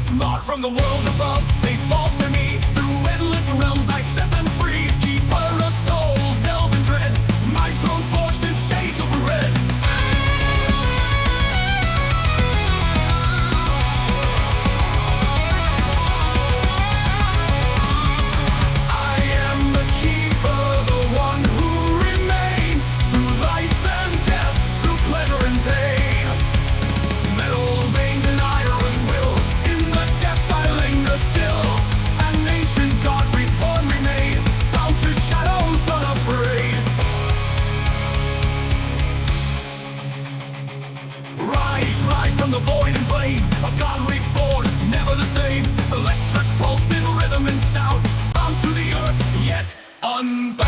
its mark from the world above. They fall to me through endless realms. I set them free, keeper of souls, elven dread. My throne forged in shades of red. I am the keeper, the one who remains through life and death, through pleasure and pain. Metal veins and iron will, in the depths I linger still. An ancient god reborn remain, bound to shadows unafraid. Rise, rise from the void and flame, a god reborn, never the same. Electric pulse in rhythm and sound, bound to the earth, yet unbound.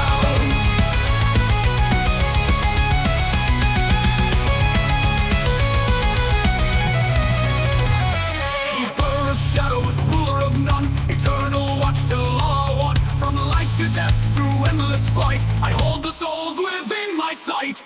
Keeper of shadows, ruler of none, eternal watch till all are one. From life to death, through endless flight, I hold the souls within my sight.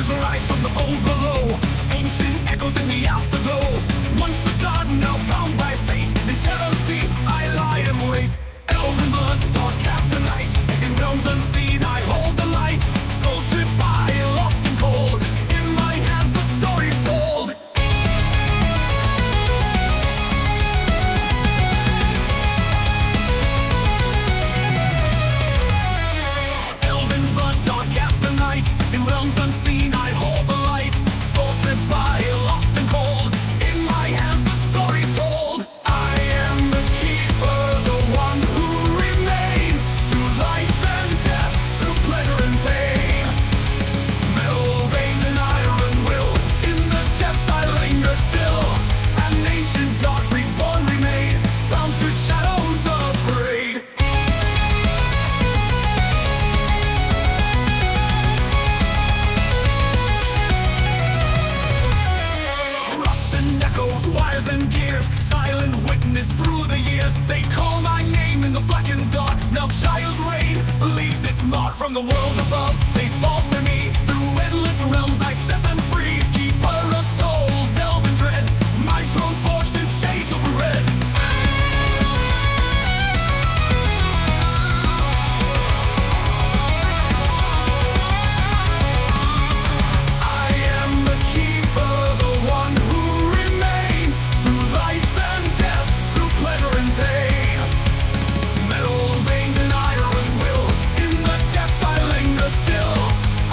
Rise from the poles below, ancient echoes in the afterglow. Once a god, now bound by fate, in shadows deep I lie and wait. Elven blood, dark cast the night, in realms unseen I hold the light. Soul slip by, lost and cold, in my hands the story's told. Elven blood, dark cast the night, in realms unseen I hold the light. Soul slip by, lost and cold, in my hands the story's told. I am the keeper, the one who remains through life and death, through pleasure and pain. Metal veins and iron will, in the depths I linger still. An ancient god reborn remain, bound to shadows unafraid. Rust and echoes, wires and gears, silent witness through the years. They call my name in the black and dark. Now child's reign leaves its mark from the world above. They fall to me through endless realms. I set them free, keeper of souls, elven dread. My throne forged in shades of red. I am the keeper, the one who remains through life and death, through pleasure and pain. Metal veins and iron will, in the depths I linger still.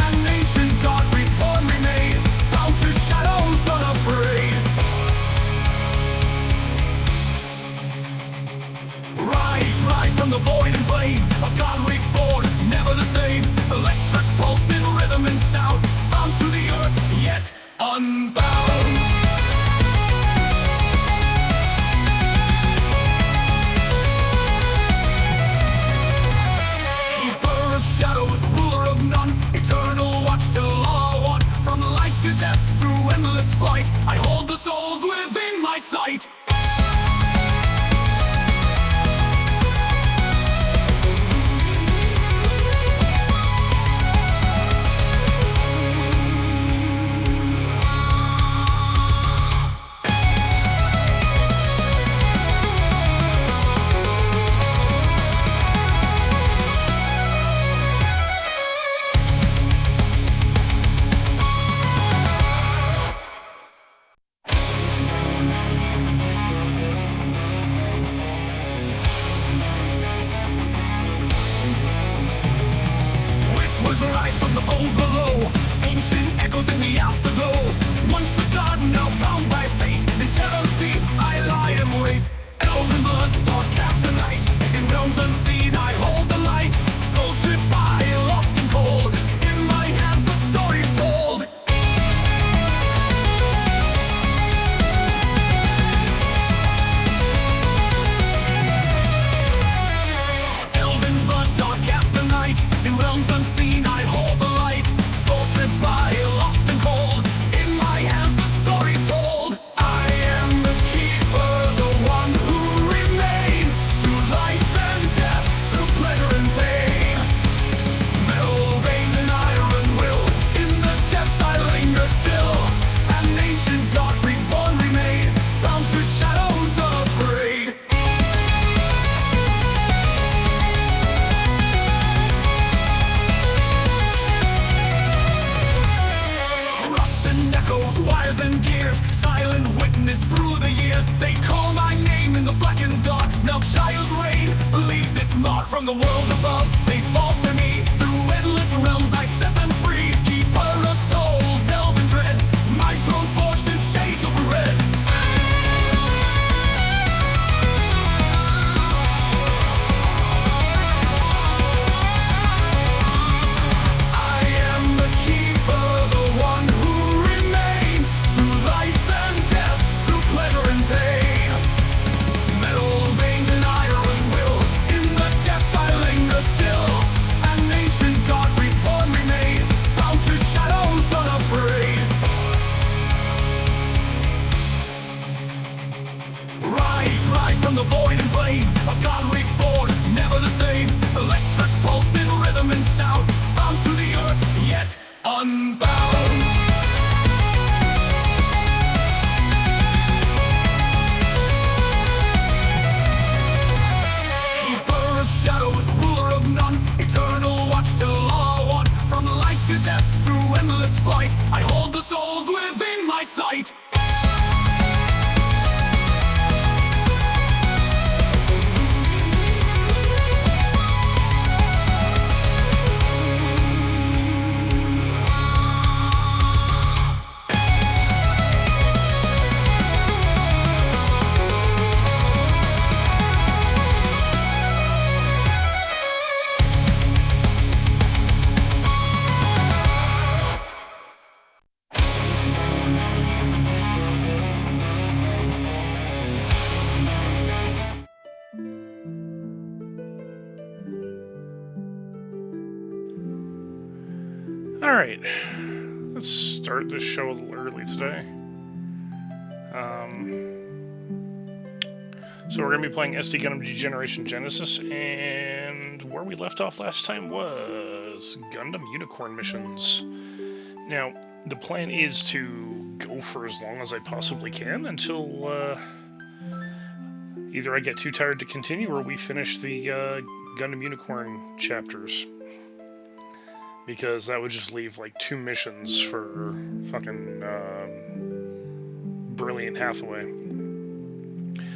An ancient god reborn remain, bound to shadows unafraid. Rise, rise from the void and flame, a god reborn, never the same. Electric pulse in rhythm and sound, bound to the earth, yet unbound. Keeper of shadows, ruler of none, eternal watch till all are one. From life to death, through endless flight, I hold the souls within my sight. Rise from the poles below, ancient echoes in the afterglow. Once a god, now bound by fate, in shadows deep I lie and wait. Elven blood, dark cast the night, in realms unseen I hold the light. Soul slip by, lost and cold, in my hands the from the world above, they fall to me. Through endless realms I set them free. Keeper of souls, elven dread, my throne forged in shades of red. I am the keeper, the one who remains. Through life and death, through pleasure and pain. Metal veins and iron will, in the depths I linger still. An ancient god reborn remain, bound to shadows unafraid. Rise from the void and flame, a god reborn, never the same. Electric pulse in rhythm and sound, bound to the earth, yet unbound. Keeper of shadows, ruler of none, eternal watch till all are one. From life to death, through endless flight, I hold the souls within my sight. Alright, let's start this show a little early today. So we're going to be playing SD Gundam Generation Genesis, and where we left off last time was Gundam Unicorn missions. Now, the plan is to go for as long as I possibly can until either I get too tired to continue or we finish the Gundam Unicorn chapters. Because that would just leave like 2 missions for fucking Brilliant Hathaway.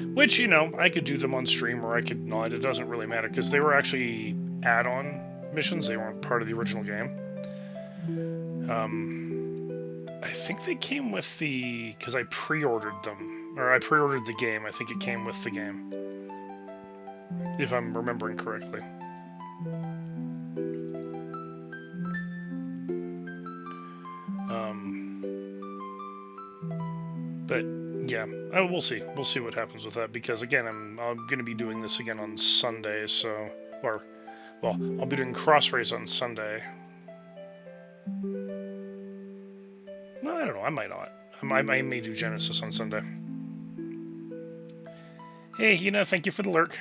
Which, you know, I could do them on stream or I could not. It doesn't really matter because they were actually add-on missions. They weren't part of the original game. I think they came with the... because I pre-ordered them. Or I pre-ordered the game. I think it came with the game. If I'm remembering correctly. But yeah, we'll see. We'll see what happens with that because again, I'm going to be doing this again on Sunday. So, well, I'll be doing Cross Race on Sunday. No, I don't know. I might not. I may do Genesis on Sunday. Hey, thank you for the lurk.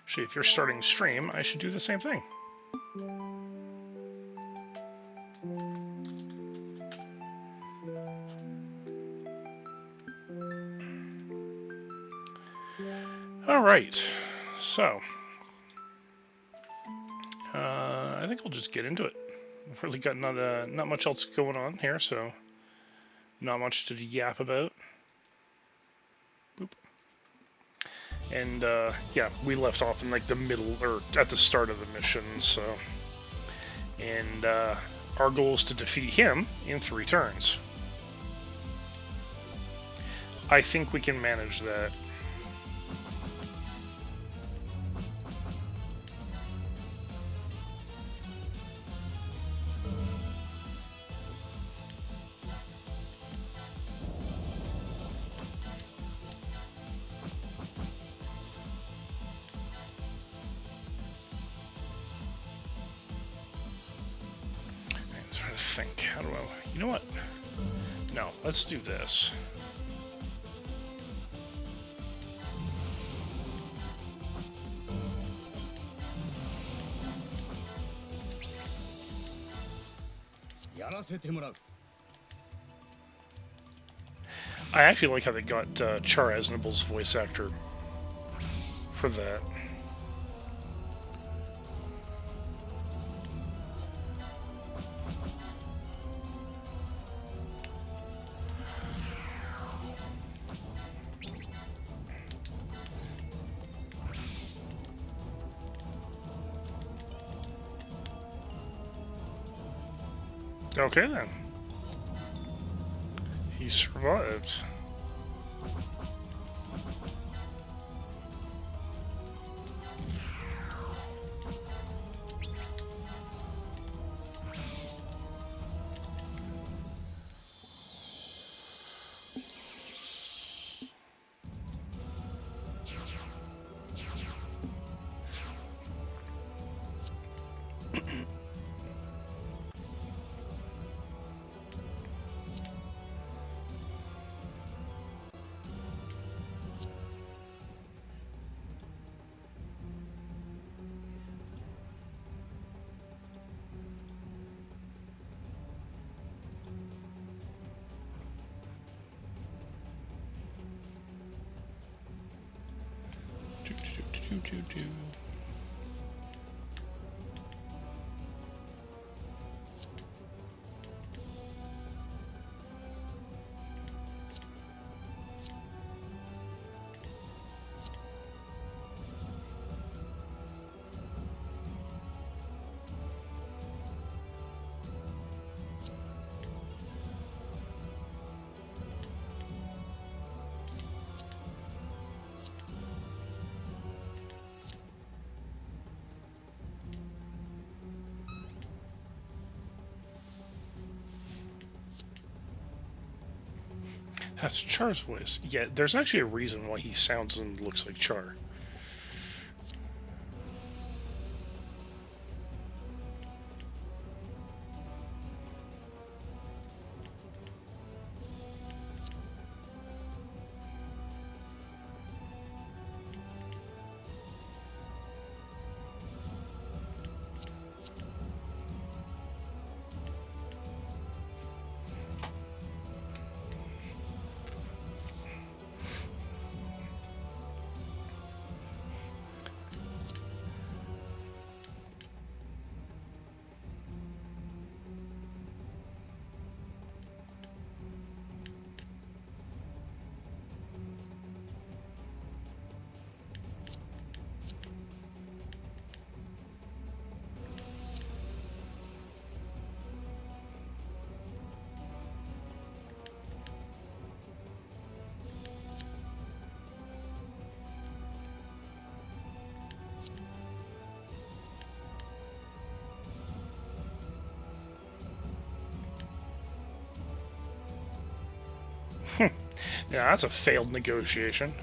Actually, if you're starting stream, I should do the same thing. Alright, so, I think I'll just get into it. I've really got not much else going on here, so not much to yap about. Boop. And, yeah, we left off in, like, the middle, or at the start of the mission, so... And, our goal is to defeat him in 3 turns. I think we can manage that. How do I... You know what? No, let's do this. I actually like how they got Char Aznable's voice actor for that. Okay then. He survived. Do. That's Char's voice. Yeah, there's actually a reason why he sounds and looks like Char. Yeah, that's a failed negotiation.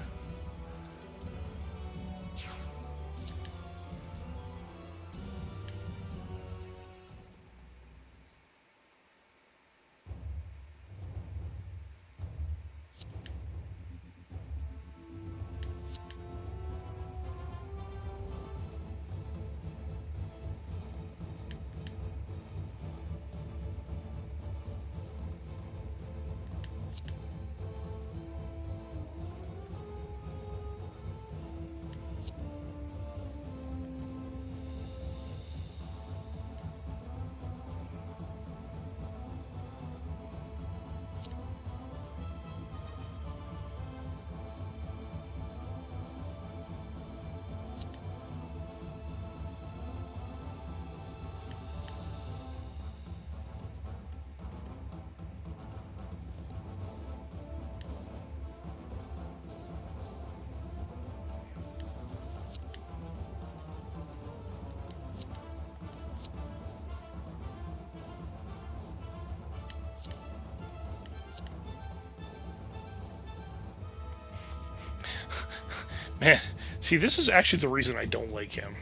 Man, see, this is actually the reason I don't like him.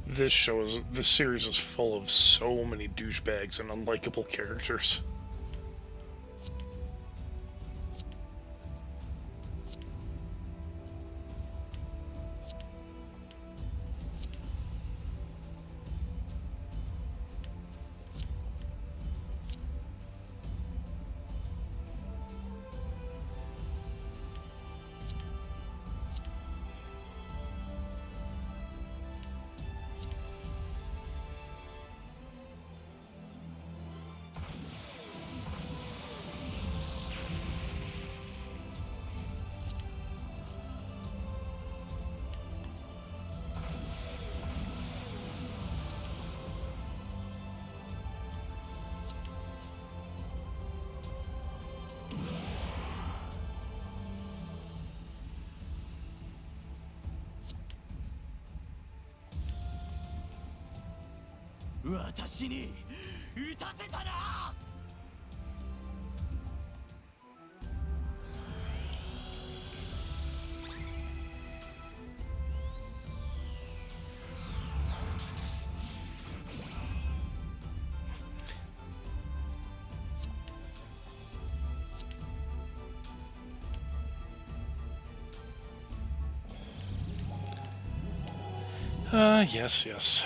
This series is full of so many douchebags and unlikable characters. Yes.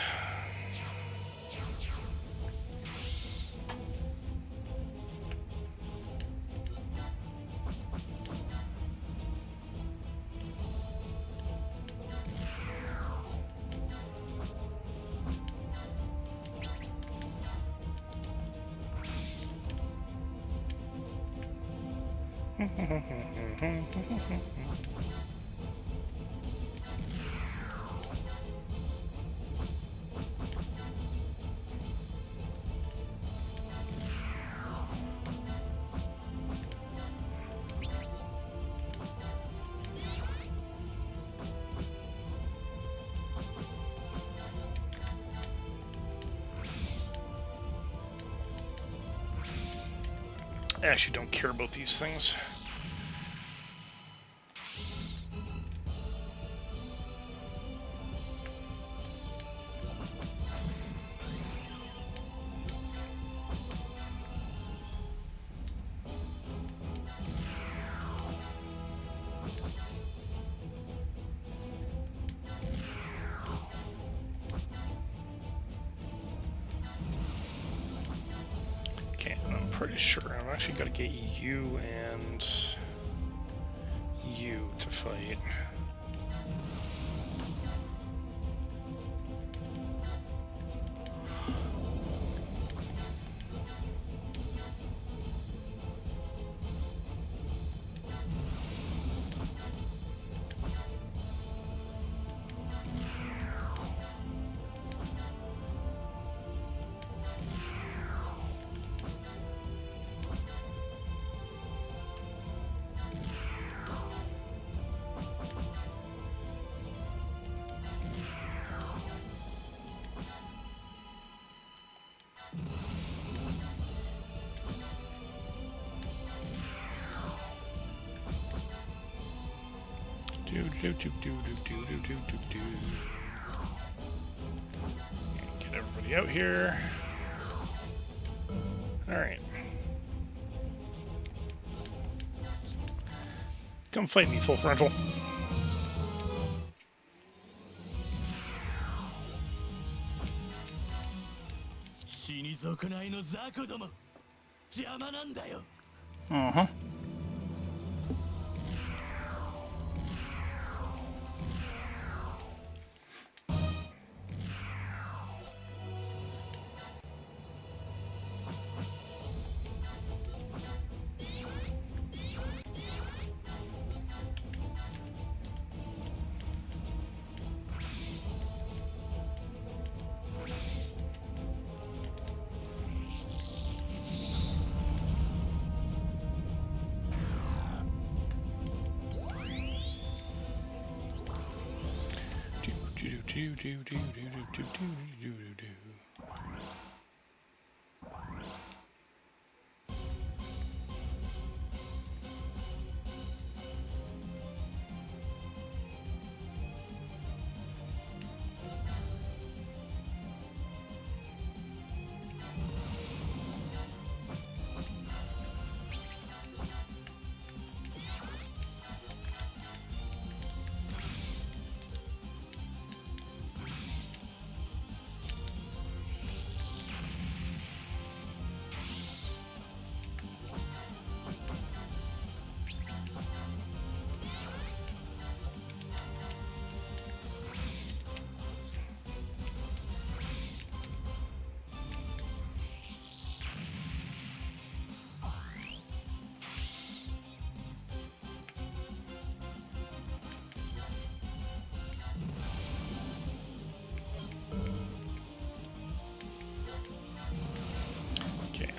I actually don't care about these things. Pretty sure I'm actually gonna get you and you to fight. Get everybody out here. Alright. Come fight me, full frontal. Uh-huh.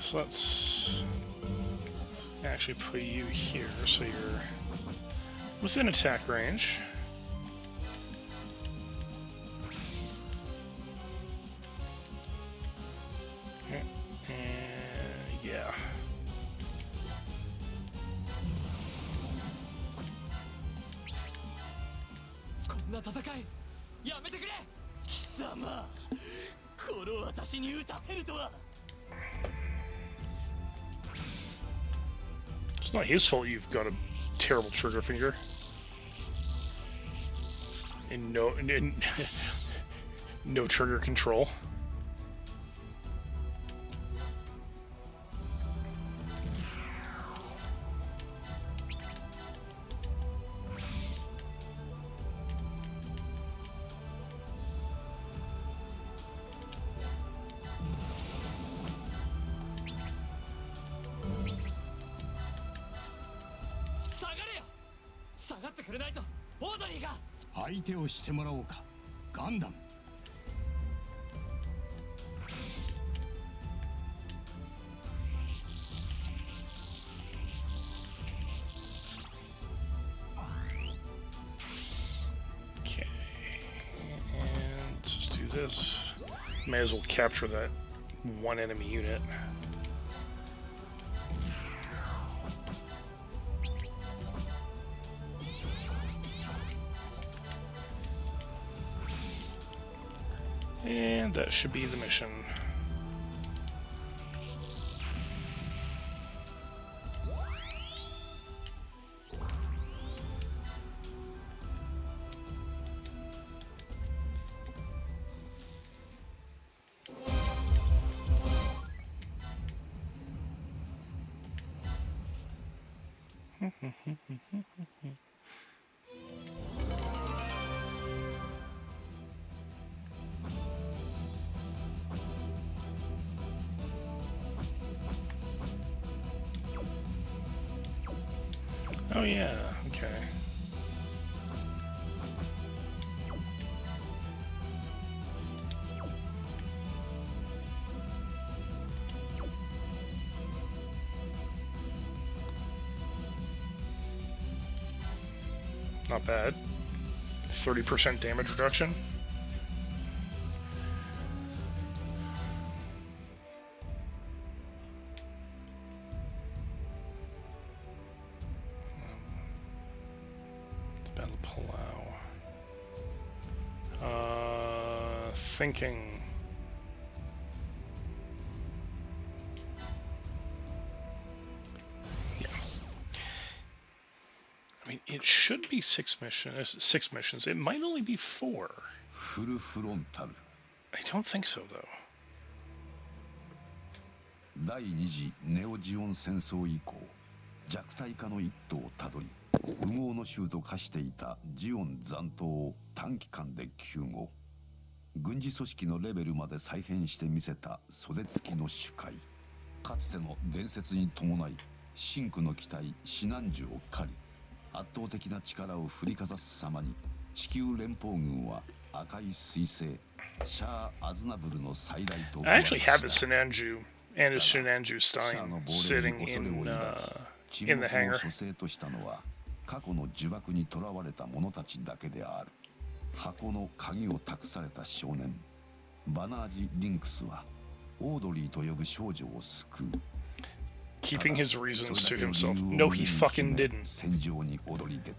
So let's actually put you here so you're within attack range. Yeah. こんな戦いやめてくれ。貴様、この私に撃たせるとは。 It's not his fault you've got a terrible trigger finger. And no trigger control. Gundam. Okay, and let's just do this. May as well capture that one enemy unit. And that should be the mission. Oh yeah, okay. Not bad. 30% damage reduction. Thinking. Yeah. I mean, it should be six missions. It might only be 4. I don't think so, though. 第二次ネオジオン戦争以降、弱体化の一途をたどり、烏合の衆と化していたジオン残党を短期間で救護。軍事組織のレベルまで再編してみせた袖付きの主海。かつての伝説に伴い、真紅の機体シナンジュを狩り、圧倒的な力を振りかざす様に、地球連邦軍は赤い彗星シャア・アズナブルの再来と。I actually have a Sinanju and a Sinanju Stein sitting in the hangar. 蘇生としたのは過去の呪縛にとらわれた者たちだけである。箱の鍵を託された少年バナージ・リンクスはオードリーと呼ぶ少女を救う。 Keeping his reasons to himself. No, he fucking didn't.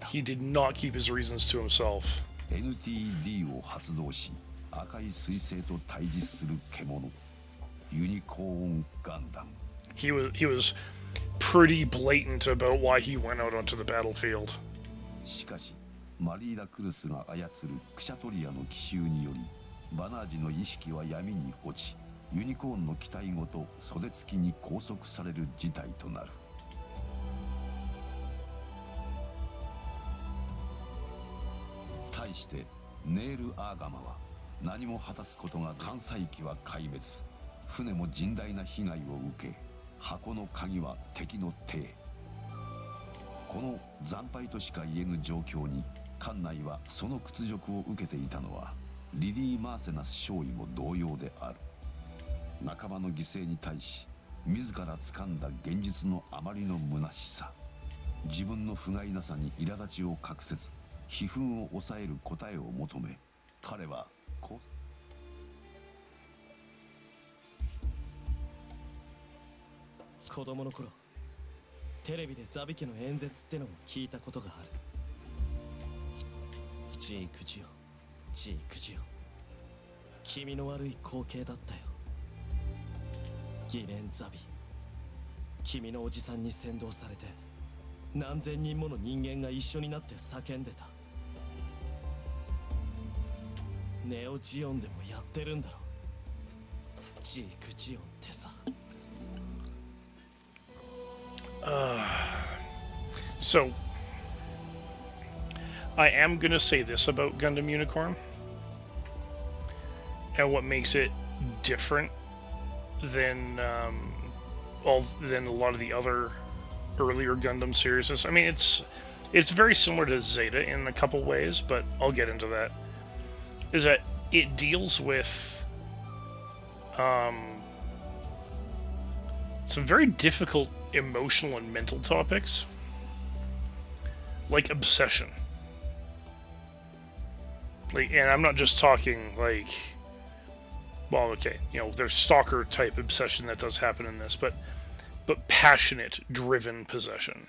He did not keep his reasons to himself. NTD を発動し赤い彗星と対峙する獣ユニコーンガンダム。 He was pretty blatant about why he went out onto the battlefield. しかしマリーダ・クルスが操るクシャトリアの奇襲によりバナージの意識は闇に落ち、ユニコーンの機体ごと袖付きに拘束される事態となる。対してネール・アーガマは何も果たすことが艦載機は壊滅、船も甚大な被害を受け、箱の鍵は敵の手へ。この惨敗としか言えぬ状況に艦内はその屈辱を受けていたのはリリー・マーセナス少尉も同様である。仲間の犠牲に対し自ら掴んだ現実のあまりの虚しさ、自分の不甲斐なさに苛立ちを隠せず悲憤を抑える答えを求め、彼は子供の頃テレビでザビ家の演説ってのを聞いたことがある。ジークジオ、ジークジオ、気味の悪い光景だったよ。ギレンザビ、君のおじさんに先導されて何千人もの人間が一緒になって叫んでた。ネオジオンでもやってるんだろ、ジークジオンってさ。So, I am going to say this about Gundam Unicorn, and what makes it different than than a lot of the other earlier Gundam series. I mean, it's very similar to Zeta in a couple ways, but I'll get into that. Is that it deals with some very difficult emotional and mental topics, like obsession. Like, and I'm not just talking like, well, okay, you know, there's stalker type obsession that does happen in this, but passionate, driven possession.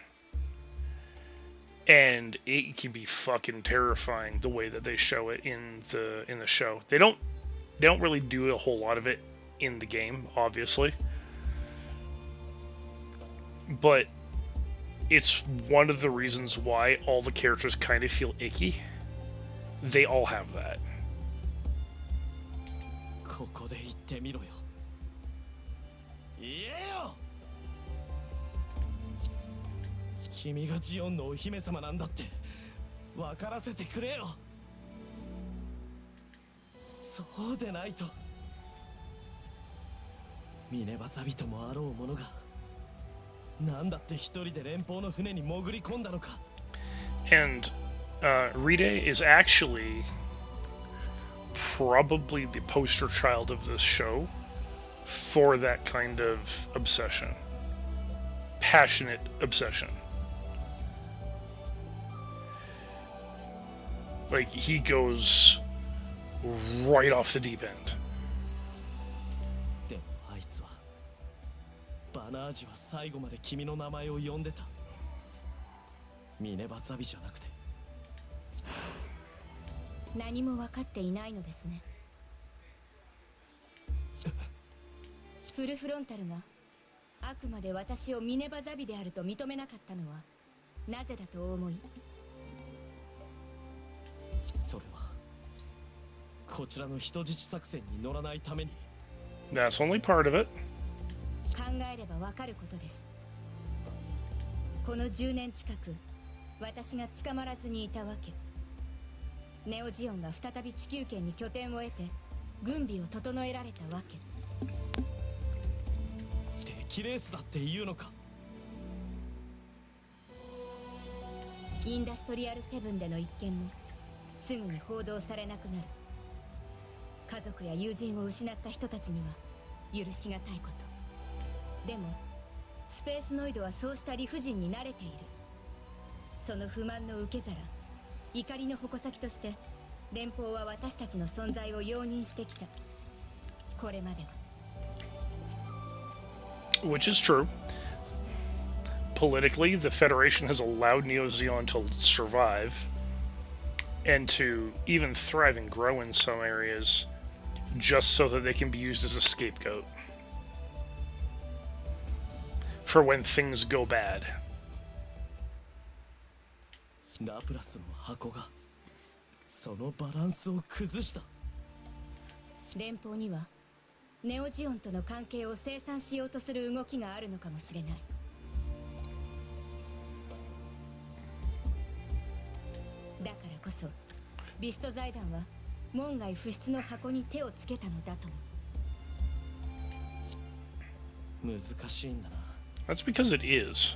And it can be fucking terrifying the way that they show it in the show. They don't really do a whole lot of it in the game, obviously. But it's one of the reasons why all the characters kind of feel icky. They all have that. ここで言ってみろよ。言えよ。君がジオンのお姫様なんだって分からせてくれよ。そうでないとミネバザビともあろう者がなんだって一人で連邦の船に潜り込んだのか。And Ride is actually probably the poster child of this show for that kind of obsession. Passionate obsession. Like, he goes right off the deep end. でもあいつはバナージは最後まで君の名前を呼んでた。ミネバザビじゃなくて。何も分かっていないのですね。フルフロンタルがあくまで私をミネバザビであると認めなかったのはなぜだとお思い？それはこちらの人質作戦に乗らないために。 That's only part of it. 考えれば分かることです。この10年近く私が捕まらずにいたわけ。ネオジオンが再び地球圏に拠点を得て軍備を整えられたわけ。敵レースだって言うのか。インダストリアルセブンでの一件もすぐに報道されなくなる。家族や友人を失った人たちには許しがたいこと。でもスペースノイドはそうした理不尽に慣れている。その不満の受け皿、怒りの矛先として連邦は私たちの存在を容認してきた。これまでは。 Which is true. Politically, the Federation has allowed Neo Zeon to survive and to even thrive and grow in some areas just so that they can be used as a scapegoat for when things go bad. ラプラスの箱がそのバランスを崩した。連邦にはネオジオンとの関係を清算しようとする動きがあるのかもしれない。だからこそビスト財団は門外不出の箱に手をつけたのだと思う。難しいんだな。 That's because it is.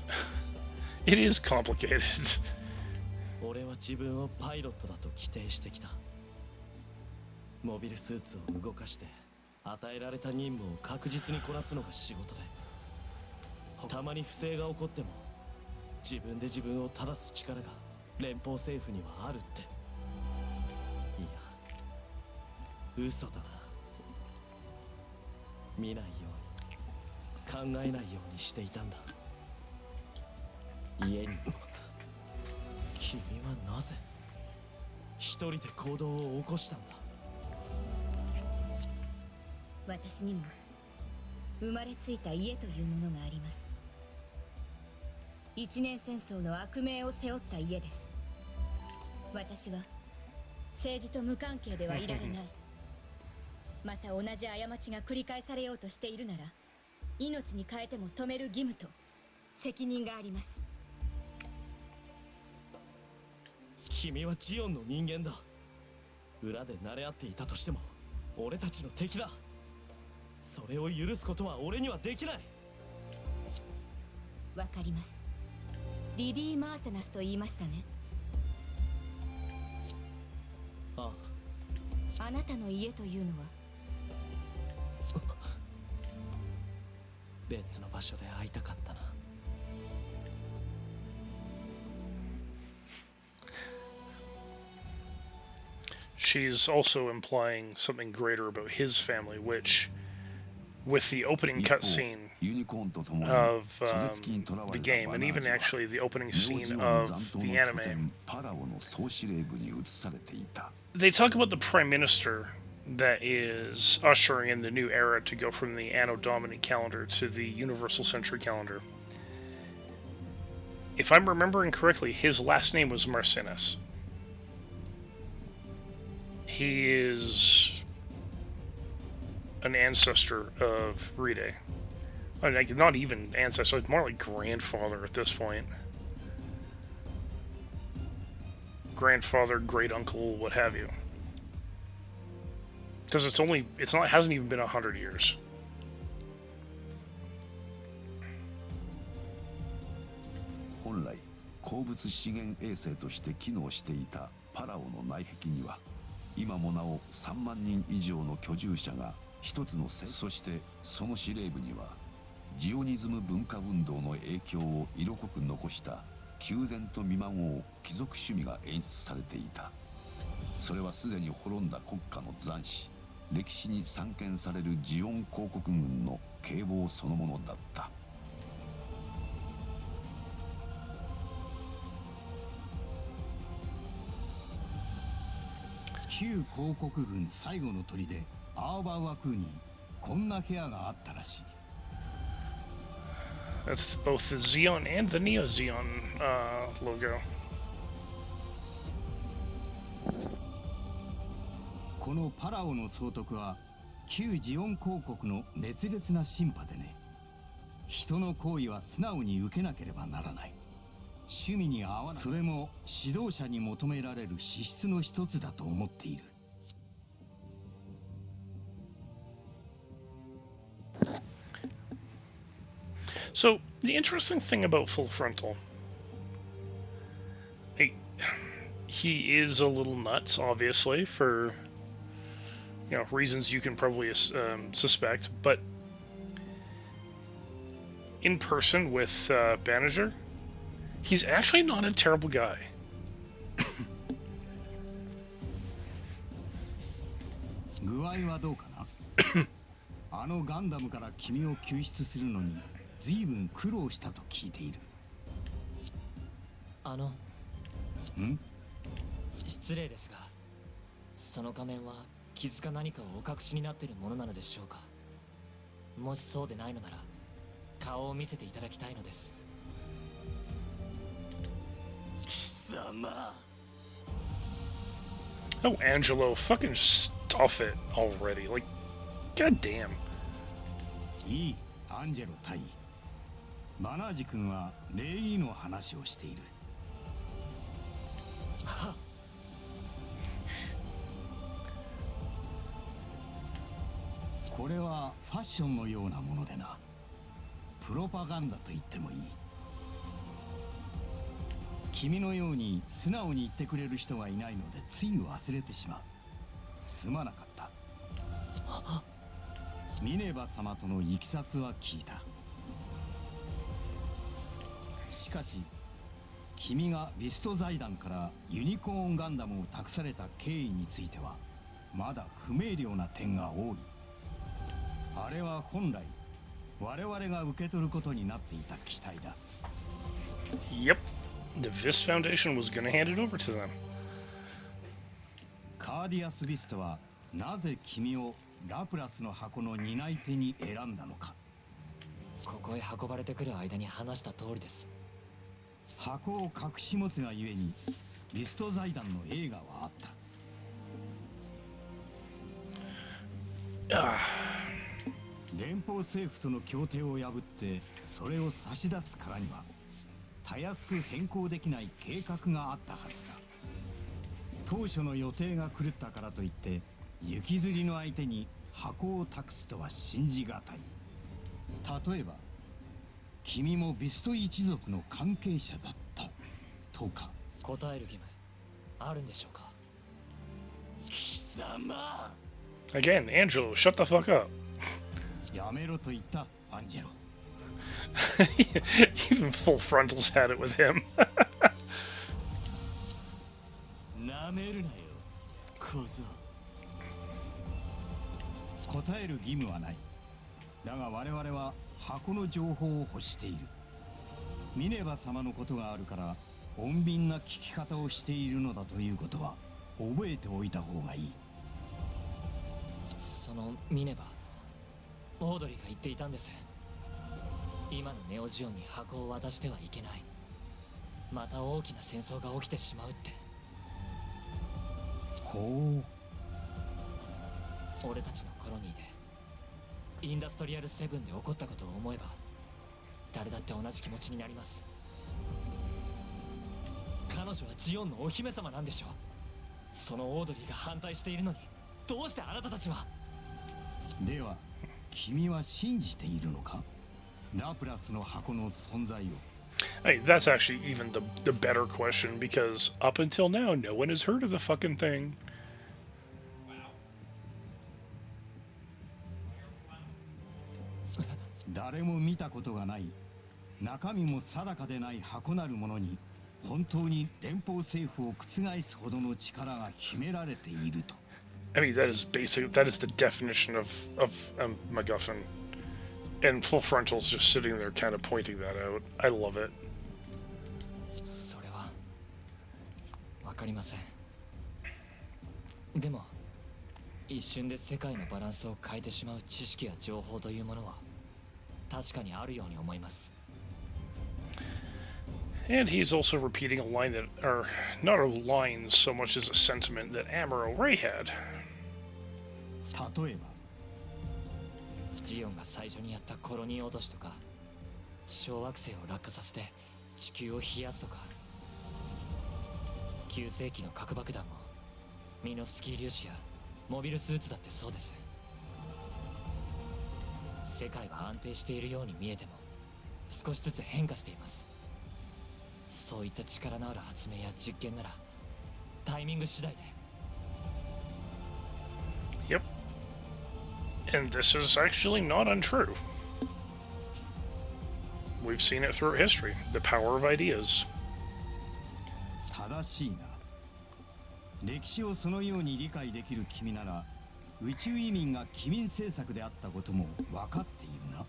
It is complicated. 俺は自分をパイロットだと規定してきた。モビルスーツを動かして与えられた任務を確実にこなすのが仕事で、たまに不正が起こっても自分で自分を正す力が連邦政府にはあるって。いや嘘だな。見ないように考えないようにしていたんだ。家に君はなぜ一人で行動を起こしたんだ。私にも生まれついた家というものがあります。一年戦争の悪名を背負った家です。私は政治と無関係ではいられない。また同じ過ちが繰り返されようとしているなら、命に代えても止める義務と責任があります。君はジオンの人間だ。裏で慣れ合っていたとしても俺たちの敵だ。それを許すことは俺にはできない。わかります。リディ・マーセナスと言いましたね。ああなたの家というのは別の場所で会いたかったな。She's also implying something greater about his family, which, with the opening cutscene of the game, and even actually the opening scene of the anime, they talk about the Prime Minister that is ushering in the new era to go from the Anno Domini calendar to the Universal Century calendar. If I'm remembering correctly, his last name was Marcinus. He is an ancestor of Ride. I mean, like, not even ancestor, it's more like grandfather at this point. Grandfather, great uncle, what have you. Because it hasn't even been 100 years. 本来鉱物資源衛星として機能していたパラオの内壁には今もなお3万人以上の居住者が一つのそしてその司令部にはジオニズム文化運動の影響を色濃く残した宮殿と見まごう貴族趣味が演出されていた。それはすでに滅んだ国家の残滓、歴史に散見されるジオン公国軍の警棒そのものだった。旧公国軍最後の砦アーバーワクーにこんな部屋があったらしい。That's both the Xeon and the Neo Xeon logo. このパラオの総督は旧ジオン公国の熱烈なシンパでね。人の行為は素直に受けなければならない。趣味に合わない。それも指導者に求められる資質の一つだと思っている。So, the interesting thing about Full Frontal, he is a little nuts, obviously, for reasons you can probably suspect, but in person with Banniger, he's actually not a terrible guy. 具合はどうかな。あのガンダムから君を救出するのに随分苦労したと聞いている。失礼ですが、その仮面は傷か何かをお隠しになっているものなのでしょうか。もしそうでないのなら顔を見せていただきたいのです。貴様。 Oh, Angelo, fucking stuff it already. Like, goddamn. いい、アンジェロ大尉。バナージ君は礼儀の話をしている。これはファッションのようなものでな。プロパガンダと言ってもいい。君のように素直に言ってくれる人がいないのでつい忘れてしまう。すまなかった。ミネバ様とのいきさつは聞いた。しかし君がビスト財団からユニコーンガンダムを託された経緯についてはまだ不明瞭な点が多い。あれは本来我々が受け取ることになっていた機体だ。 Yep. The Vis Foundation was gonna hand it over to them. カーディアス・ビストはなぜ君をラプラスの箱の担い手に選んだのか。ここへ運ばれてくる間に話した通りです。箱を隠し持つがゆえにビスト財団の映画はあった。Ah. 連邦政府との協定を破ってそれを差し出すからにはたやすく変更できない計画があったはずだ。当初の予定が狂ったからといって行きずりの相手に箱を託すとは信じがたい。例えば君もビスト一族の関係者だったとか。答える義務あるんでしょうか。貴様 Again, Angelo, shut the fuck up. やめろと言ったアンジェロ。Even Full Frontals had it with him. なめるなよ小僧。答える義務はない。だが我々は箱の情報を欲している。ミネバ様のことがあるから穏便な聞き方をしているのだということは覚えておいた方がいい。そのミネバ、オードリーが言っていたんです。今のネオジオンに箱を渡してはいけない。また大きな戦争が起きてしまうって。ほう。俺たちのコロニーでインダストリアルセブンで起こったことを思えば誰だって同じ気持ちになります。彼女はジオンのお姫様なんでしょう。そのオードリーが反対しているのにどうしてあなたたちは。では君は信じているのか、ラプラスの箱の存在を。Hey, that's actually even the better question because up until now, no one has heard of the fucking thing. 誰も見たことがない中身も定かでない箱なるものに本当に連邦政府を覆すほどの力が秘められていると。I mean, that is basic. That is the definition of MacGuffin. And Full Frontal's just sitting there kind of pointing that out. I love it. それはわかりません。でも一瞬で世界のバランスを変えてしまう知識や情報というものは確かにあるように思います。And he's also repeating a line that, or not a line so much as a sentiment that Amuro Ray had. 例えばジオンが最初にやったコロニー落としとか、小惑星を落下させて地球を冷やすとか、9世紀の核爆弾もミノフスキー粒子やモビルスーツだってそうです。世界は安定しているように見えても少しずつ変化しています。そういった力のある発明や実験ならタイミング次第で。 Yep. And this is actually not untrue. We've seen it throughout history. The power of ideas. 正しいな。歴史をそのように理解できる君なら宇宙移民が機民政策であったことも分かっているな。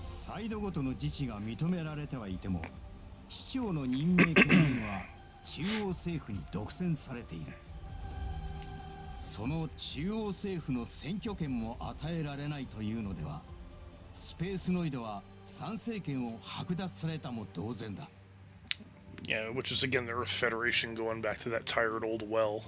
サイドごとの自治が認められてはいても市長の任命権限は中央政府に独占されている。その中央政府の選挙権も与えられないというのではスペースノイドは参政権を剥奪されたも同然だ。 Yeah, which is again the Earth Federation going back to that tired old well.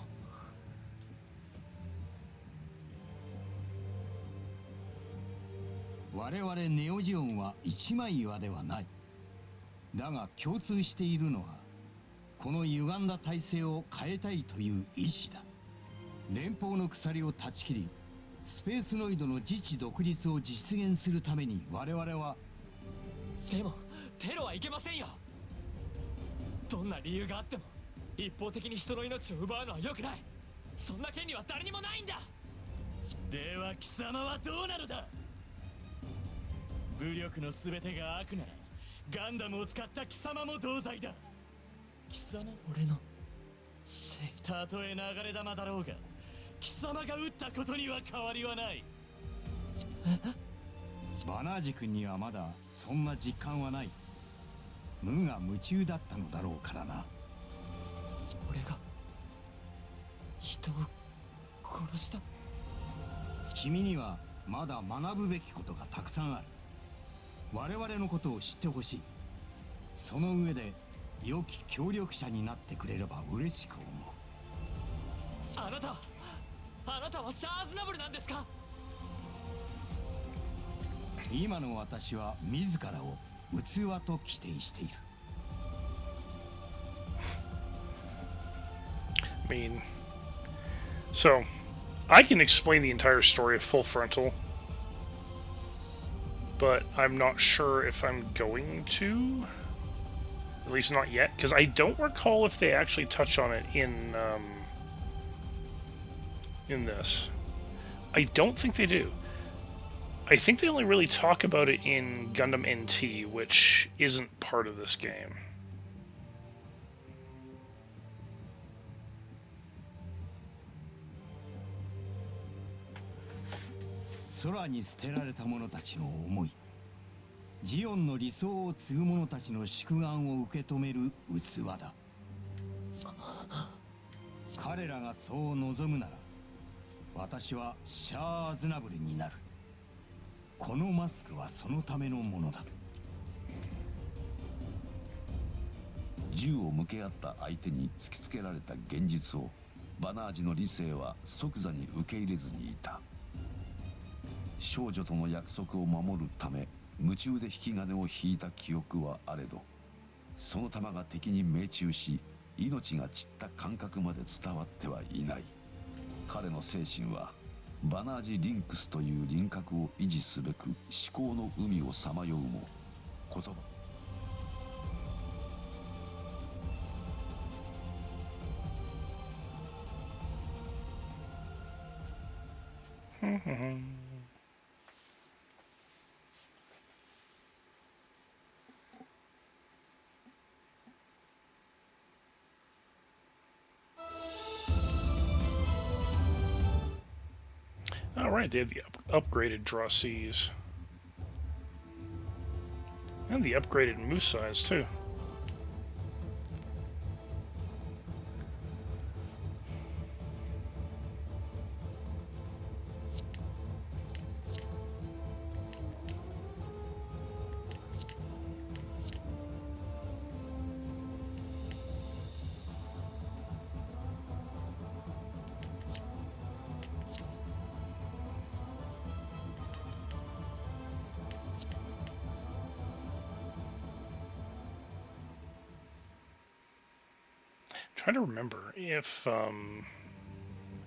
我々ネオジオンは一枚岩ではない。だが共通しているのはこの歪んだ体制を変えたいという意志だ。連邦の鎖を断ち切りスペースノイドの自治独立を実現するために我々は。でもテロはいけませんよ。どんな理由があっても一方的に人の命を奪うのは良くない。そんな権利は誰にもないんだ。では貴様はどうなのだ。武力の全てが悪ならガンダムを使った貴様も同罪だ。貴様、俺のせい。たとえ流れ弾だろうが貴様が撃ったことには変わりはない。バナージ君にはまだそんな実感はない。無我夢中だったのだろうからな。俺が人を殺した。君にはまだ学ぶべきことがたくさんある。我々のことを知ってほしい。その上で良き協力者になってくれれば嬉しく思う。あなたはシャアーズナブルなんですか？今の私は自らを器と規定している。I mean, so I can explain the entire story of Full Frontal, but I'm not sure if I'm going to. At least not yet, because I don't recall if they actually touch on it in this. I don't think they do. I think they only really talk about it in Gundam NT, which isn't part of this game. 空に捨てられた者たちの思い、ジオンの理想を継ぐ者たちの宿願を受け止める器だ。彼らがそう望むなら、私はシャア・アズナブルになる。このマスクはそのためのものだ。銃を向け合った相手に突きつけられた現実をバナージの理性は即座に受け入れずにいた。少女との約束を守るため夢中で引き金を引いた記憶はあれど、その弾が敵に命中し命が散った感覚まで伝わってはいない。彼の精神はバナージ・リンクスという輪郭を維持すべく思考の海をさまようも言葉Alright, they have the upgraded draw Cs. And the upgraded moose size, too. Trying to remember if I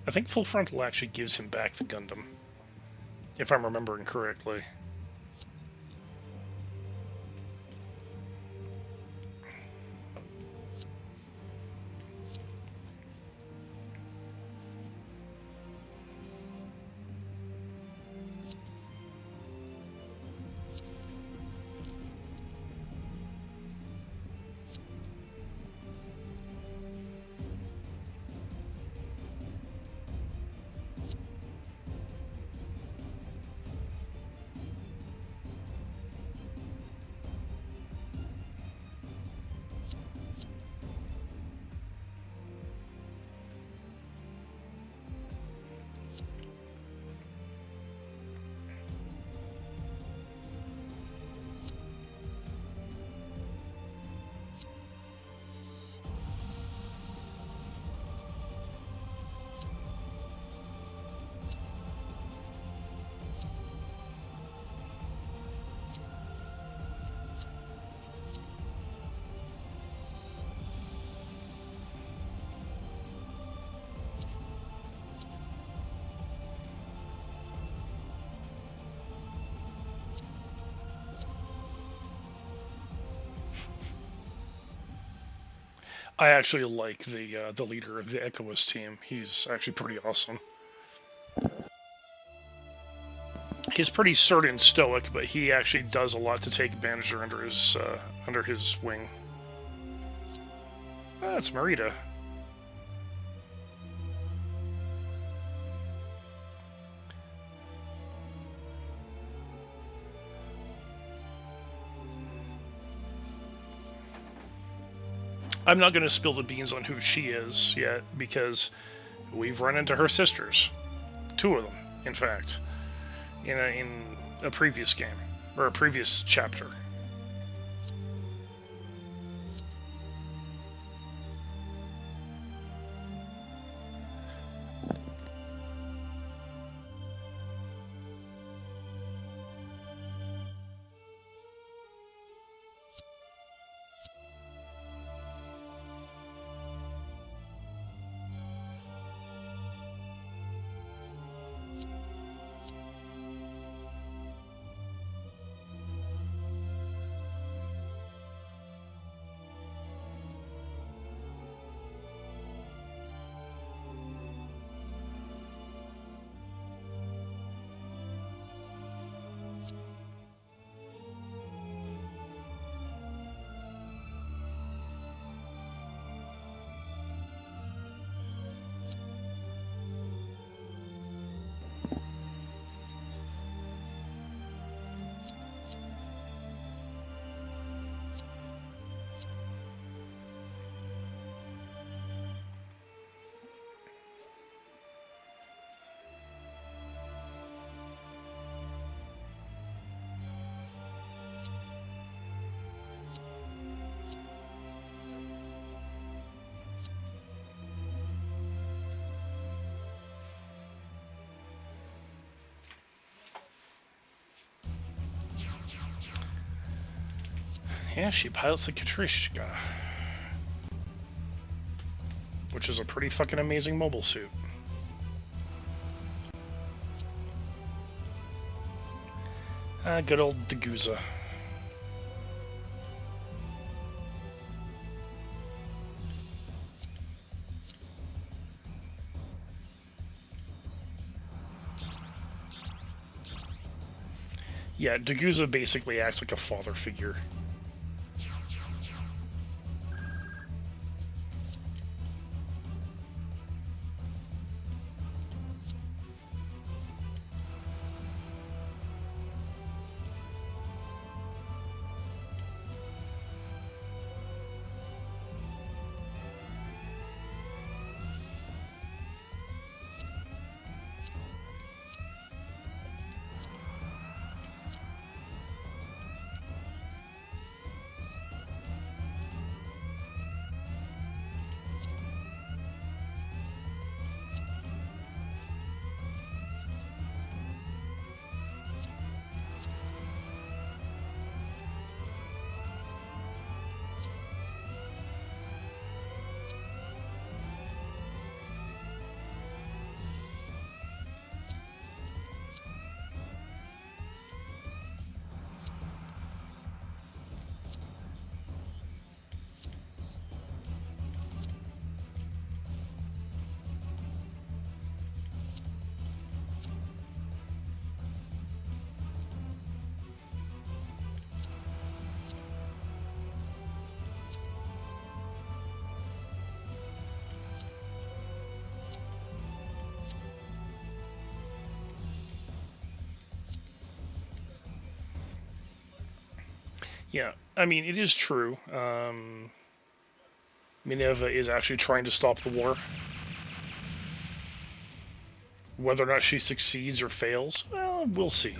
think Full Frontal actually gives him back the Gundam, if I'm remembering correctly. I actually like the leader of the Echoist team. He's actually pretty awesome. He's pretty certain stoic, but he actually does a lot to take Bannister under his wing. Ah, it's Marita. I'm not going to spill the beans on who she is yet, because we've run into her sisters. 2 of them, in fact, in a previous game, or a previous chapter. Yeah, she pilots the Katrishka, which is a pretty fucking amazing mobile suit. Good old Deguza. Yeah, Deguza basically acts like a father figure. Yeah, I mean, it is true. Minerva is actually trying to stop the war. Whether or not she succeeds or fails, well, we'll see.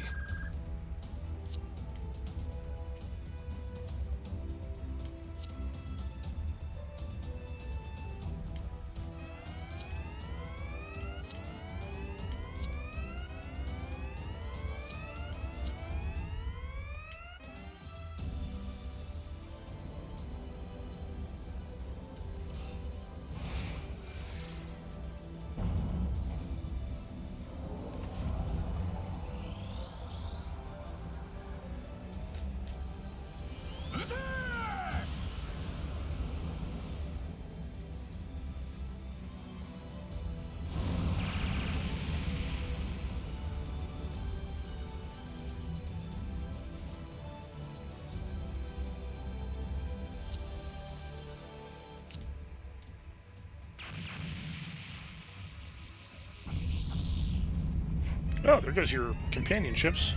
Oh, there goes your companionships.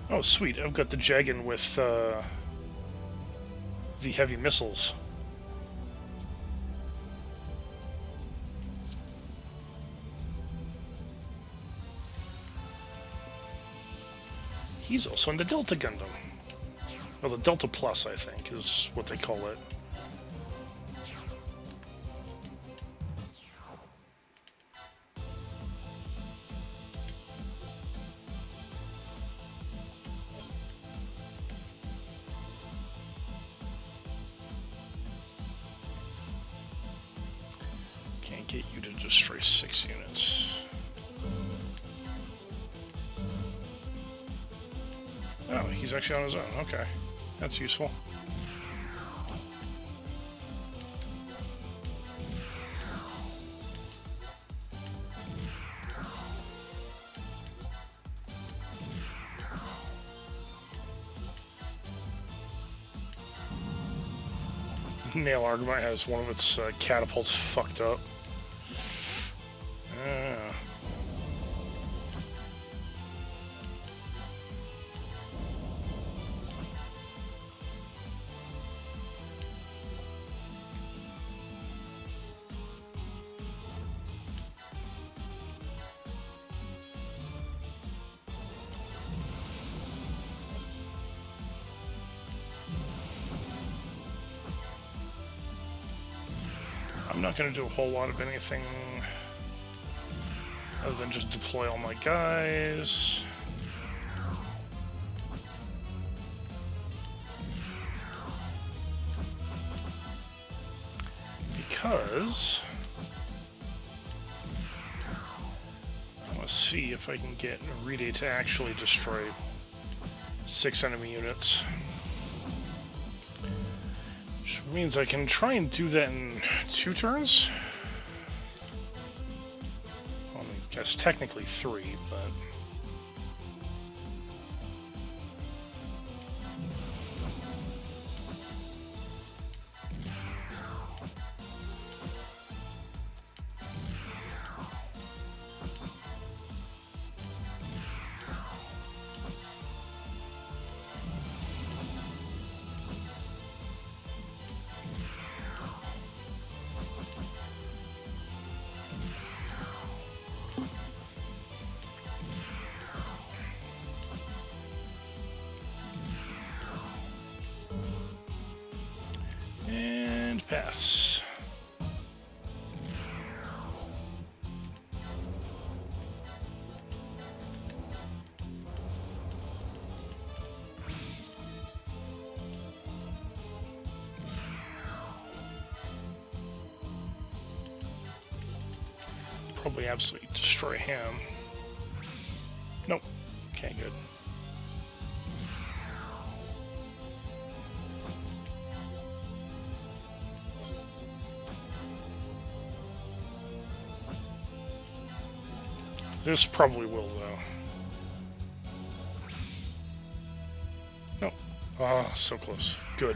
Oh, sweet. I've got the Jagan with the heavy missiles. He's also in the Delta Gundam. Well, the Delta Plus, I think, is what they call it. Can't get you to destroy 6 units. Oh, he's actually on his own. Okay. That's useful. Nail Argomite has one of its catapults fucked up. I'm not going to do a whole lot of anything other than just deploy all my guys. Because I want to see if I can get Ride to actually destroy 6 enemy units. Which means I can try and do that in 2 turns? Well, I guess technically 3, but... And pass. Probably absolutely destroy him. Nope. Okay, good. This probably will, though. Nope. Ah, so close. Good.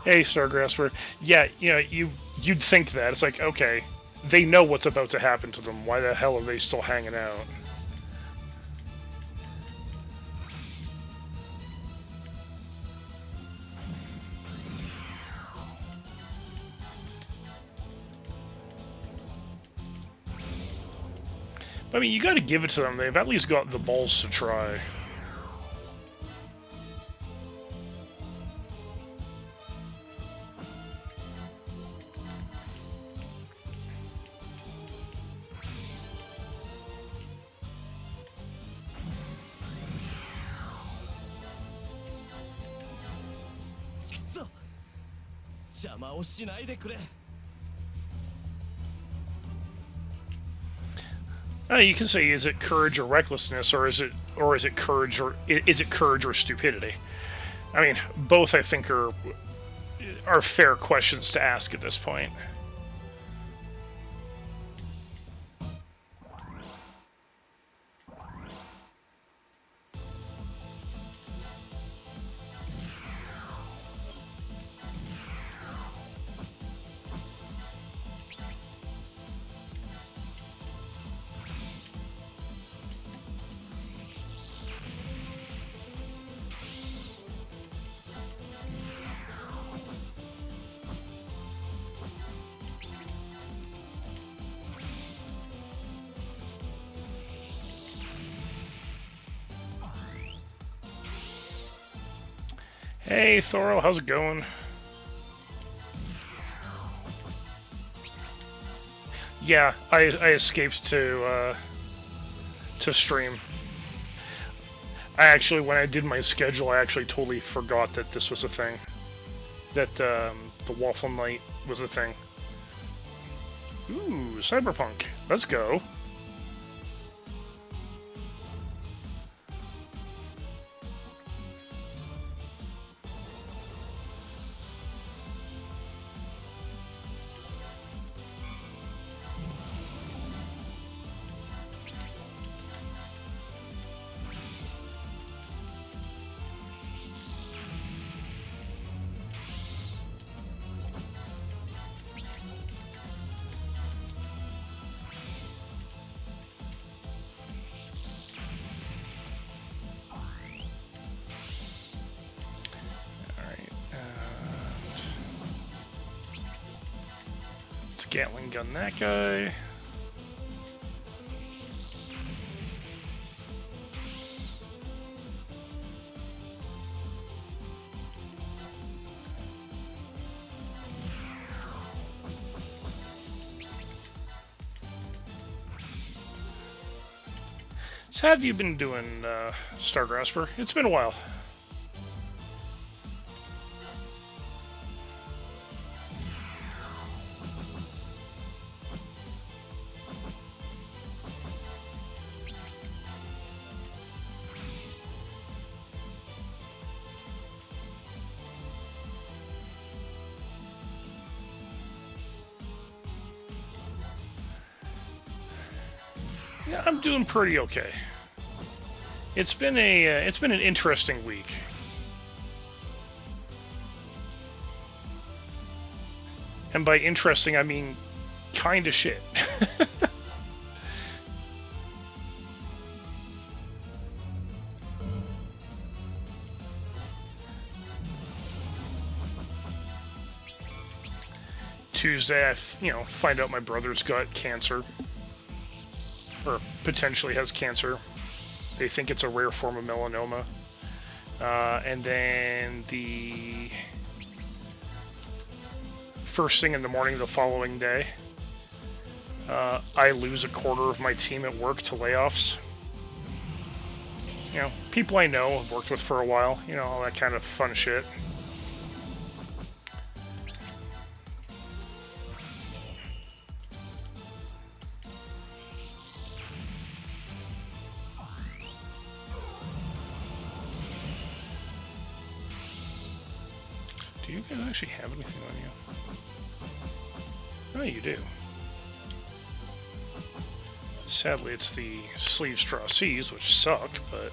Hey, Stargrasper. Yeah, you know, you'd think that. It's like, okay, they know what's about to happen to them. Why the hell are they still hanging out? I mean, you gotta give it to them. They've at least got the balls to try. 邪魔をしないでくれ。You can say, is it courage or recklessness, or is it courage or stupidity? I mean, both I think are fair questions to ask at this point. Hey, Thoro, how's it going? Yeah, I escaped to stream. I actually, when I did my schedule, I actually totally forgot that this was a thing. That the Waffle Night was a thing. Ooh, Cyberpunk. Let's go. Gatling gun that guy. So how have you been doing, Stargrasper? It's been a while. Yeah, I'm doing pretty okay. It's been an interesting week. And by interesting, I mean kinda shit. Tuesday, I find out my brother's got cancer. Or potentially has cancer. They think it's a rare form of melanoma. And then the first thing in the morning the following day, I lose a quarter of my team at work to layoffs. You know, people I know, I've worked with for a while, you know, all that kind of fun shit. Do you guys actually have anything on you? Oh, you do. Sadly, it's the sleeve straw C's, which suck, but...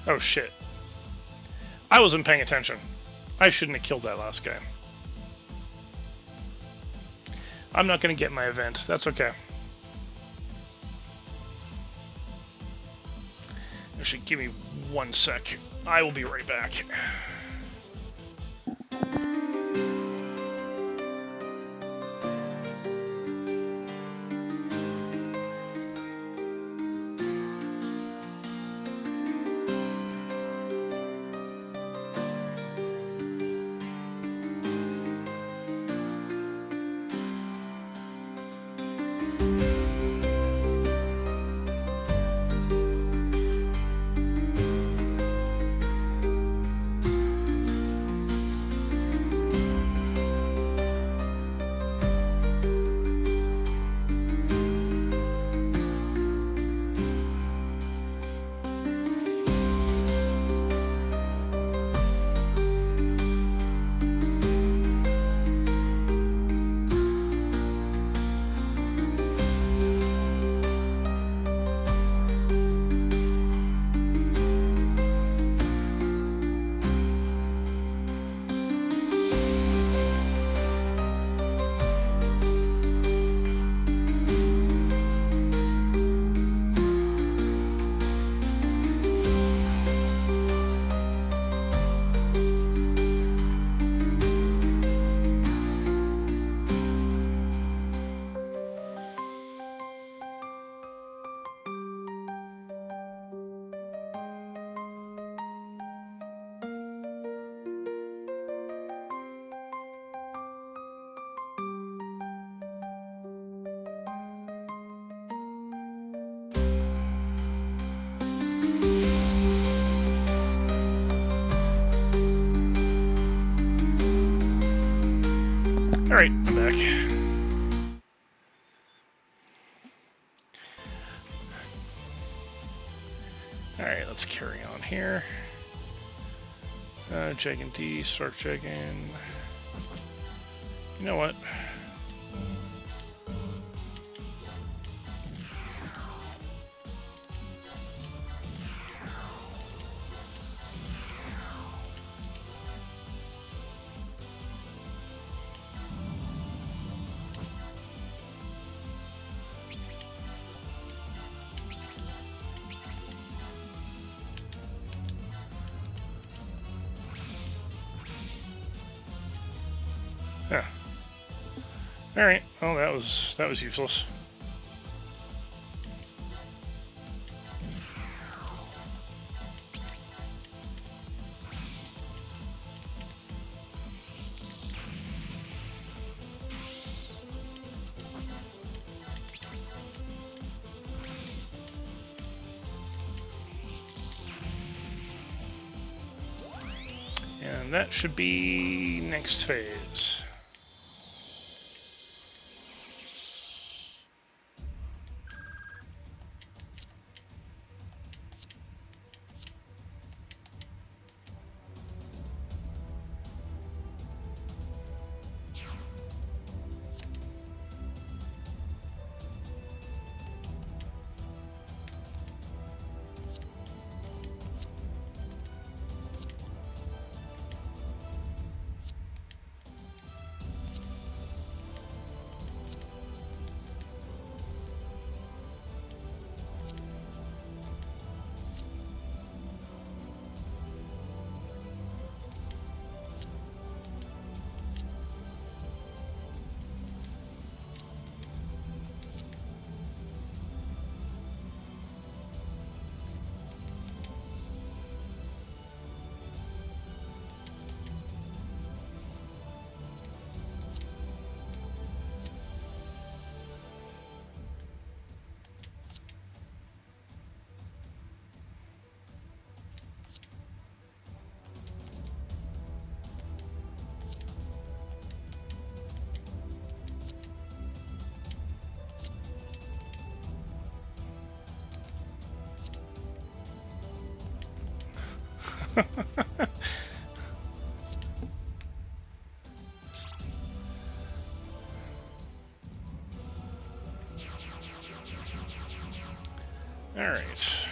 Oh shit. I wasn't paying attention. I shouldn't have killed that last guy. I'm not gonna get my event. That's okay. Actually, give me 1 sec. I will be right back. Alright, I'm back. Alright, let's carry on here. Jagan D, start Jagan. You know what? Yeah. Alright, well that was useless. And that should be next phase. All right.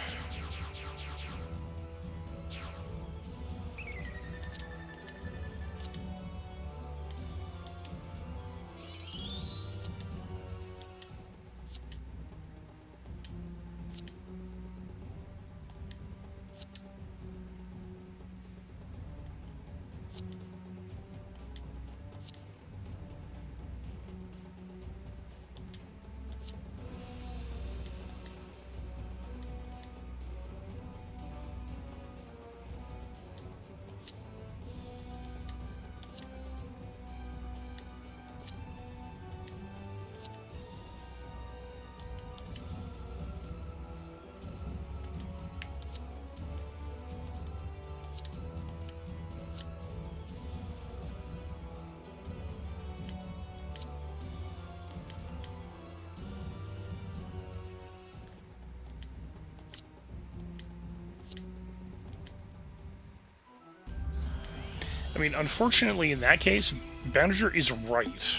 I mean, unfortunately, in that case, Bandager is right.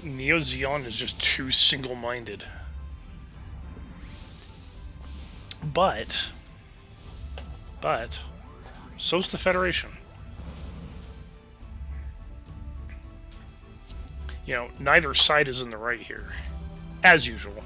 Neo Zeon is just too single-minded. But, so's the Federation. You know, neither side is in the right here, as usual.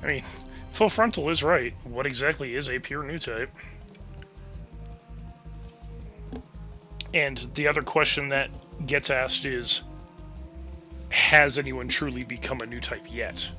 I mean, Full Frontal is right. What exactly is a pure new type? And the other question that gets asked is, has anyone truly become a new type yet?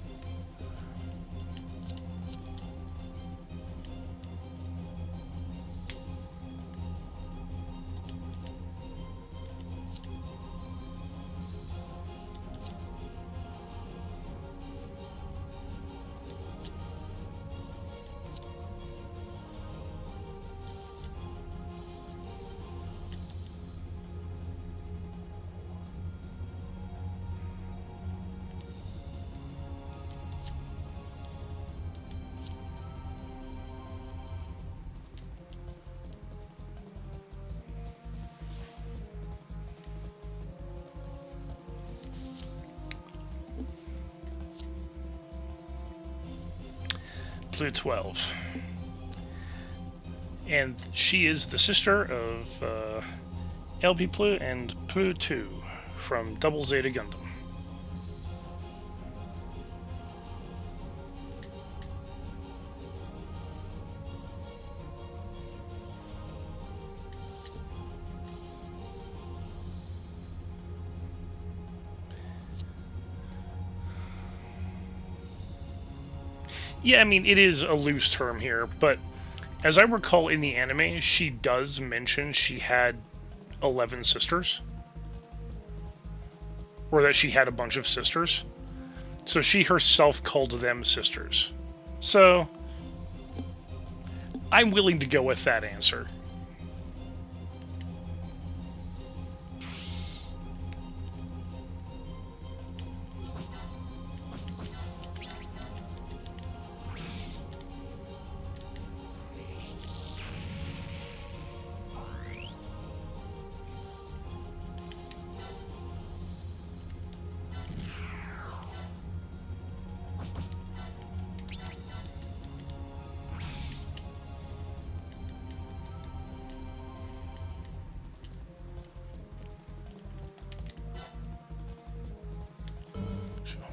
Blue 12. And she is the sister of LB Plu and Plu 2 from Double Zeta Gundam. Yeah, I mean, it is a loose term here, but as I recall in the anime, she does mention she had 11 sisters. Or that she had a bunch of sisters. So she herself called them sisters. So, I'm willing to go with that answer.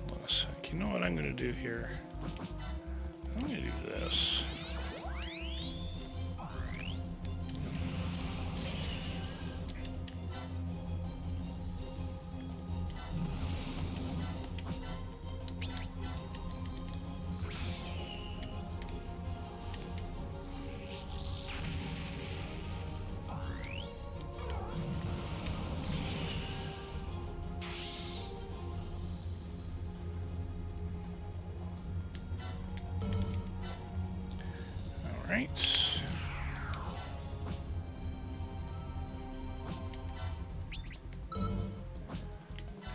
Hold on a sec. You know what I'm going to do here? I'm going to do this. Alright.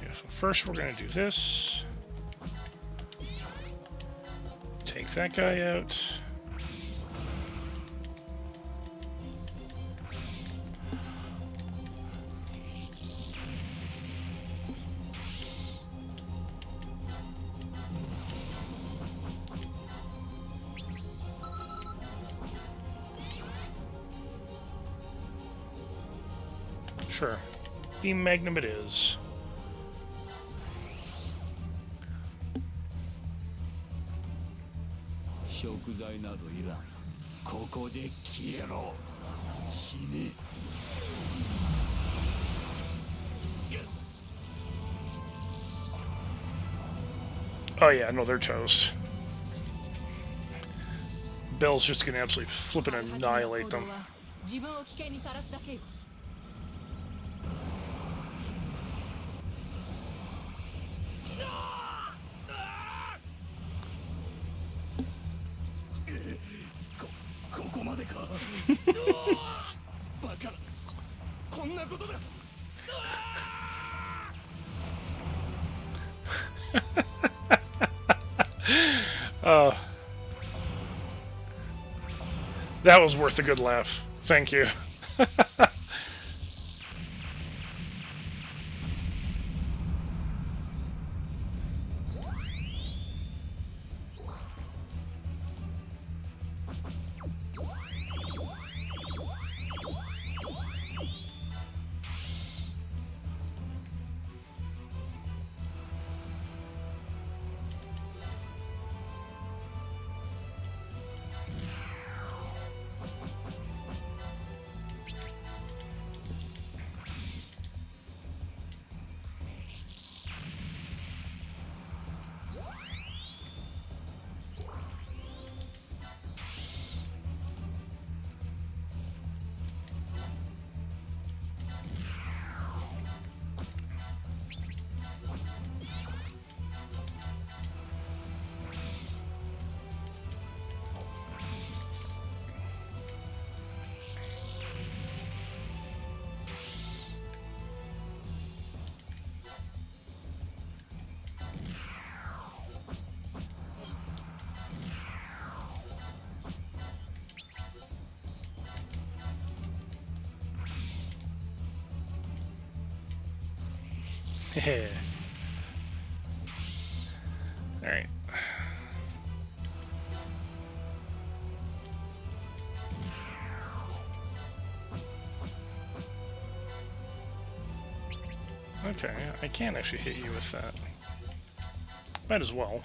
Yeah, so first we're going to do this. Take that guy out. Sure. Beam Magnum it is. Oh yeah, no, they're toast. Bell's just gonna absolutely flip and annihilate them. 自分を危険にさらすだけよ。ここまでかバカなこんなことだ That was worth a good laugh. Thank you. Alright. Okay, I can actually hit you with that. Might as well.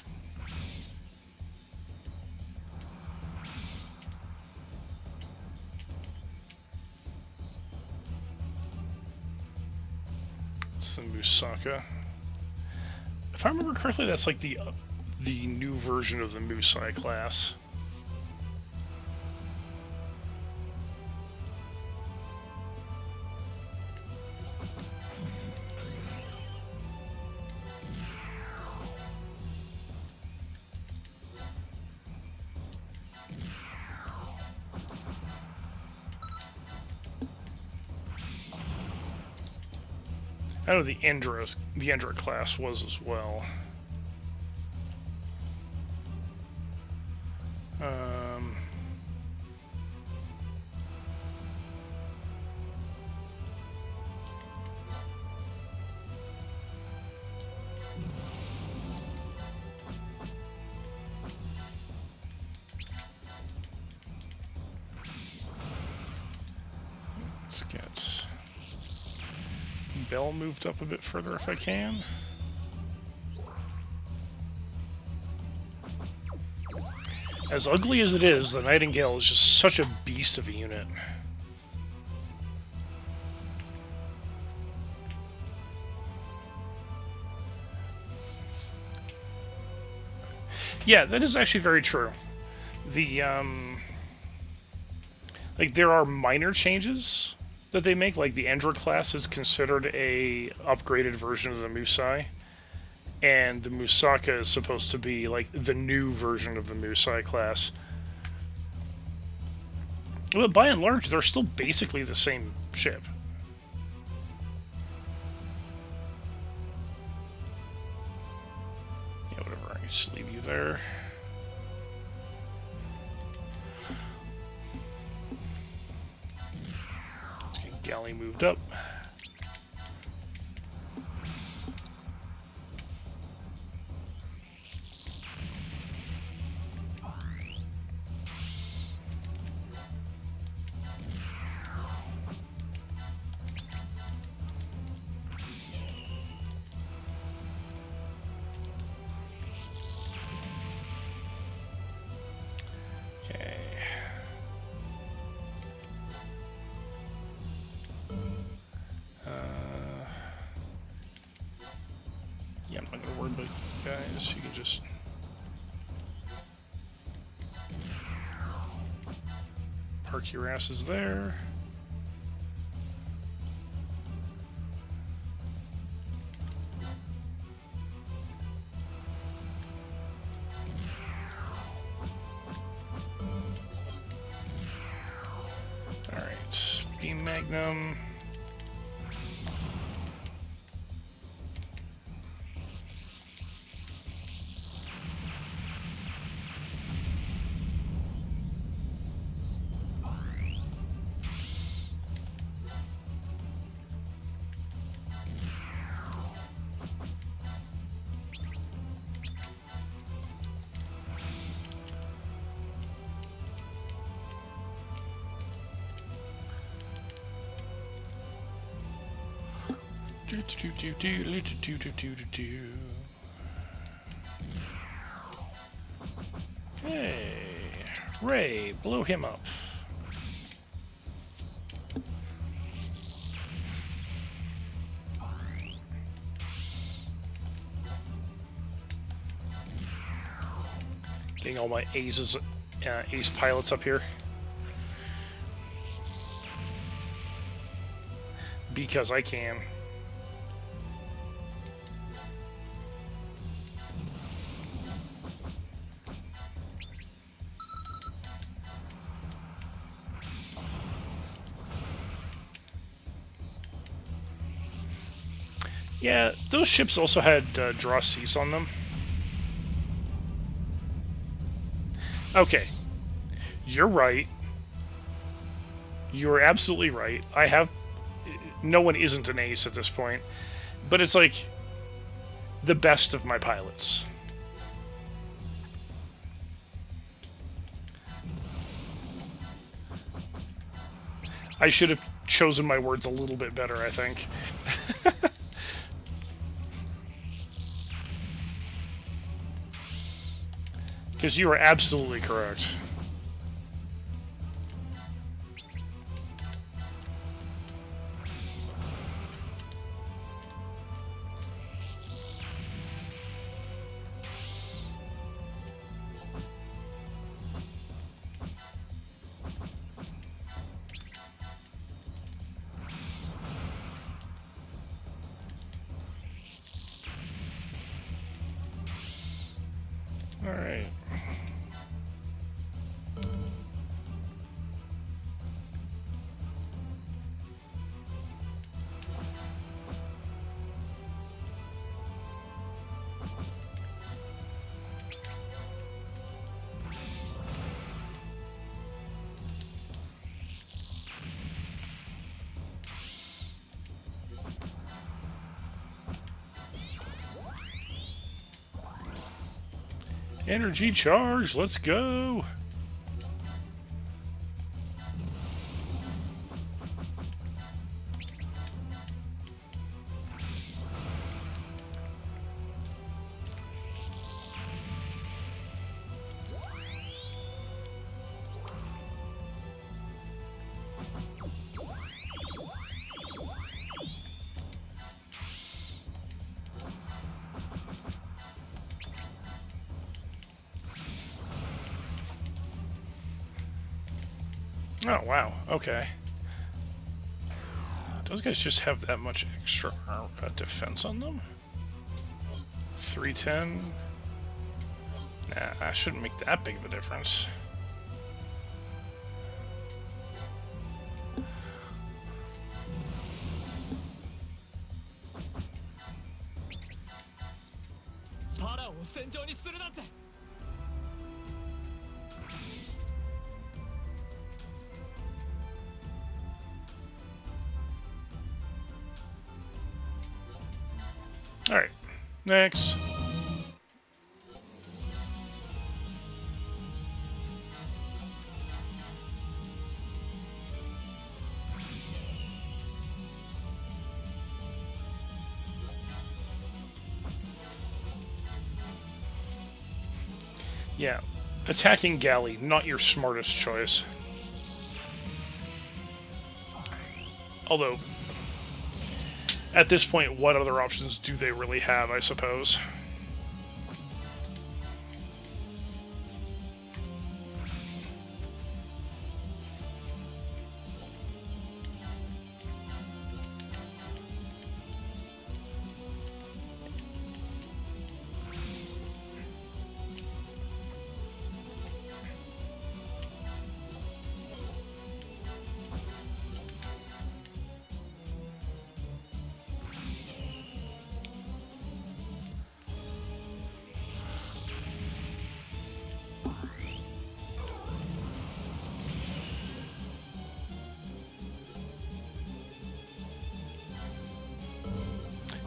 It's the Musaka. If I remember correctly, that's like the new version of the Musai class. I know the Endra class was as well. Let's get Bell moved up a bit further if I can. As ugly as it is, the Nightingale is just such a beast of a unit. Yeah, that is actually very true. The, like, there are minor changes that they make, like the Endra class is considered a upgraded version of the Musai, and the Musaka is supposed to be like the new version of the Musai class. But by and large, they're still basically the same ship. Yeah, whatever, I can just leave you there. Galley moved up. Okay. Yeah, I'm not gonna worry about you guys. You can just park your asses there. Alright, Beam Magnum. Hey, Ray, blow him up. Getting all my ace pilots up here. Because I can. Yeah, those ships also had draw cease on them. Okay. You're right. You're absolutely right. I have... No one isn't an ace at this point. But it's like, the best of my pilots. I should have chosen my words a little bit better, I think. Because you are absolutely correct. All right. Energy charge, let's go. Oh, wow. Okay. Those guys just have that much extra defense on them? 310? Nah, I shouldn't make that big of a difference. Alright, next. Yeah, attacking galley, not your smartest choice. Although, at this point, what other options do they really have, I suppose?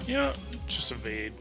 Yeah, just evade.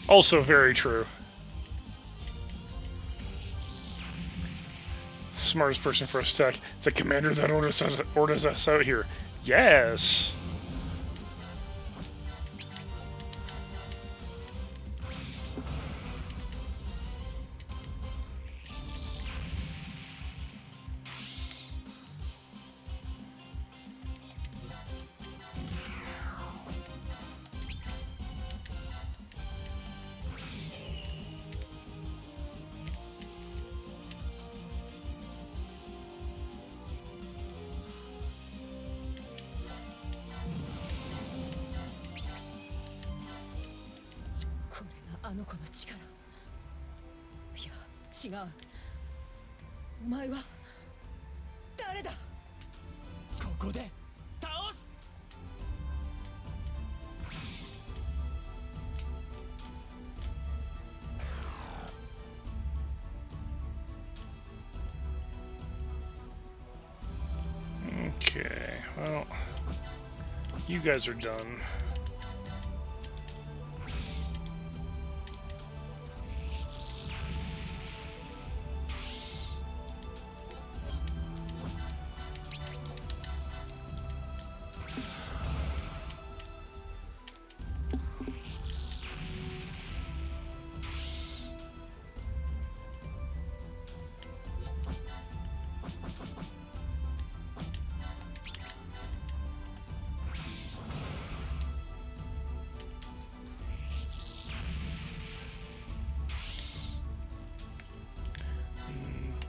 Also very true. Smartest person for us to attack. The commander that orders us out here. Yes! あの子の力。いや、違う。お前は誰だ？ここで倒す。Okay, well, you guys are done.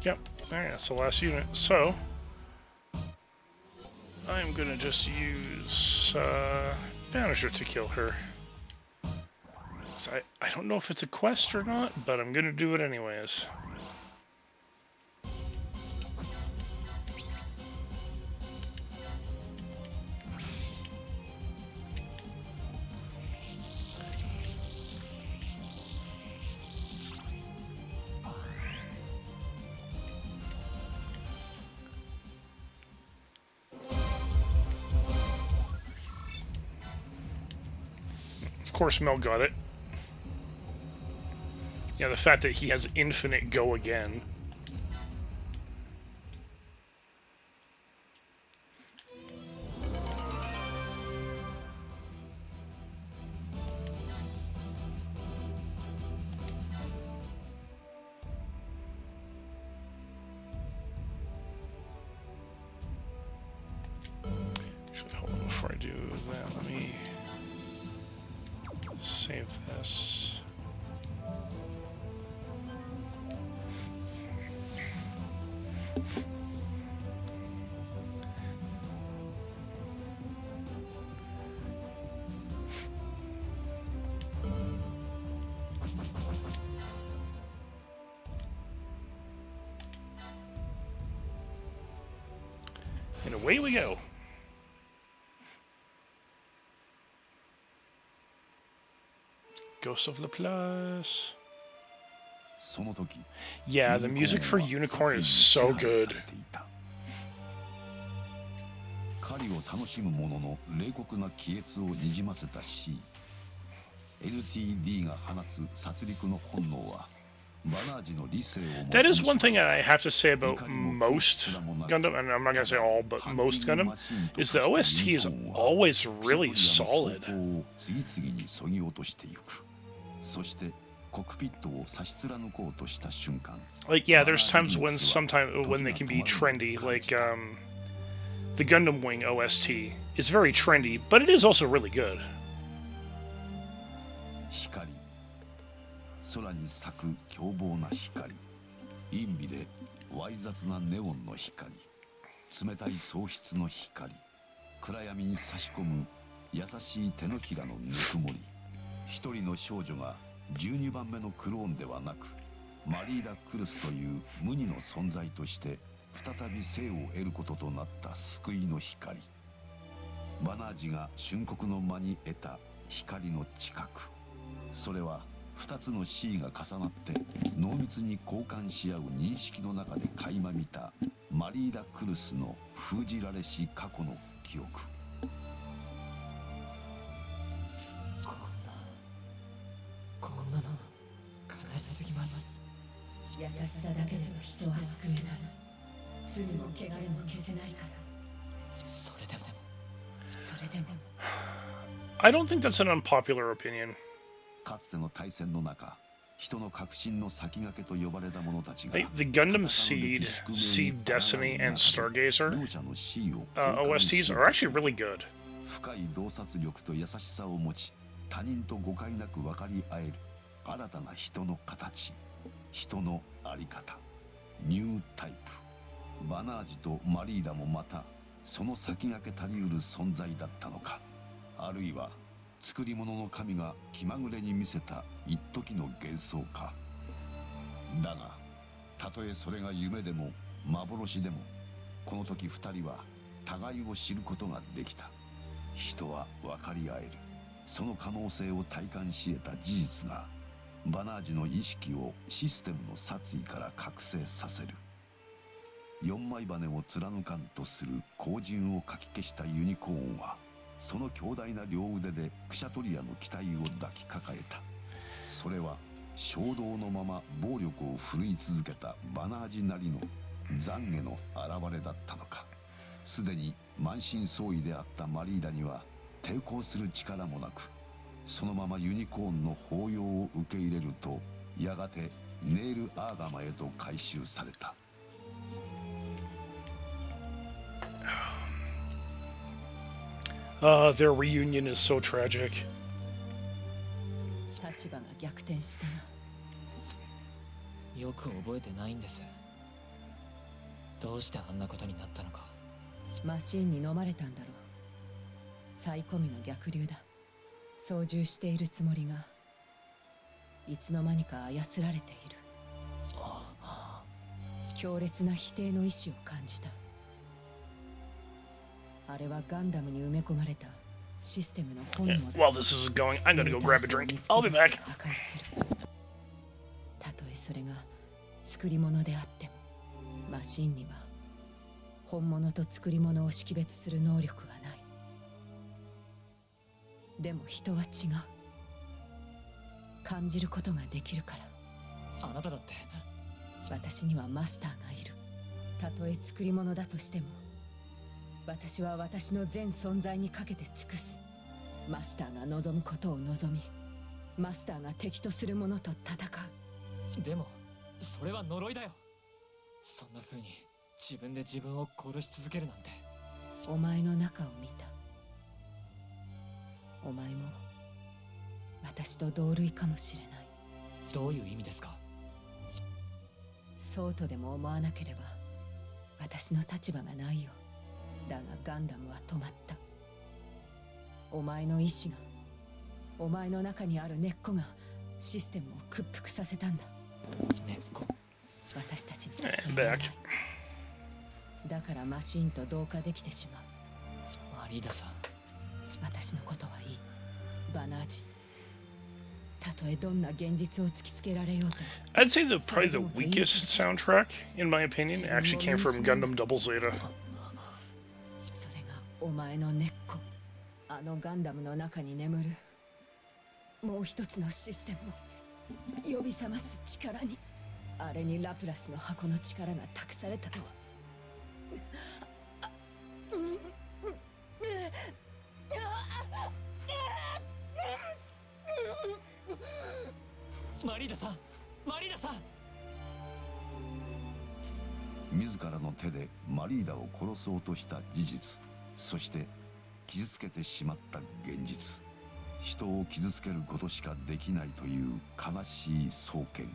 Yep, alright, that's the last unit. So, I'm gonna just use Banisher to kill her. So I don't know if it's a quest or not, but I'm gonna do it anyways. Of course Mel got it. Yeah, the fact that he has infinite go again. Actually, hold on, before I do that, let me save this. And away we go. Ghost of Laplace. Yeah, the music for Unicorn is so good. 狩りを楽しむ者の冷酷な気圧をにじませた C。NTD が放つ殺戮の本能は That is one thing I have to say about most Gundam, and I'm not going to say all, but most Gundam, is the OST is always really solid. Like, yeah, there's times when when they can be trendy, like the Gundam Wing OST is very trendy, but it is also really good. 空に咲く凶暴な光、陰微でわい雑なネオンの光、冷たい喪失の光、暗闇に差し込む優しい手のひらのぬくもり、一人の少女が12番目のクローンではなく、マリーダ・クルスという無二の存在として再び生を得ることとなった救いの光。バナージが春国の間に得た光の近く、それは2つの C が重なって濃密に交換し合う認識の中で垣間見たマリーダ・クルスの封じられし過去の記憶。こんなの悲しすぎます。優しさだけでは人は救えない。罪も汚れも消せないから。それでも I don't think that's an unpopular opinion. かつての大戦の中、人の革新の先駆けと呼ばれた者たちが The Gundam Seed, Seed Destiny, and Stargazer OSTs are actually really good. 深い洞察力と優しさを持ち、他人と誤解なく分かり合える新たな人の形、人の在り方、ニュータイプ。バナージとマリーダもまたその先駆けたりうる存在だったのか、あるいは作り物の神が気まぐれに見せた一時の幻想か。だがたとえそれが夢でも幻でも、この時二人は互いを知ることができた。人は分かり合える。その可能性を体感し得た事実がバナージの意識をシステムの殺意から覚醒させる。四枚羽を貫かんとする後陣をかき消したユニコーンは、その強大な両腕でクシャトリアの機体を抱きかかえた。それは衝動のまま暴力を振るい続けたバナージなりの懺悔の表れだったのか。すでに満身創痍であったマリーダには抵抗する力もなく、そのままユニコーンの抱擁を受け入れると、やがてネール・アーガマへと回収された。Their reunion is so tragic. 立場が逆転したな。よく覚えてないんです。どうしてあんなことになったのか。マシンに飲まれたんだろう。サイコミの逆流だ。操縦しているつもりがいつの間にか操られている。強烈な否定の意志を感じた。あれはガンダムに埋め込まれたシステムの本能 Yeah, だ。 while this is going, I'm gonna go grab a drink. I'll be back. 破壊する。たとえそれが作り物であっても、マシンには本物と作り物を識別する能力はない。でも人は違う。感じることができるから。あなただって。私にはマスターがいる。たとえ作り物だとしても、私は私の全存在にかけて尽くす。マスターが望むことを望み、マスターが敵とする者と戦う。でもそれは呪いだよ。そんな風に自分で自分を殺し続けるなんて。お前の中を見た。お前も私と同類かもしれない。どういう意味ですか。そうとでも思わなければ私の立場がないよ。だがガンダムは止まった。お前の意志が、お前の中にある根っこがシステムを屈服させたんだ。根っこ。私たちにはそれがない。 Back. だからマシンと同化できてしまう。マリーダさん。私のことはいい。バナージ。たとえどんな現実を突きつけられようと。 I'd say probably the weakest soundtrack, in my opinion, actually came from Gundam Double Zeta. それがお前の根っこ。あのガンダムの中に眠るもう一つのシステムを呼び覚ます力に。あれにラプラスの箱の力が託されたのは。マリーダさん、マリーダさん。自らの手でマリーダを殺そうとした事実、そして傷つけてしまった現実。人を傷つけることしかできないという悲しい双剣。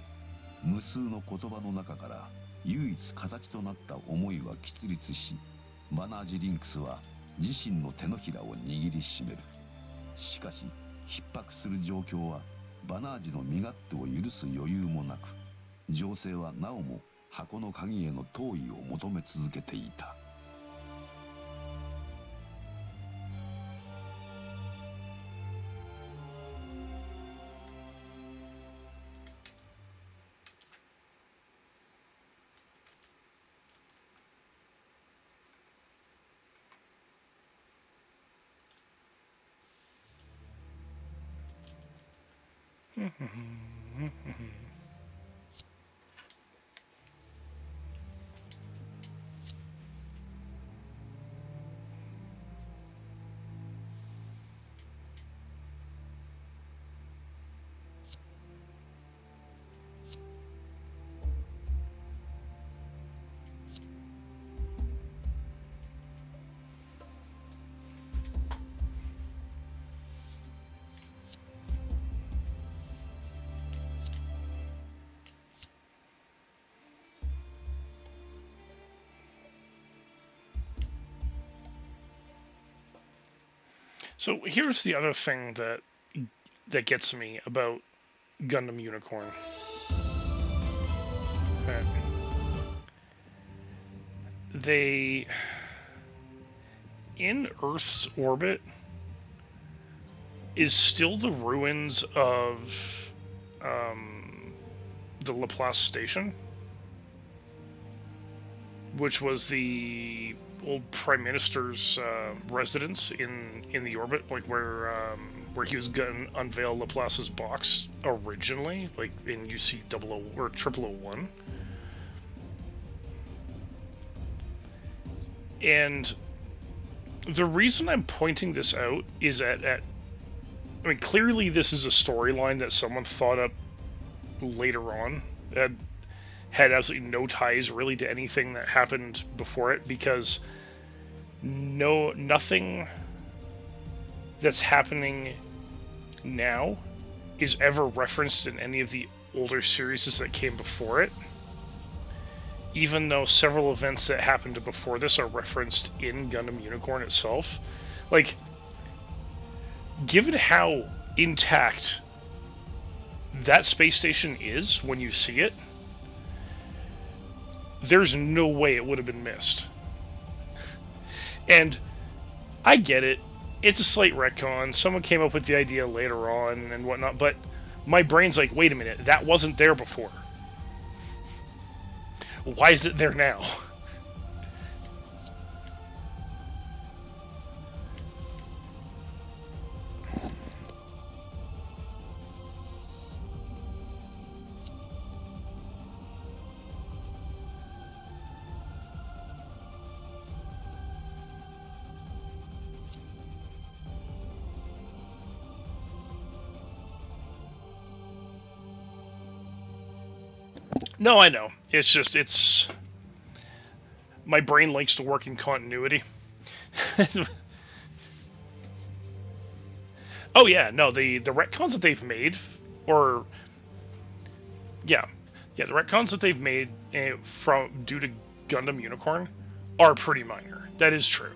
無数の言葉の中から唯一形となった思いは喫立し、バナージ・リンクスは自身の手のひらを握りしめる。しかし逼迫する状況はバナージの身勝手を許す余裕もなく、情勢はなおも箱の鍵への遠いを求め続けていた。So here's the other thing that gets me about Gundam Unicorn. Okay. They, in Earth's orbit, is still the ruins of the Laplace station, which was the old prime minister's residence in the orbit, like where he was gonna unveil Laplace's box originally, like in UC 00 or 0001. And the reason I'm pointing this out is I mean, clearly this is a storyline that someone thought up later on that had absolutely no ties really to anything that happened before it, because nothing that's happening now is ever referenced in any of the older series that came before it, even though several events that happened before this are referenced in Gundam Unicorn itself. Like, given how intact that space station is when you see it, there's no way it would have been missed. And I get it. It's a slight retcon. Someone came up with the idea later on and whatnot, but my brain's like, wait a minute, that wasn't there before. Why is it there now? No, I know. It's just, my brain likes to work in continuity. Oh yeah, no, the retcons that they've made, or yeah, the retcons that they've made from due to Gundam Unicorn are pretty minor. That is true.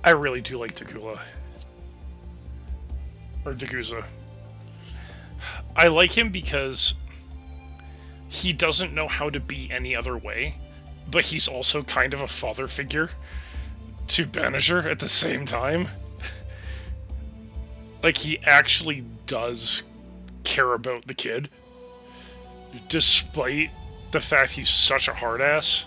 I really do like Takula. Or Daguza. I like him because he doesn't know how to be any other way, but he's also kind of a father figure to Banisher at the same time. Like, he actually does care about the kid, despite the fact he's such a hard ass.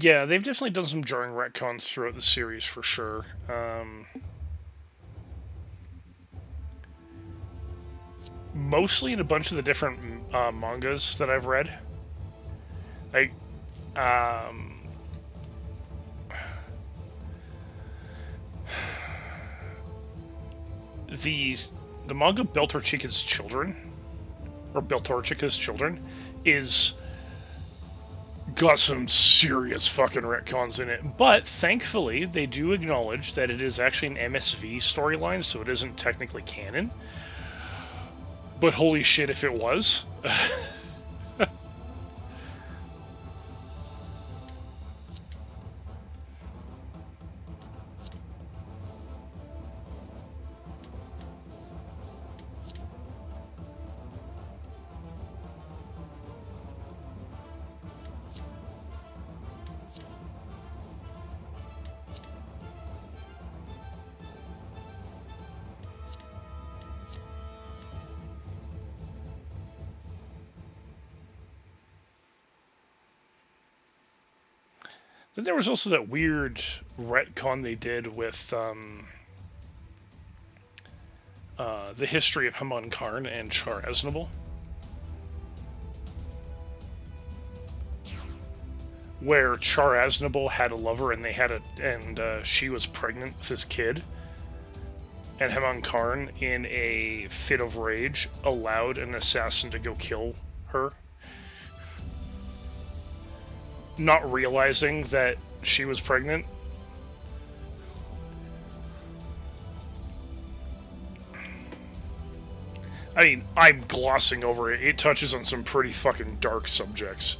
Yeah, they've definitely done some jarring retcons throughout the series for sure. Mostly in a bunch of the different mangas that I've read. Like, the the manga Beltorchica's Children, or Beltorchica's Children, is got some serious fucking retcons in it. But thankfully, they do acknowledge that it is actually an MSV storyline, so it isn't technically canon. But holy shit, if it was. Then there was also that weird retcon they did with the history of Haman Karn and Char Aznable, where Char Aznable had a lover and she was pregnant with his kid, and Haman Karn, in a fit of rage, allowed an assassin to go kill her, not realizing that she was pregnant. I mean, I'm glossing over it. It touches on some pretty fucking dark subjects.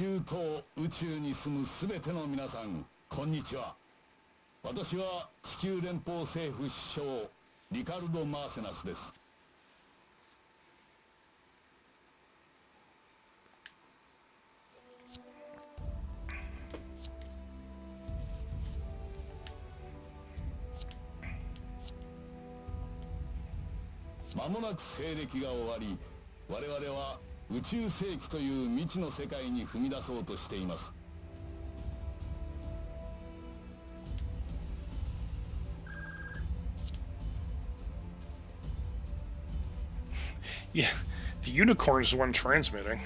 宙と宇宙に住むすべての皆さん、こんにちは。私は地球連邦政府首相リカルド・マーセナスです。間もなく西暦が終わり、我々は宇宙世紀という未知の世界に踏み出そうとしています。Yeah, the unicorn is the one transmitting.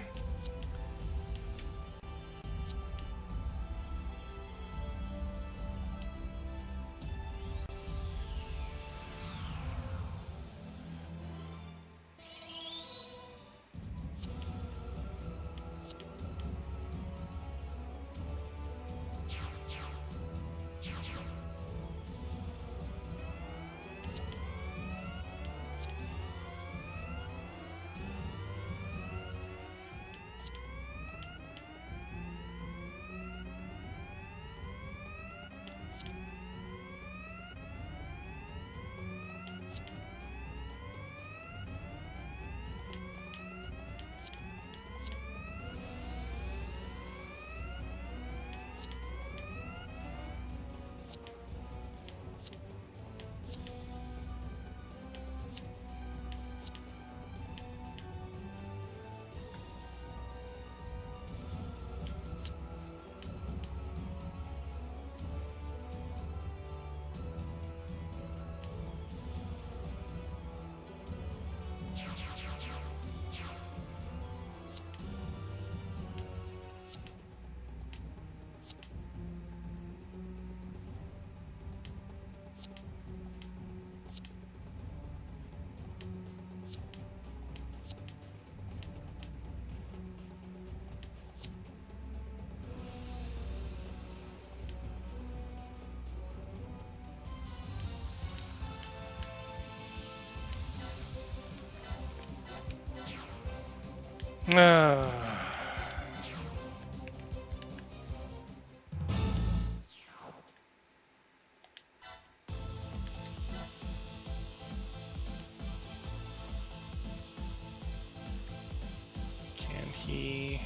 Can he...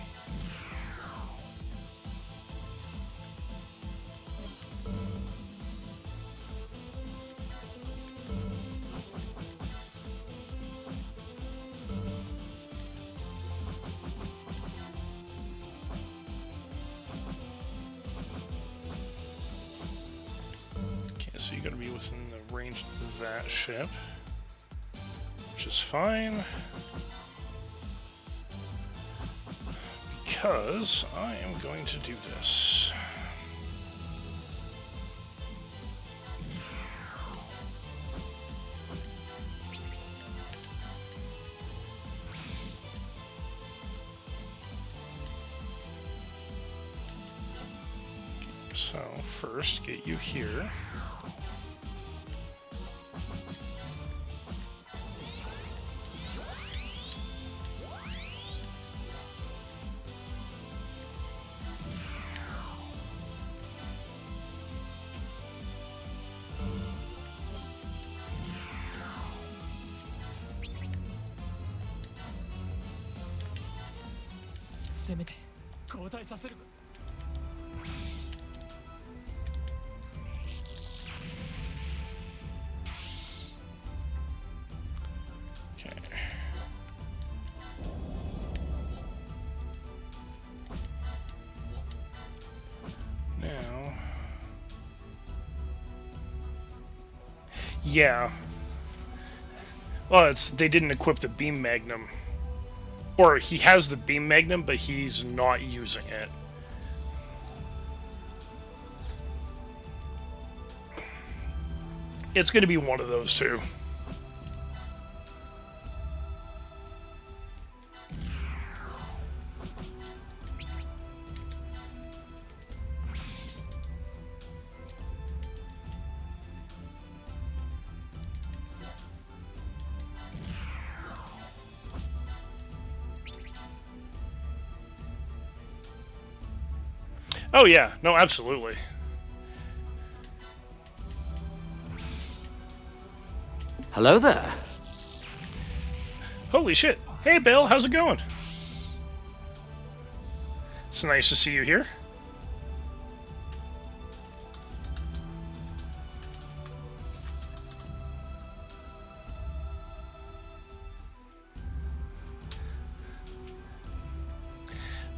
So you gotta be within the range of that ship, which is fine, because I am going to do this. So first, get you here. Okay. Now, yeah. Well, they didn't equip the beam magnum. Or he has the beam magnum, but he's not using it. It's going to be one of those two. Oh yeah, no, absolutely. Hello there. Holy shit. Hey Bill, how's it going? It's nice to see you here.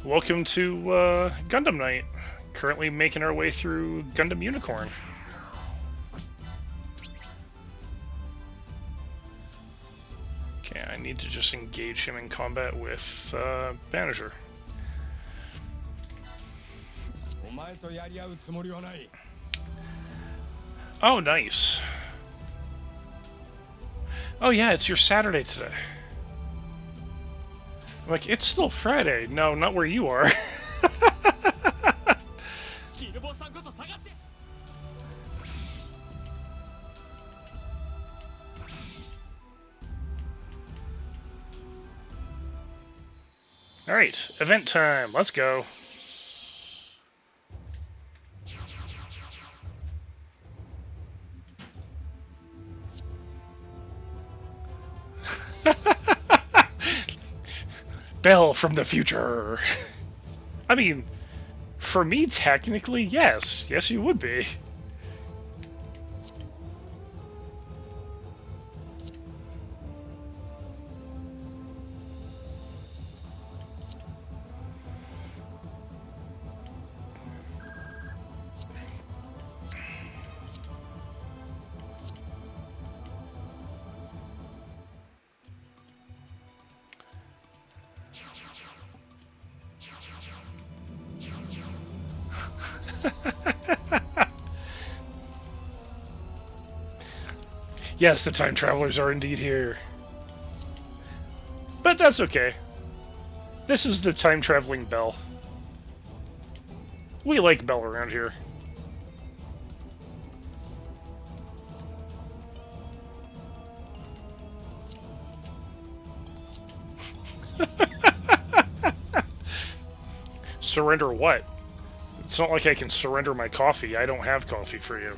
Welcome to Gundam Night. Currently making our way through Gundam Unicorn. Okay, I need to just engage him in combat with Banisher. Oh, nice. Oh yeah, it's your Saturday today. I'm like, it's still Friday. No, not where you are. Alright, event time. Let's go. Bell from the future. I mean, for me, technically, yes. Yes, you would be. Yes, the time travelers are indeed here. But that's okay. This is the time traveling Bell. We like Bell around here. Surrender what? It's not like I can surrender my coffee. I don't have coffee for you.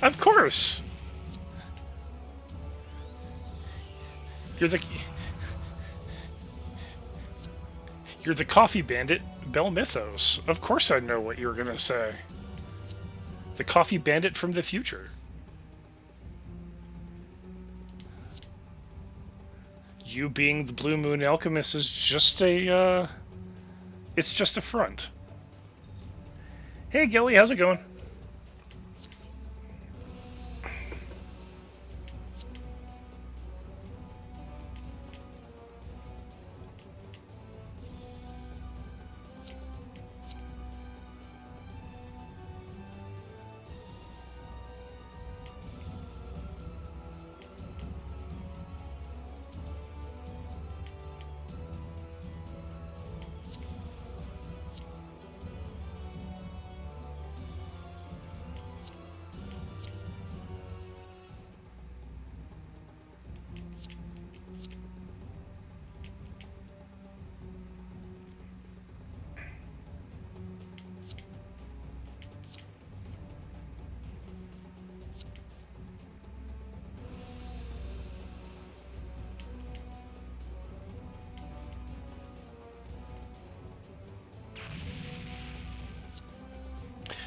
Of course. You're the coffee bandit, Bell Mythos. Of course I know what you're gonna say. The coffee bandit from the future. You being the Blue Moon Alchemist is just a, it's just a front. Hey Gilly, how's it going?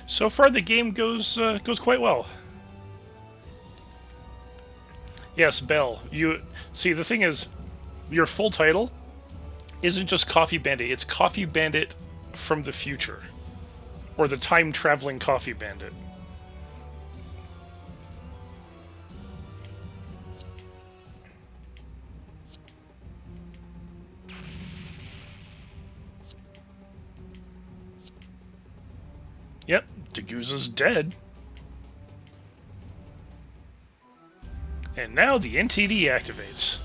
So far, the game goes quite well. Yes, Bell. You see, the thing is, your full title isn't just Coffee Bandit. It's Coffee Bandit from the future, or the time-traveling Coffee Bandit. Deguza's dead. And now the NTD activates.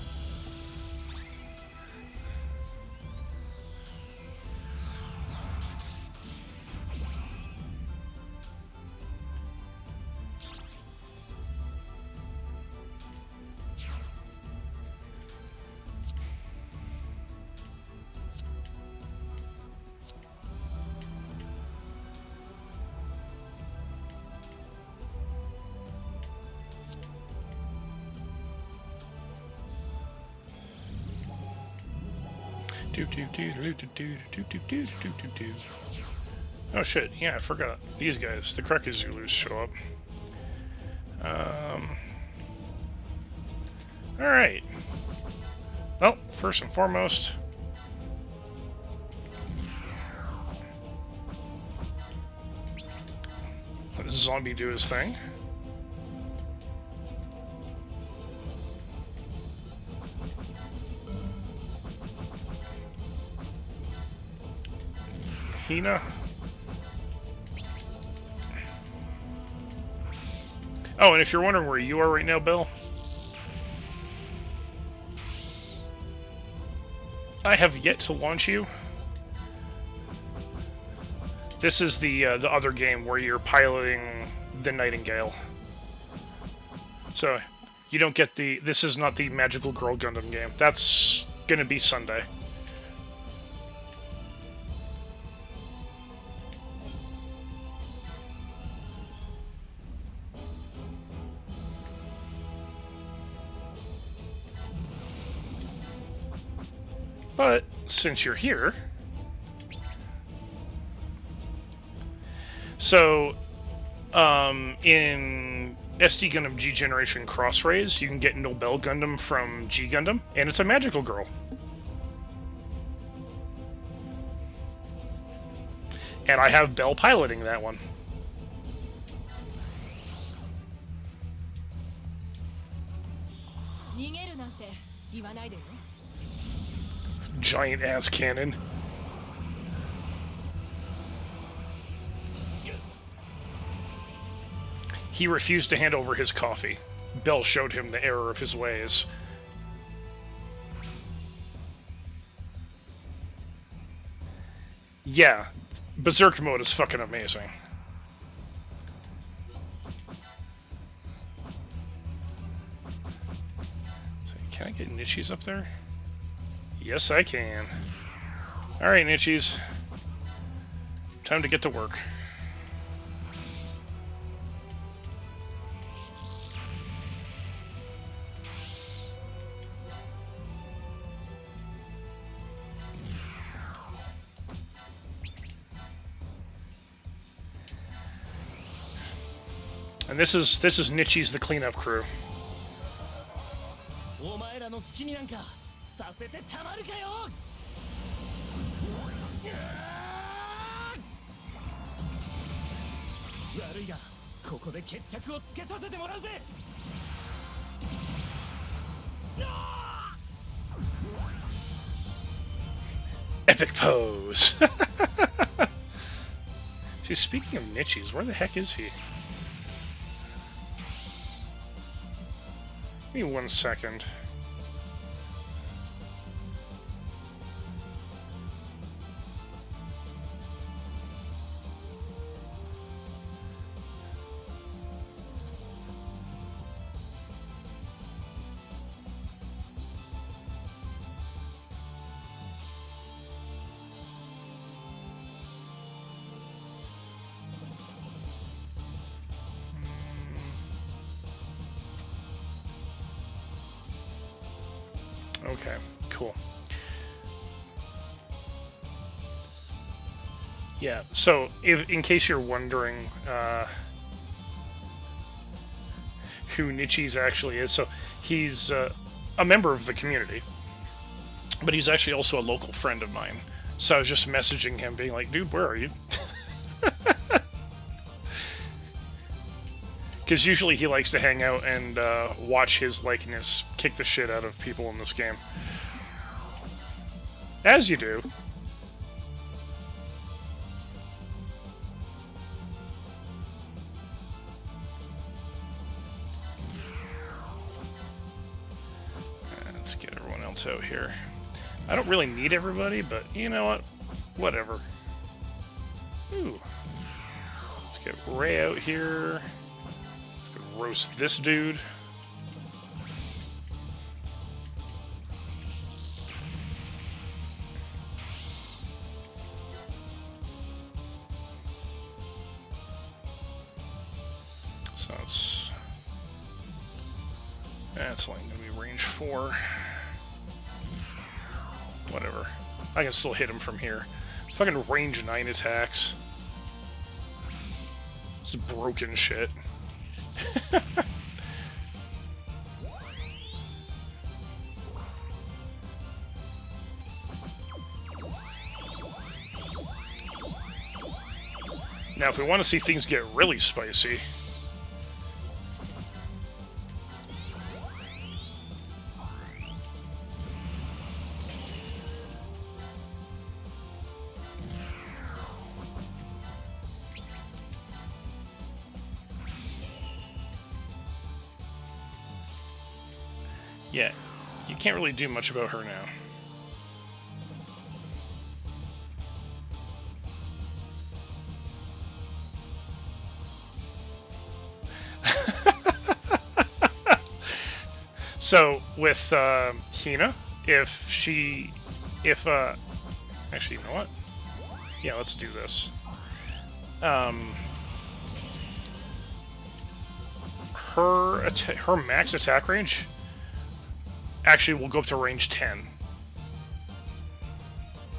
Oh shit, yeah, I forgot. These guys, the Kreka Zulus, show up. Alright. Well, first and foremost, let the zombie do his thing. Hina. Oh, and if you're wondering where you are right now, Bill, I have yet to launch you. This is the other game where you're piloting the Nightingale. So you don't get the. This is not the Magical Girl Gundam game. That's gonna be Sunday. But since you're here, so in SD Gundam G Generation Cross Rays, you can get Nobel Gundam from G Gundam, and it's a magical girl. And I have Bell piloting that one. Giant ass cannon. He refused to hand over his coffee. Bell showed him the error of his ways. Yeah, Berserker mode is fucking amazing. So, can I get Nichis up there? Yes, I can. Alright, Nichis. Time to get to work. And this is Nichis the cleanup crew. Epic pose. See, speaking of Nichis, where the heck is he? Give me 1 second. Okay, cool. Yeah, so in case you're wondering who Nichis actually is, so he's a member of the community, but he's actually also a local friend of mine. So I was just messaging him, being like, dude, where are you? Because usually he likes to hang out and watch his likeness kick the shit out of people in this game. As you do. units out here. I don't really need everybody, but you know what? Whatever. Ooh. Let's get Ray out here. Let's go roast this dude. So that's only going to be range 4. Whatever. I can still hit him from here. Fucking range 9 attacks. It's broken shit. Now, if we want to see things get really spicy, yeah, you can't really do much about her now. So with Hina, actually, you know what? Yeah, let's do this. Her max attack range actually will go up to range 10.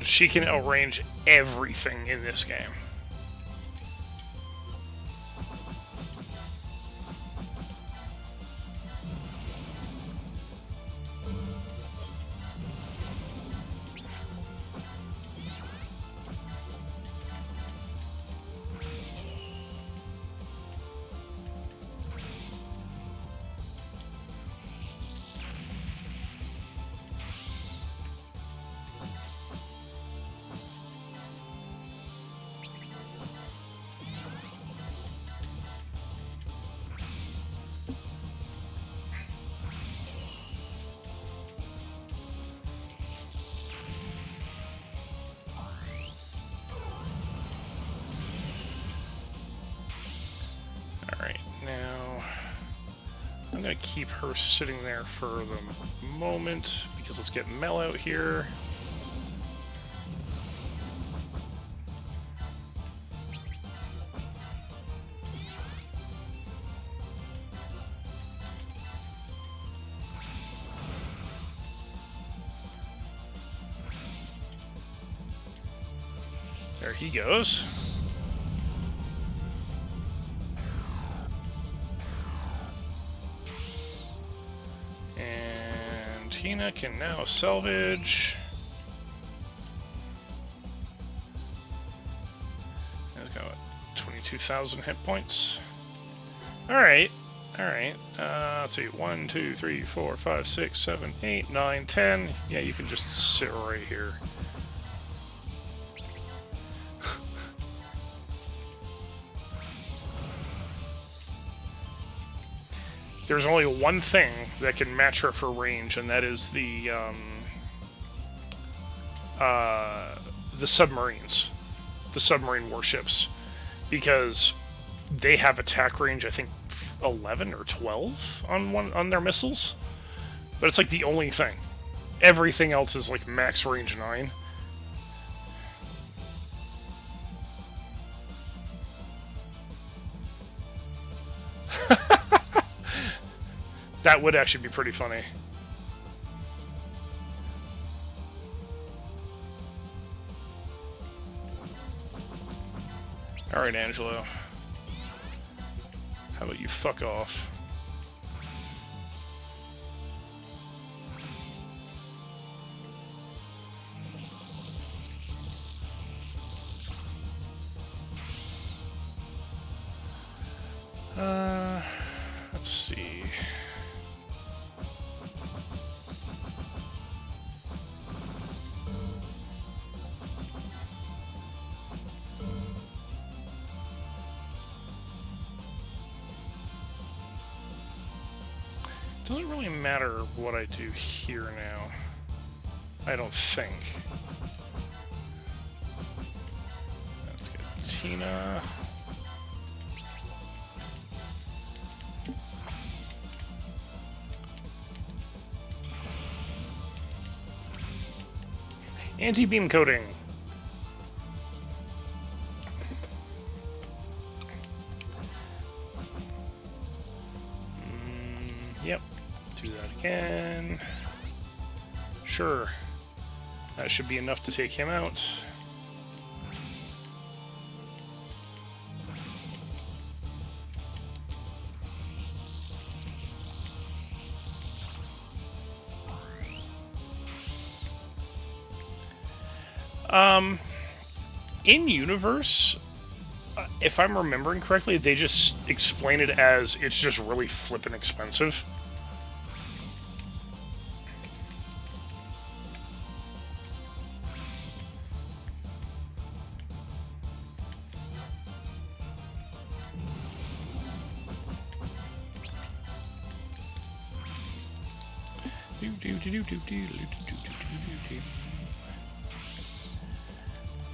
She can outrange everything in this game. Alright, now I'm going to keep her sitting there for the moment, because let's get Mel out here. There he goes. And Hina can now salvage. He's got 22,000 hit points. Alright, alright. Let's see. 1, 2, 3, 4, 5, 6, 7, 8, 9, 10. Yeah, you can just sit right here. There's only one thing that can match her for range, and that is the submarines, the submarine warships, because they have attack range, I think 11 or 12 on their missiles, but it's like the only thing. Everything else is like max range 9. That would actually be pretty funny. Alright, Angelo. How about you fuck off? Let's see. Doesn't really matter what I do here now. I don't think. Let's get Tina. Anti-beam coating. Yep. Do that again. Sure. That should be enough to take him out. In universe, if I'm remembering correctly, they just explain it as it's just really flippin' expensive.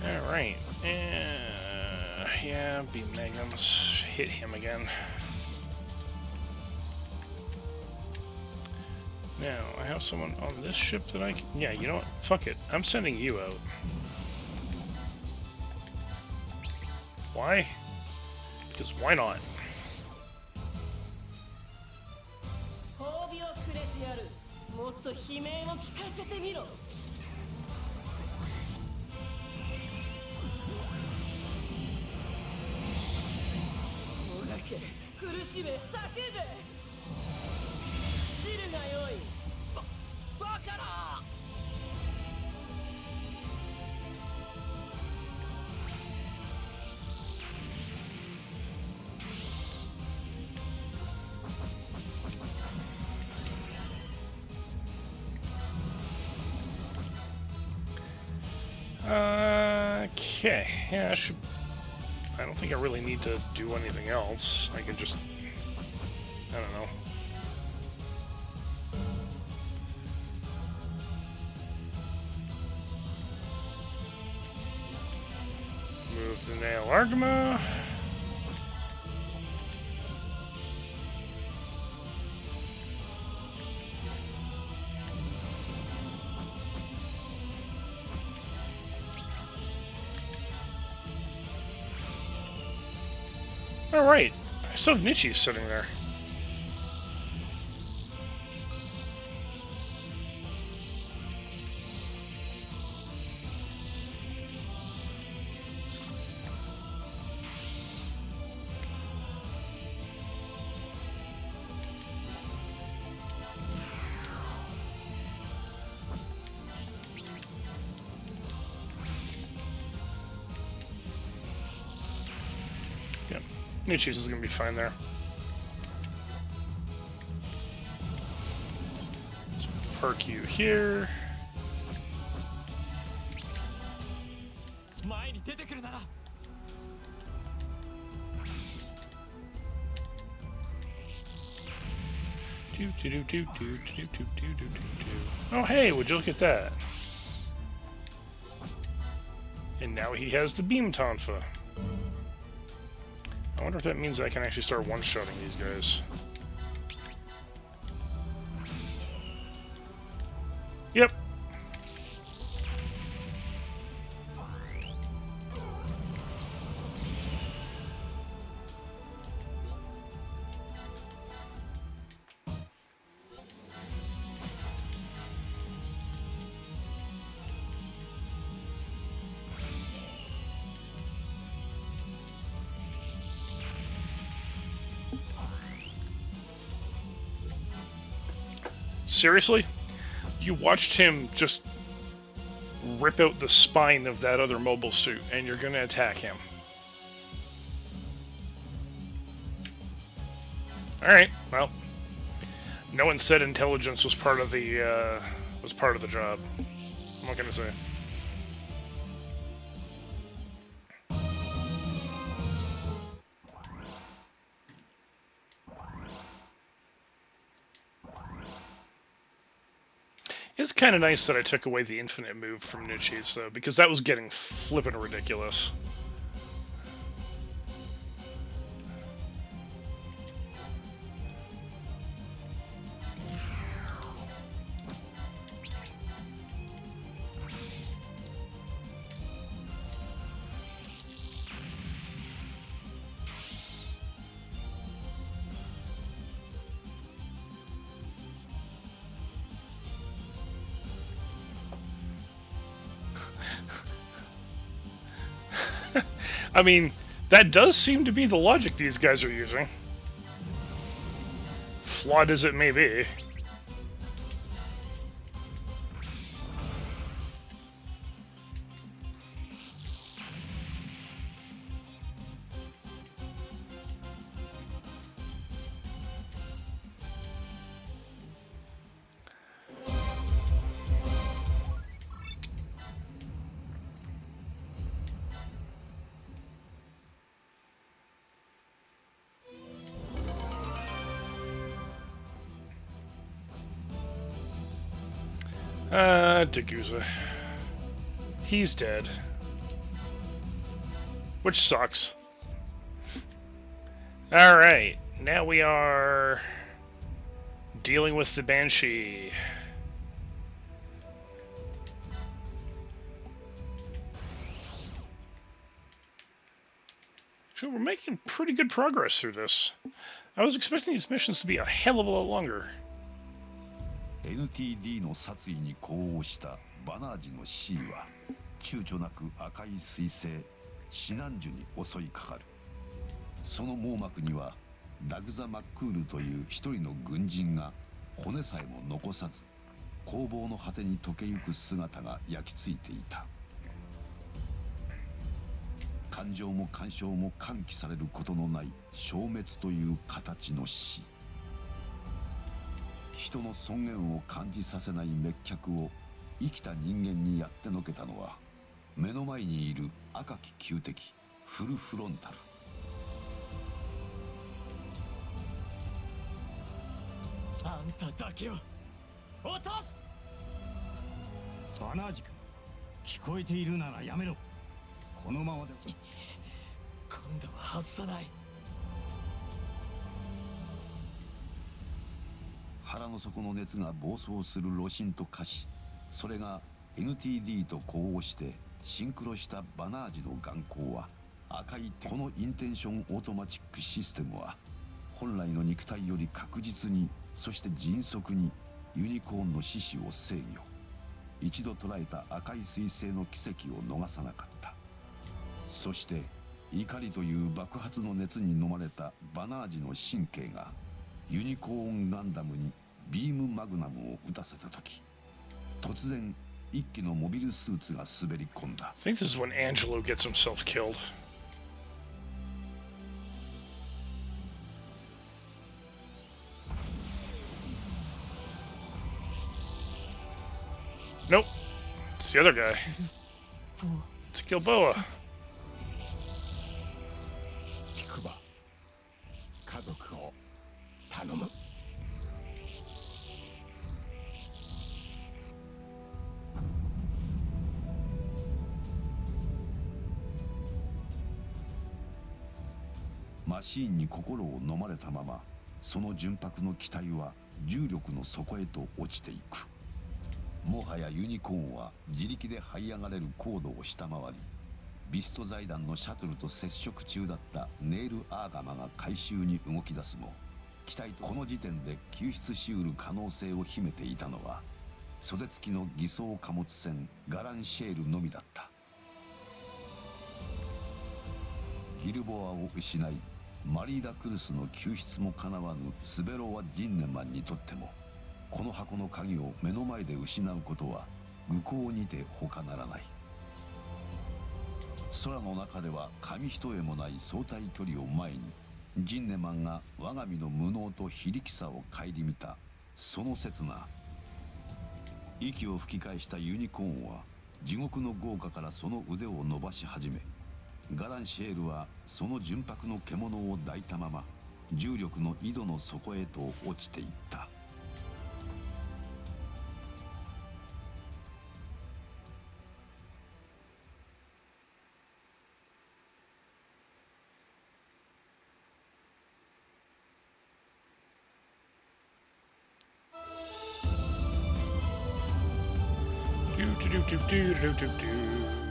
Alright. Yeah, be Megan's. Hit him again. Now, I have someone on this ship that I can... Yeah, you know what? Fuck it. I'm sending you out. Why? Because why not? Okay, yeah, I don't think I really need to do anything else. I can just... I don't know. Move the nail Argama. Alright, I still have Nichi sitting there. Nichi's is gonna be fine there. Let's park you here. Oh hey, would you look at that? And now he has the beam tonfa. I wonder if that means I can actually start one-shotting these guys. Yep. Seriously? You watched him just rip out the spine of that other mobile suit, and you're gonna attack him. Alright, well. No one said intelligence was part of the job. What can I say? It's kind of nice that I took away the infinite move from Nichi's, though, because that was getting flippin' ridiculous. I mean, that does seem to be the logic these guys are using. Flawed as it may be. Deguza. He's dead. Which sucks. Alright, now we are dealing with the Banshee. So we're making pretty good progress through this. I was expecting these missions to be a hell of a lot longer. NTD の殺意に呼応したバナージの C は躊躇なく赤い彗星シナンジュに襲いかかる。その網膜にはダグザ・マックールという一人の軍人が骨さえも残さず攻防の果てに溶けゆく姿が焼き付いていた。感情も干渉も喚起されることのない消滅という形の死。人の尊厳を感じさせない滅却を生きた人間にやってのけたのは目の前にいる赤き旧敵フルフロンタル。あんただけを落とす。バナージ君、聞こえているならやめろ。このままで今度は外さない。腹の底の熱が暴走する炉心と化し、それが NTD と呼応してシンクロしたバナージの眼光は赤い。このインテンションオートマチックシステムは本来の肉体より確実に、そして迅速にユニコーンの獅子を制御。一度捉えた赤い彗星の奇跡を逃さなかった。そして怒りという爆発の熱に飲まれたバナージの神経がユニコーンガンダムにビームマグナムを撃たせた時、突然一機のモビルスーツが滑り込んだ。 I think this is when Angelo gets himself killed. Nope. It's the other guy. It's Gilboa. 聞くば、家族を頼む。マシーンに心を飲まれたまま、その純白の機体は重力の底へと落ちていく。もはやユニコーンは自力で這い上がれる高度を下回り、ビスト財団のシャトルと接触中だったネイル・アーガマが回収に動き出すも、機体とこの時点で救出しうる可能性を秘めていたのは袖付きの偽装貨物船ガランシェールのみだった。ギルボアを失い、マリーダ・クルスの救出もかなわぬスベロワ・ジンネマンにとっても、この箱の鍵を目の前で失うことは愚行にて他ならない。空の中では紙一重もない相対距離を前に、ジンネマンが我が身の無能と非力さを顧みた。その刹那、息を吹き返したユニコーンは地獄の豪華からその腕を伸ばし始め、ガランシェールはその純白の獣を抱いたまま重力の井戸の底へと落ちていった。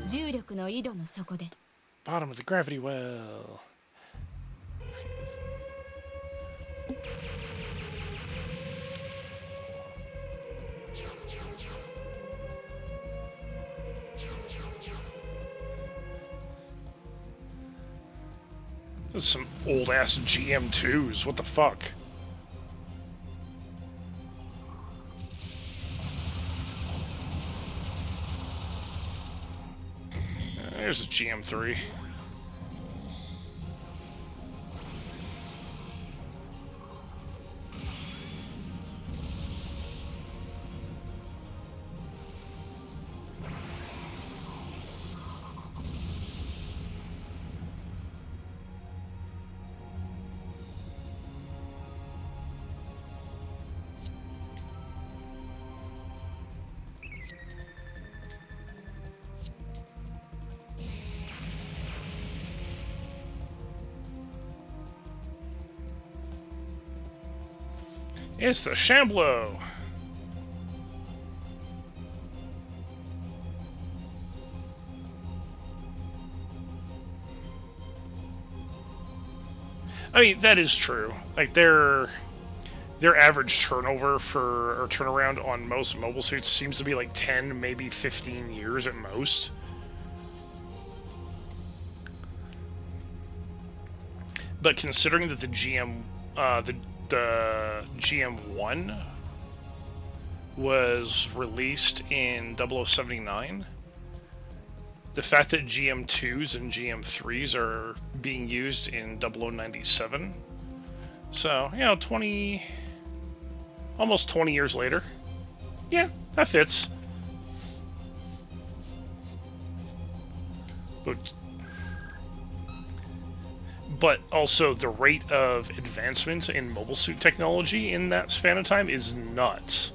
重力の井戸の底で Bottom of the gravity well. Those are some old ass GM2s. What the fuck? There's a GM3. It's the Shamblo! I mean, that is true. Like, their average turnover or turnaround on most mobile suits seems to be like 10, maybe 15 years at most. But considering that the GM1 was released in 0079, the fact that GM2s and GM3s are being used in 0097, so, you know, almost 20 years later, yeah, that fits. But also, the rate of advancement in mobile suit technology in that span of time is nuts.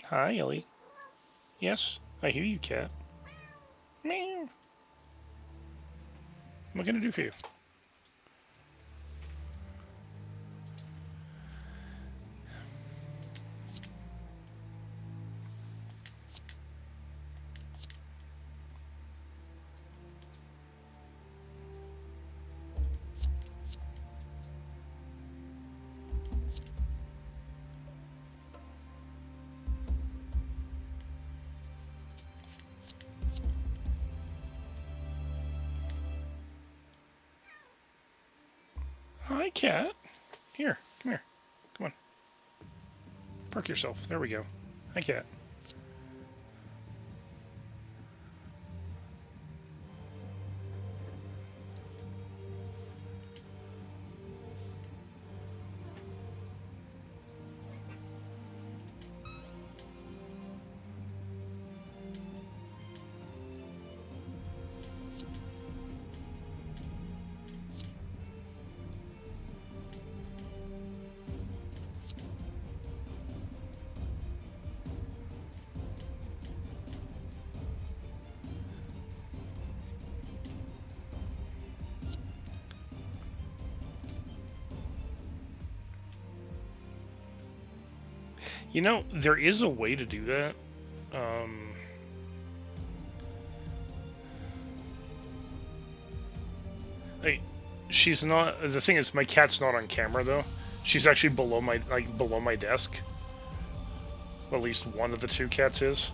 Hi, Ellie. Yes, I hear you, cat. Meow. What can I do for you? Hi, cat. Here, come here. Come on. Park yourself. There we go. Hi, cat. You know, there is a way to do that. Like, she's not. The thing is, my cat's not on camera though. She's actually below my desk. Well, at least one of the two cats is.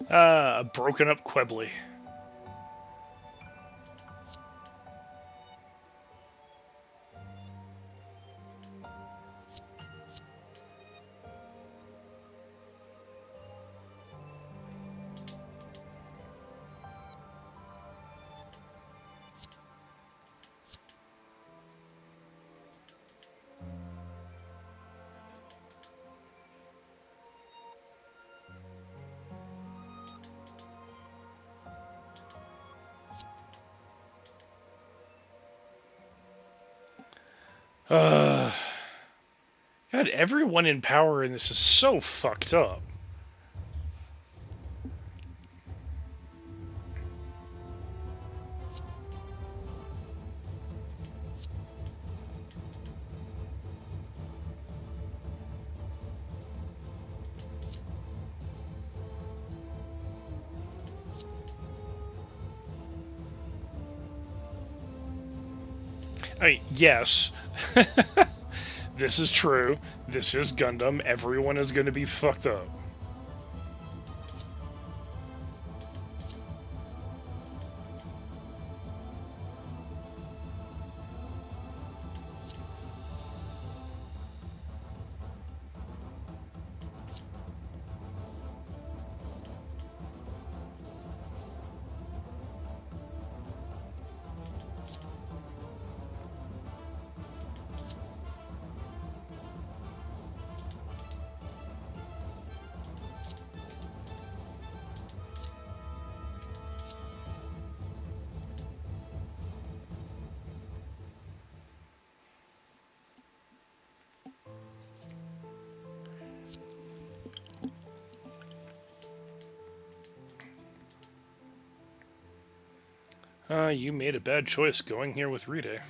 A broken up Quebbly. God, everyone in power in this is so fucked up. I mean, yes, this is true. This is Gundam. Everyone is going to be fucked up. You made a bad choice going here with Ride.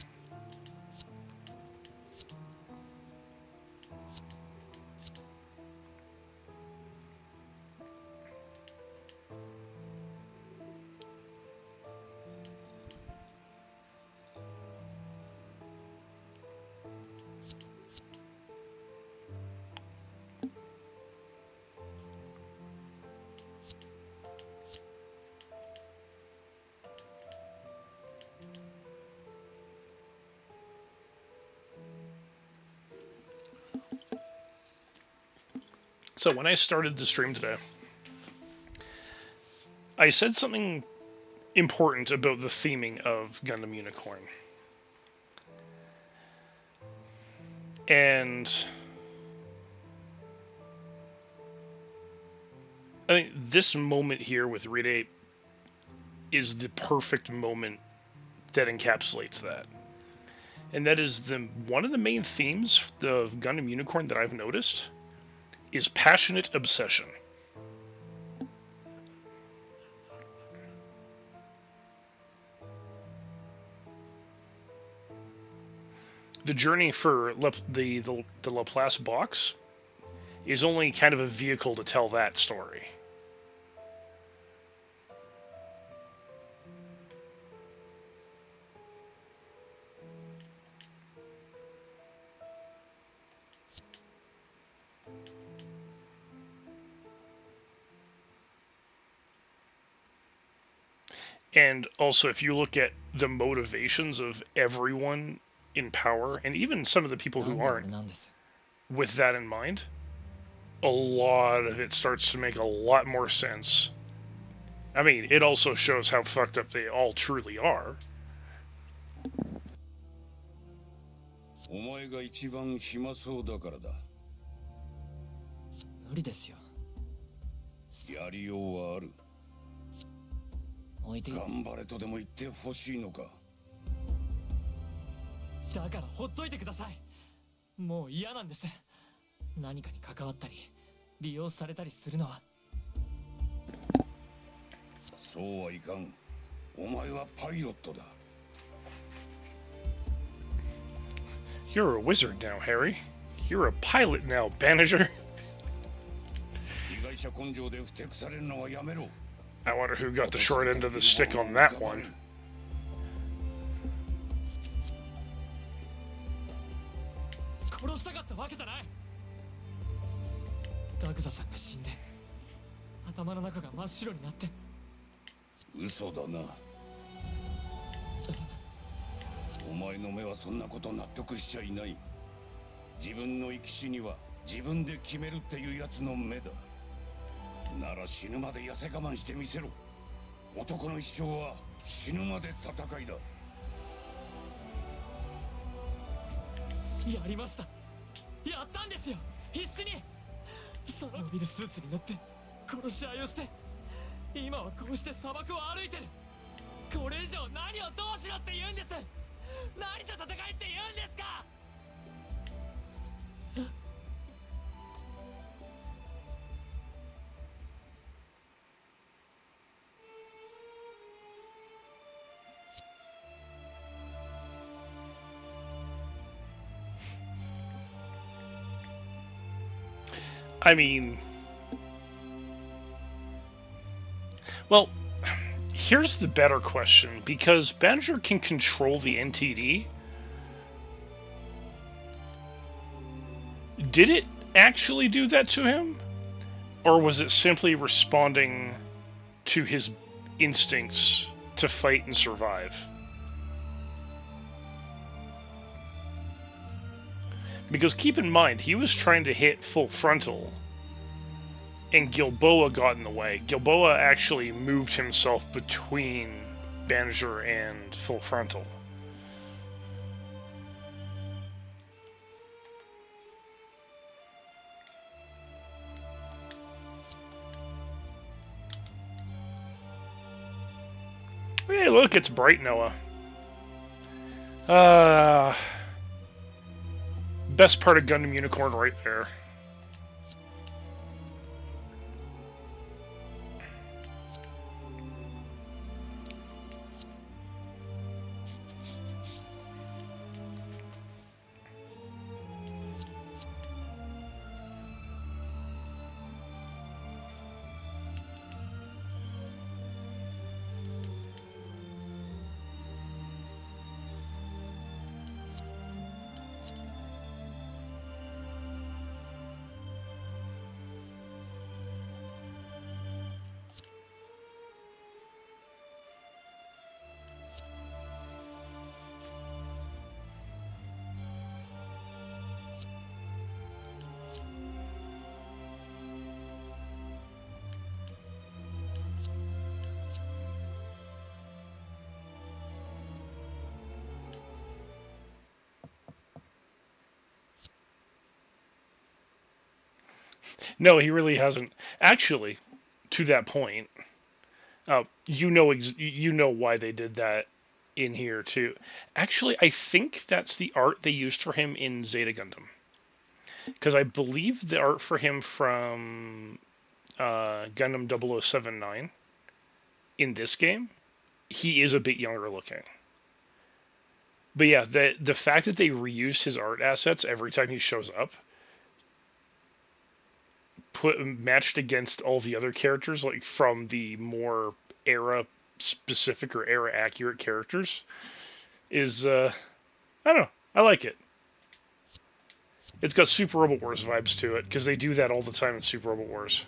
So when I started the stream today, I said something important about the theming of Gundam Unicorn. And I think this moment here with Ride is the perfect moment that encapsulates that. And that is one of the main themes of Gundam Unicorn that I've noticed is passionate obsession. The journey for the Laplace box is only kind of a vehicle to tell that story. And also, if you look at the motivations of everyone in power, and even some of the people who aren't, with that in mind, a lot of it starts to make a lot more sense. I mean, it also shows how fucked up they all truly are. お前が一番暇そうだからだ。無理ですよ。やりようはある。置いて。頑張れとでも言ってほしいのか。だからほっといてください。もう嫌なんです。何かに関わったり、利用されたりするのは。そうはいかん。お前はパイロットだ。You're a wizard now, Harry. You're a pilot now, Banniger. 被害者根性でふてくされるのはやめろ。I wonder who got the short end of the stick on that one. 殺したかったわけじゃない。ダグザさんが死んで、頭の中が真っ白になって。嘘だな。お前の目はそんなこと納得しちゃいない。自分の生き死には自分で決めるっていうやつの目だ。なら死ぬまで痩せ我慢してみせろ。男の一生は死ぬまで戦いだ。やりました。やったんですよ。必死に。その伸びるスーツに乗って殺し合いをして、今はこうして砂漠を歩いてる。これ以上何をどうしろって言うんです。何と戦いって言うんですか。I mean, well, here's the better question, because Banjo can control the NTD. Did it actually do that to him? Or was it simply responding to his instincts to fight and survive? Because keep in mind, he was trying to hit full frontal, and Gilboa got in the way. Gilboa actually moved himself between Banjo and full frontal. Hey, look, it's bright, Noah. Best part of Gundam Unicorn right there. No, he really hasn't. Actually, to that point, you know why they did that in here too. Actually, I think that's the art they used for him in Zeta Gundam, because I believe the art for him from Gundam 0079 in this game, he is a bit younger looking. But yeah, the fact that they reused his art assets every time he shows up, matched against all the other characters, like from the more era specific or era accurate characters, is I don't know, I like it. It's got Super Robot Wars vibes to it, because they do that all the time in Super Robot Wars.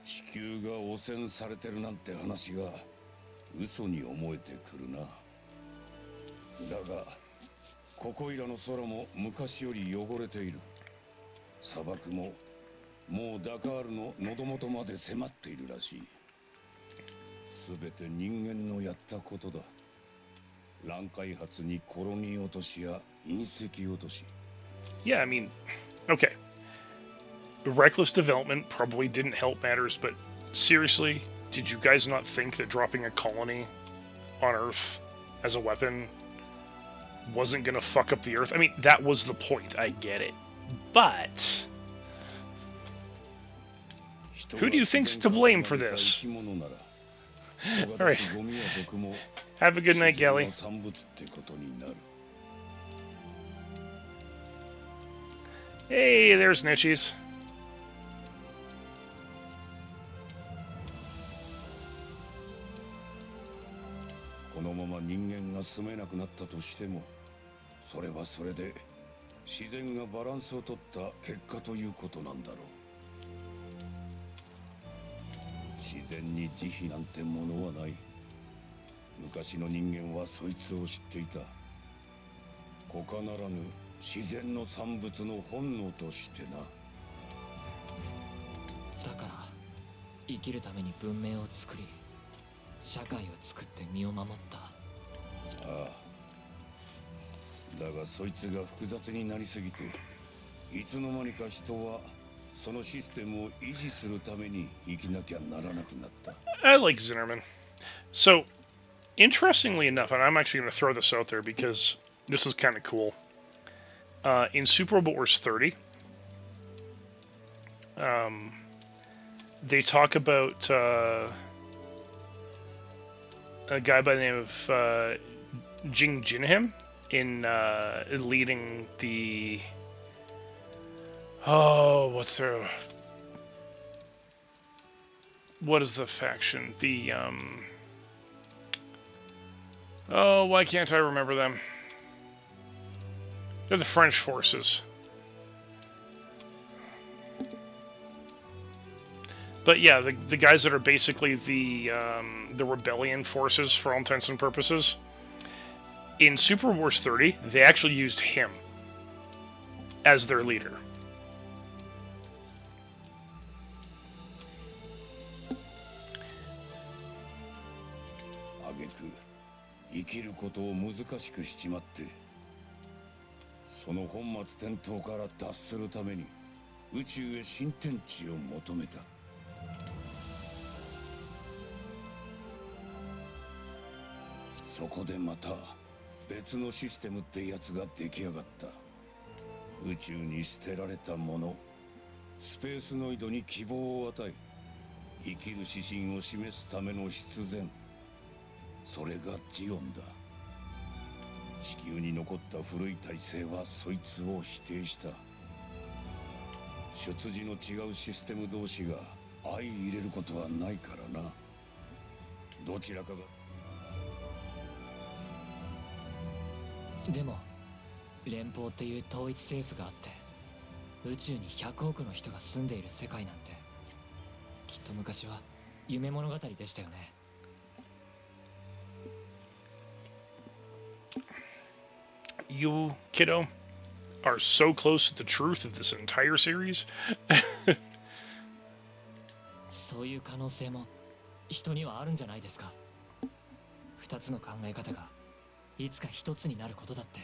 地球が汚染されてるなんて話が嘘に思えてくるな。だがここいらの空も昔より汚れている。砂漠ももうダカールの喉元まで迫っているらしい。すべて人間のやったことだ。乱開発にコロニー落としや隕石落とし。Yeah, I mean, okay. Reckless development probably didn't help matters, but seriously, did you guys not think that dropping a colony on Earth as a weapon wasn't gonna fuck up the Earth? I mean, that was the point, I get it. But who do you think's to blame for this? Alright. Have a good night, 自然 Gelly. の産物ってことになる。 Hey, there's Nichies. このまま人間が住めなくなったとしても、それはそれで自然がバランスをとった結果ということなんだろう。自然に慈悲なんてものはない。昔の人間はそいつを知っていた。他ならぬ自然の産物の本能としてな。だから生きるために文明を作り、社会を作って身を守った。ああ。だがそいつが複雑になりすぎて、いつの間にか人はそのシステムを維持するために生きなきゃならなくなった。 I like Zinnerman. So, interestingly enough, and I'm actually going to throw this out there because this is kind of cool. In Super Robot Wars 30, they talk about a guy by the name of Jing Jinham in leading the... Oh, what's their... What is the faction? The, Oh, why can't I remember them? They're the French forces. But yeah, the guys that are basically the rebellion forces for all intents and purposes. In Super Wars 30, they actually used him as their leader. 挙句生きることを難しくしちまって、その本末転倒から脱するために宇宙へ新天地を求めた。そこでまた別のシステムってやつが出来上がった。宇宙に捨てられたもの、スペースノイドに希望を与え、生きる指針を示すための必然、それがジオンだ。地球に残った古い体制はそいつを否定した。出自の違うシステム同士が相入れることはないからな。どちらかが。でも連邦っていう統一政府があって、宇宙に100億の人が住んでいる世界なんて、きっと昔は夢物語でしたよね。You, kiddo, are so close to the truth of this entire series. そういう可能性も人にはあるんじゃないですか。二つの考え方がいつか一つになることだって。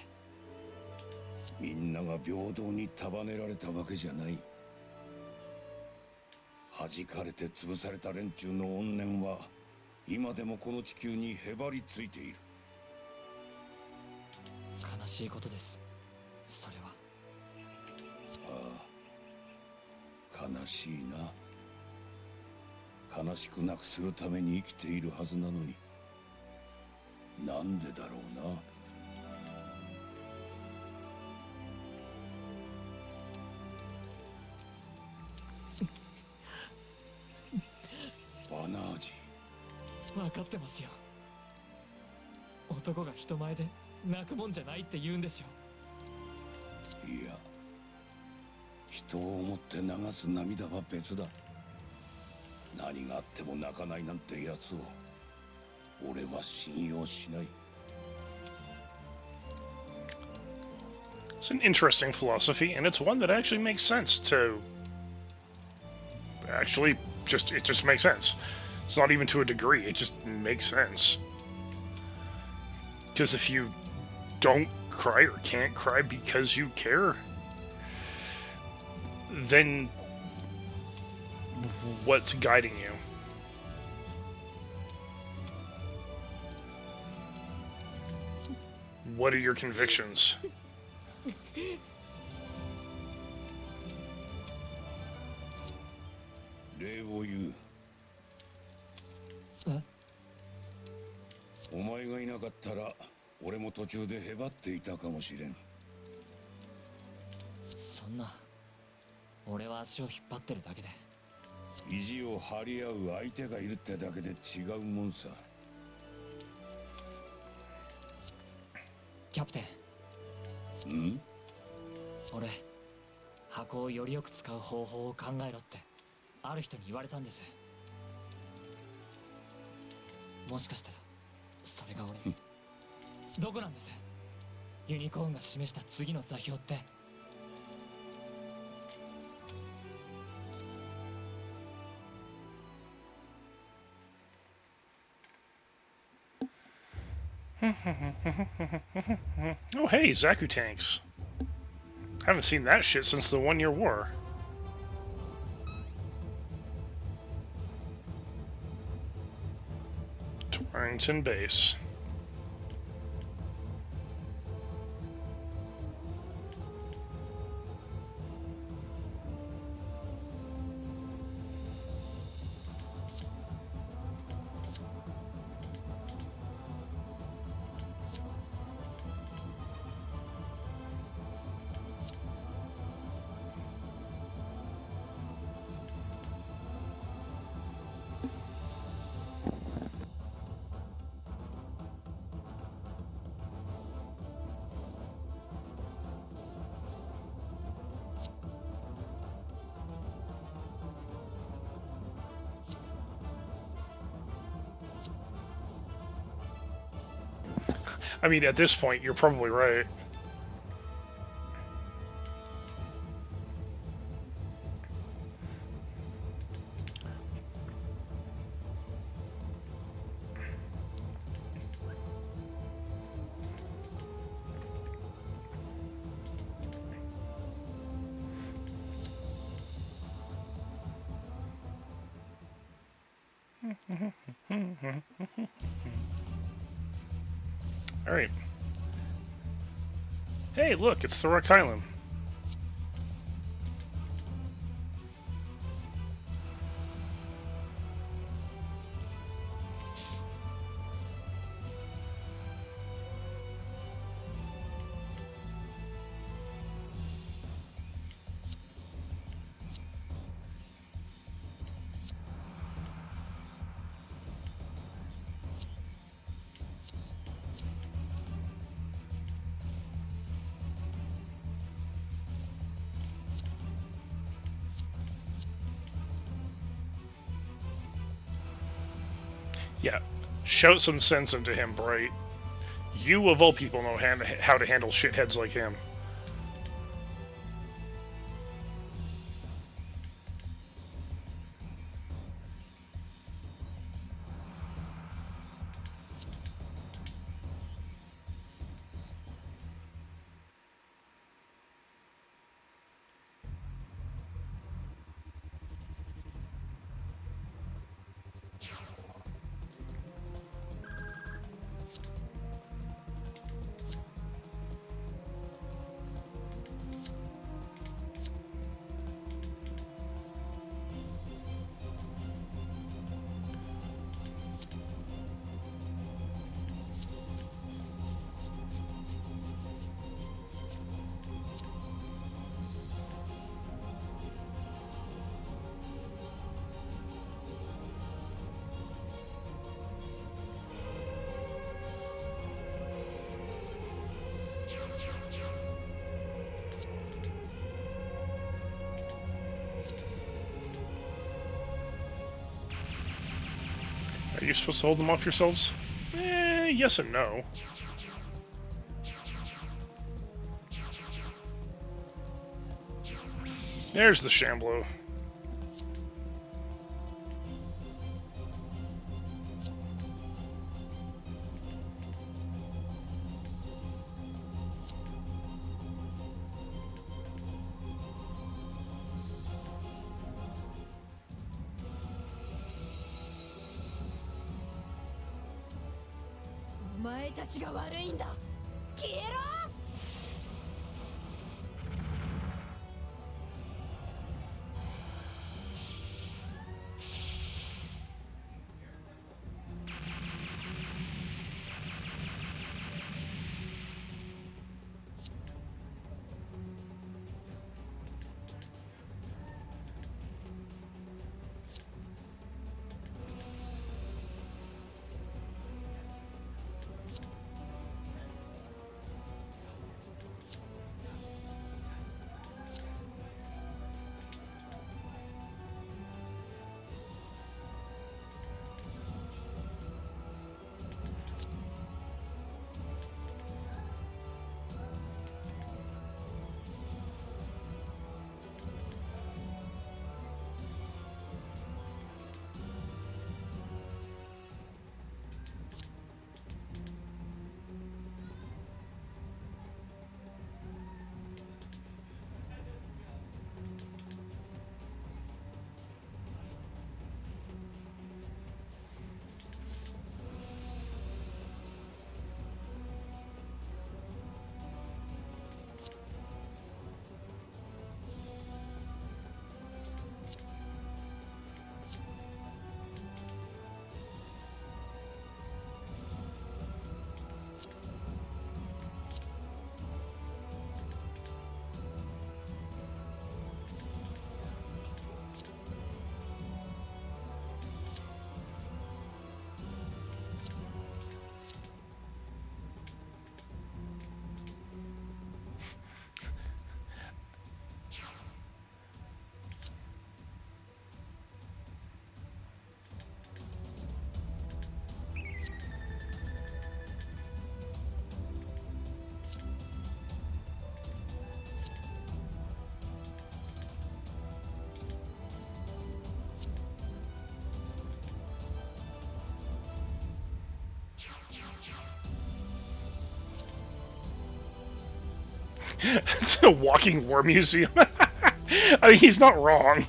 みんなが平等に束ねられたわけじゃない。弾かれて潰された連中の怨念は今でもこの地球にへばりついている。悲しいことです、それは。ああ、悲しいな。悲しくなくするために生きているはずなのに、なんでだろうな。バナージ。分かってますよ。男が人前で泣くもんじゃないって言うんでしょ。いや、人を思って流す涙は別だ。何があっても泣かないなんてやつを俺は信用しない。 It's an interesting philosophy, and it's one that actually makes sense to... Actually, it just makes sense. It's not even to a degree, it just makes sense. Because if you don't cry or can't cry because you care, then what's guiding you? What are your convictions? 礼を言う。え？お前がいなかったら俺も途中でへばっていたかもしれん。そんな、俺は足を引っ張ってるだけで。意地を張り合う相手がいるってだけで違うもんさ。キャプテン。ん？俺、箱をよりよく使う方法を考えろってある人に言われたんです。もしかしたらそれが俺どこなんです？ユニコーンが示した次の座標って。Oh, hey, Zaku tanks. Haven't seen that shit since the 1-year war. Torrington Base. I mean, at this point, you're probably right. Alright. Hey, look, it's Thorak Island. Yeah, shout some sense into him, Bright. You, of all people, know how to handle shitheads like him. Are you supposed to hold them off yourselves? Yes and no. There's the Shamblo. a walking war museum. I mean, he's not wrong.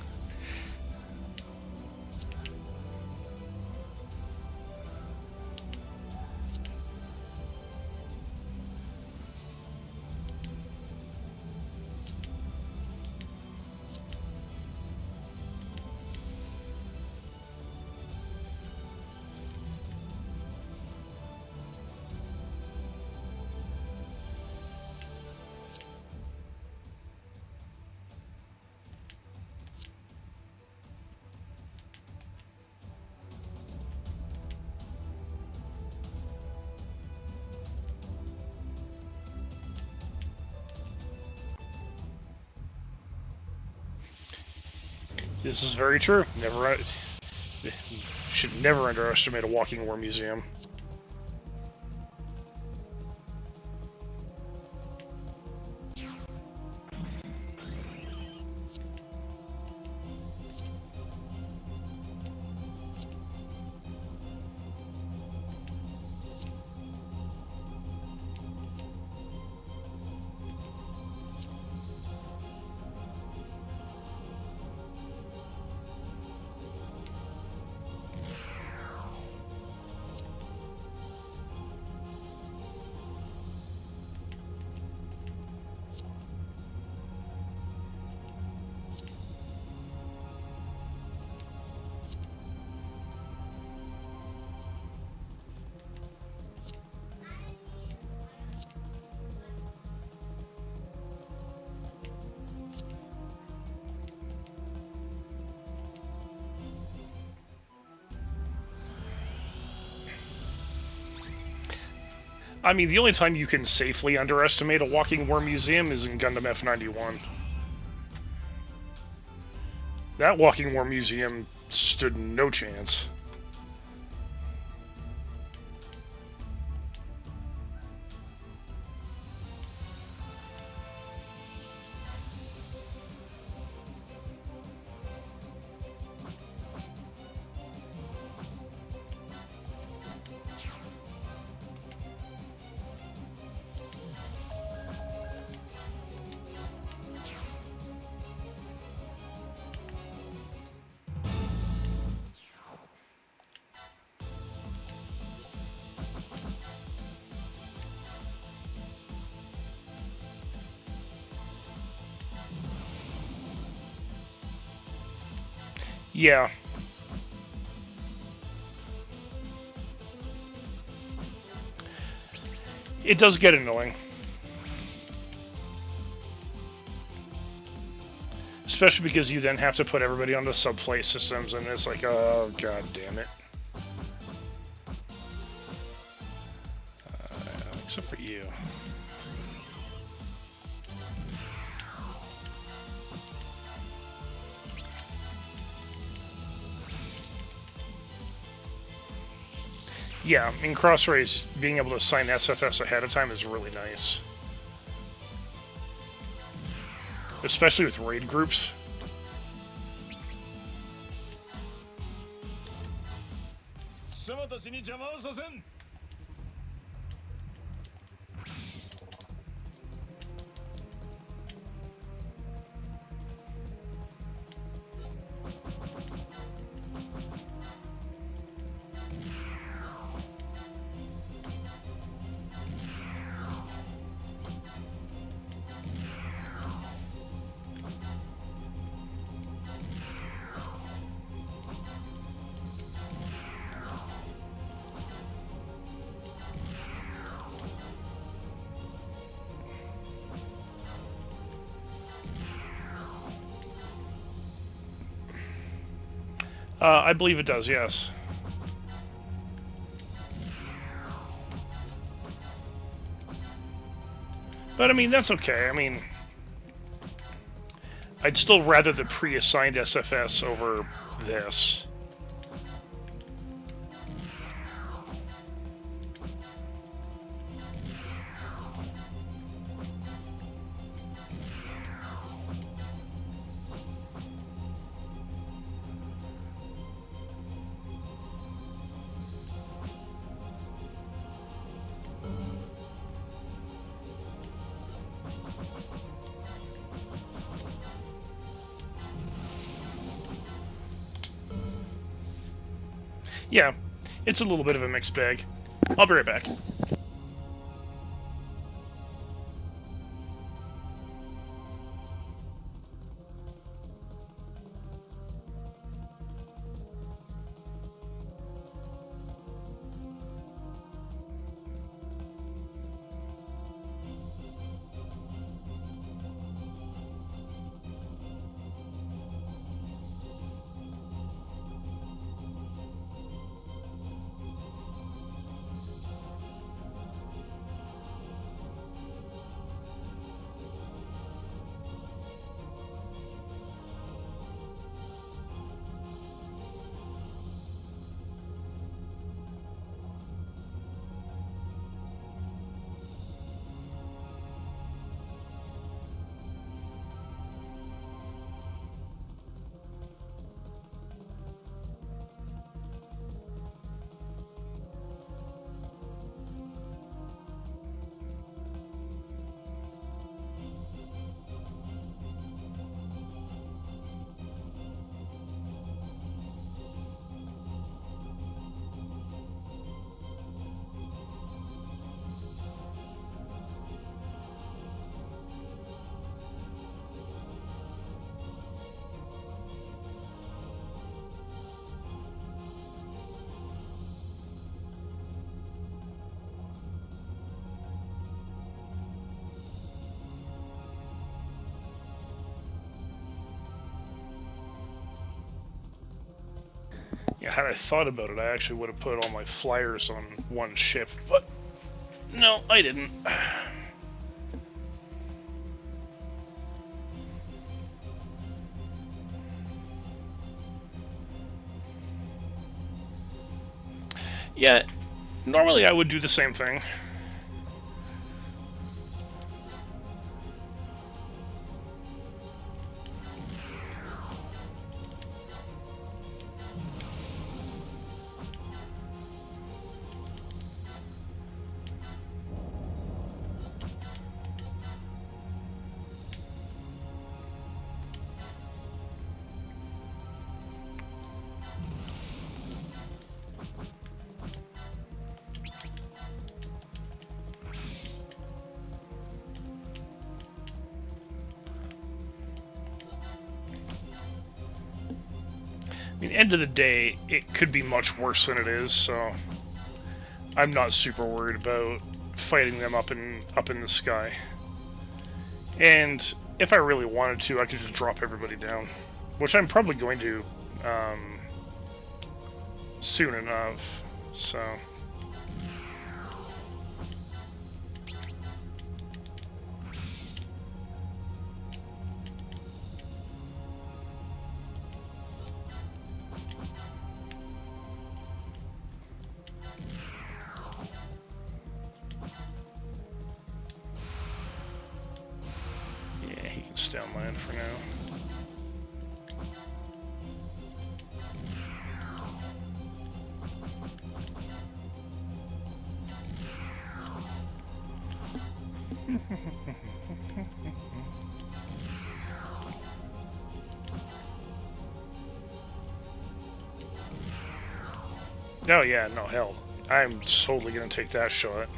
This is very true. Should never underestimate a walking war museum. I mean, the only time you can safely underestimate a walking war museum is in Gundam F91. That walking war museum stood no chance. Yeah. It does get annoying. Especially because you then have to put everybody on the subflight systems, and it's like, oh, god damn it. Except for you. Yeah, in Crossrays, being able to assign SFS ahead of time is really nice. Especially with raid groups. I believe it does, yes. But, I mean, that's okay. I mean, I'd still rather the pre-assigned SFS over this. Yeah, it's a little bit of a mixed bag. I'll be right back. Yeah, had I thought about it, I actually would have put all my flyers on one ship, but no, I didn't. Yeah, normally I would do the same thing. I mean, end of the day, it could be much worse than it is, so I'm not super worried about fighting them up in the sky. And if I really wanted to, I could just drop everybody down, which I'm probably going to soon enough. So. Stay on land for now. Oh yeah, no hell. I'm totally gonna take that shot.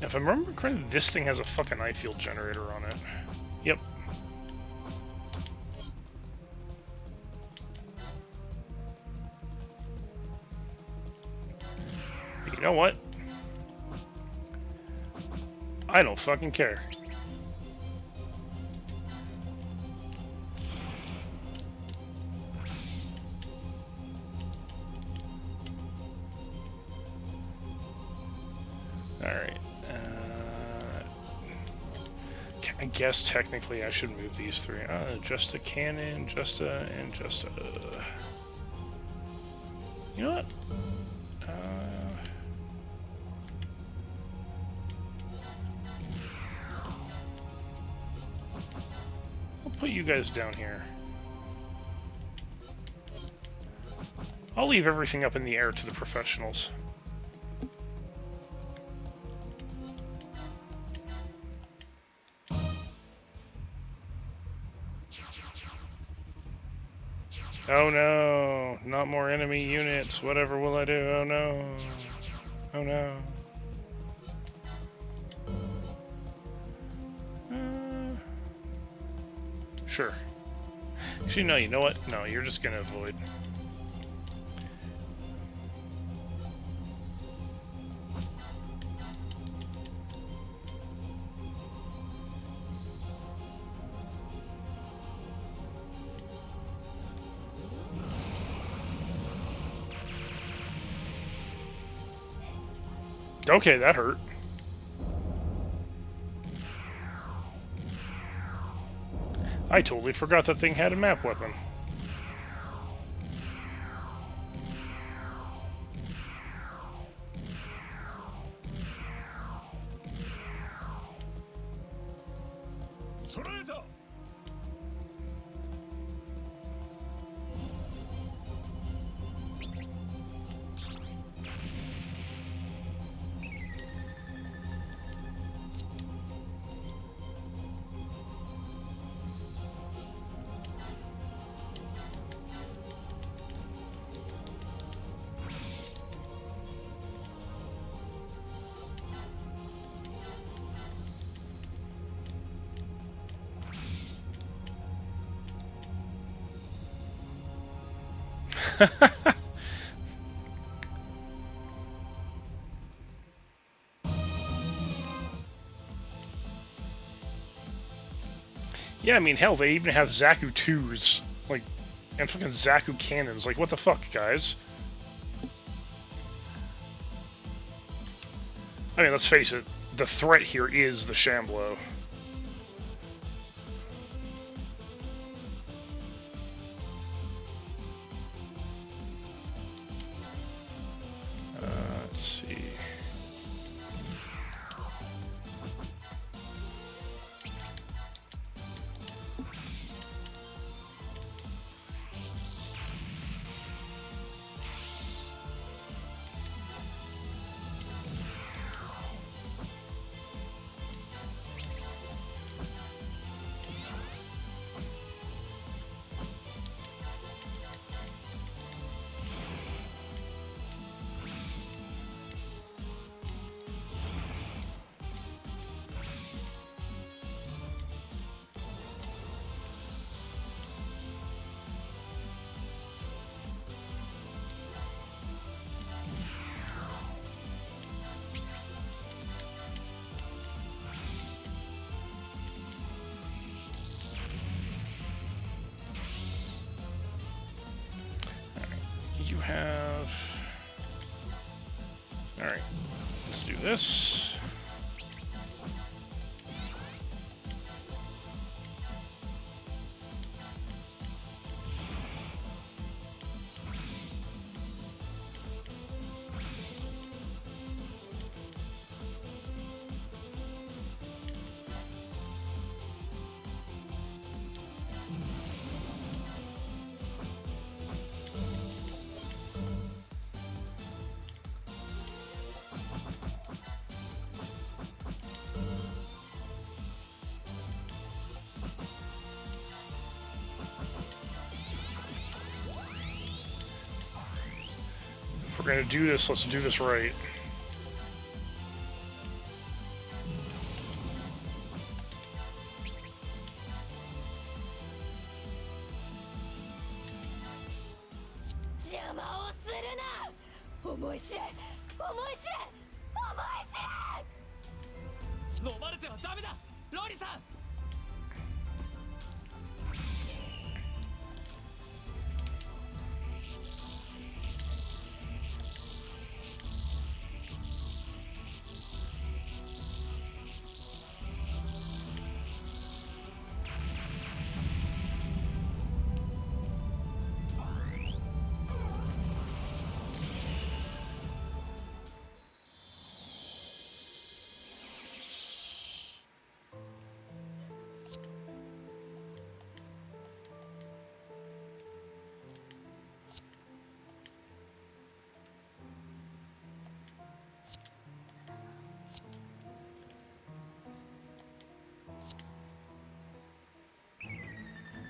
Now, if I remember correctly, this thing has a fucking eye field generator on it. Yep. You know what? I don't fucking care. Alright. I guess technically I should move these three. Just a cannon, just a, and just a... You know what? I'll put you guys down here. I'll leave everything up in the air to the professionals. Oh no, not more enemy units. Whatever will I do? Oh no. Oh no. Sure. Actually, no, you know what? No, you're just gonna avoid. Okay, that hurt. I totally forgot that thing had a map weapon. Yeah, I mean, hell, they even have Zaku 2s, like, and fucking Zaku cannons. Like, what the fuck, guys? I mean, let's face it, the threat here is the Shamblo. Let's see. You have... Alright, let's do this. If we're gonna do this, let's do this right.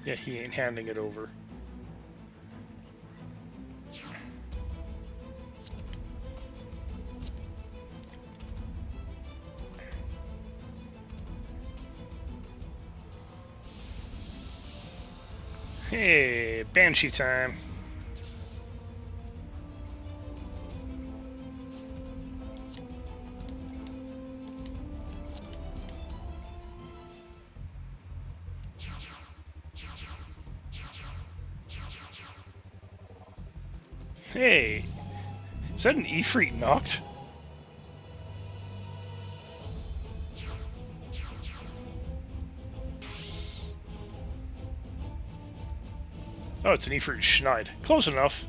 Yeah, he ain't handing it over. Hey, Banshee time. Hey, is that an Ifrit knocked? Oh, it's an Ifrit Schneid. Close enough.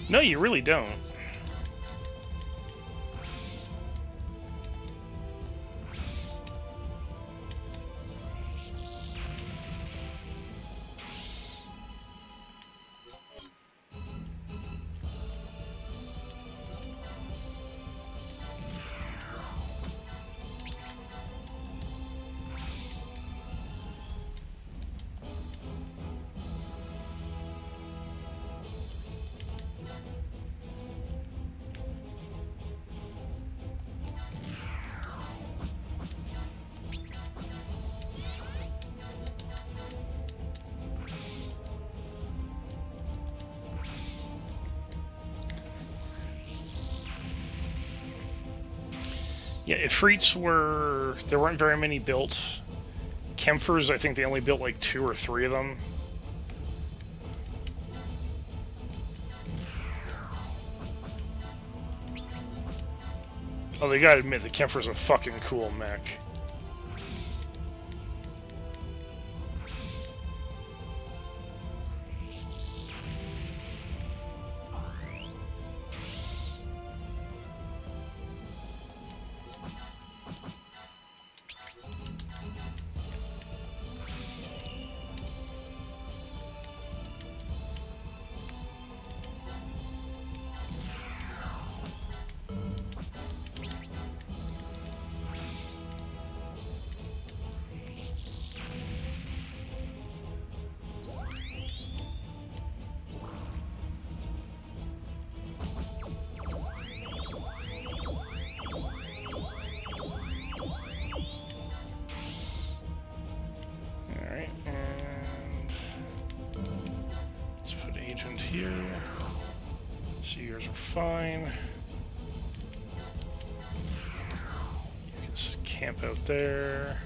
No, you really don't. Yeah, Ifrits were... there weren't very many built. Kemphers, I think they only built like 2 or 3 of them. Oh, they gotta admit, the Kemphers a fucking cool mech. Alright, and let's put agent here. Seers are fine. You can just camp out there.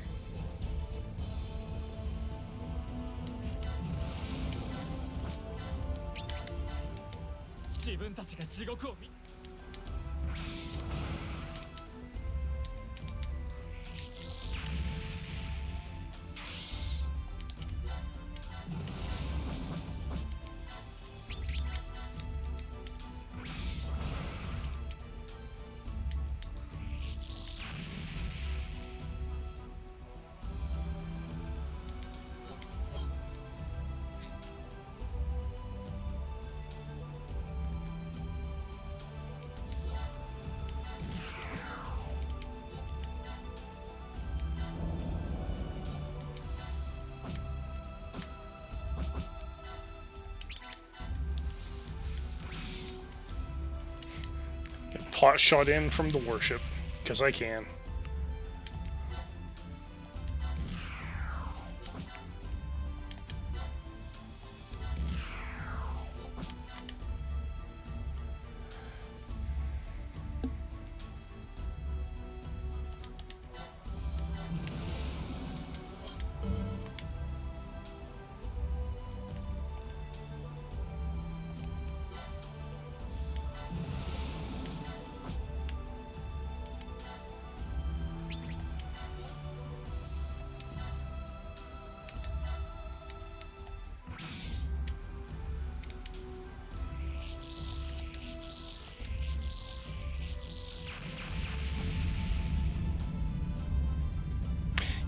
Pot shot in from the warship, because I can.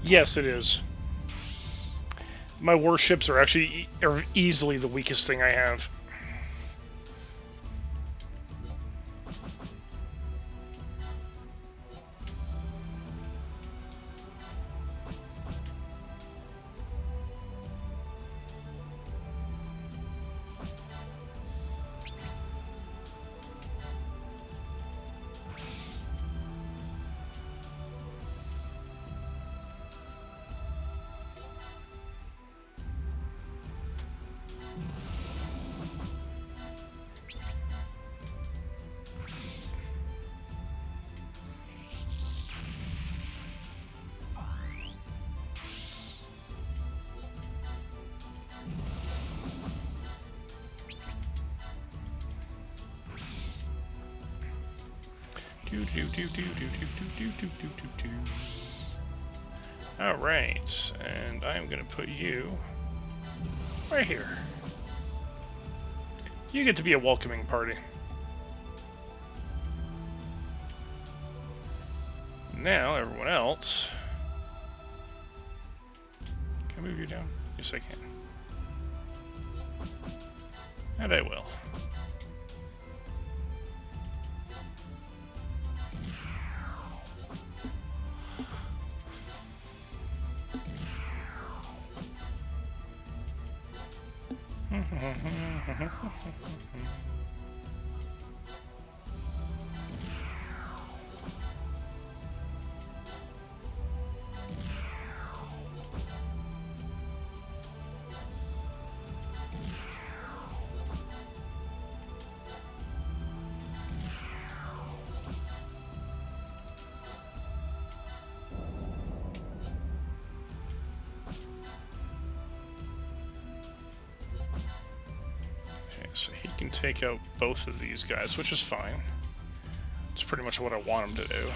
Yes, it is. My warships are actually are easily the weakest thing I have. Alright, and I'm gonna put you right here. You get to be a welcoming party. Now, everyone else... Can I move you down? Yes, I can. And I will. So he can take out both of these guys, which is fine. It's pretty much what I want him to do.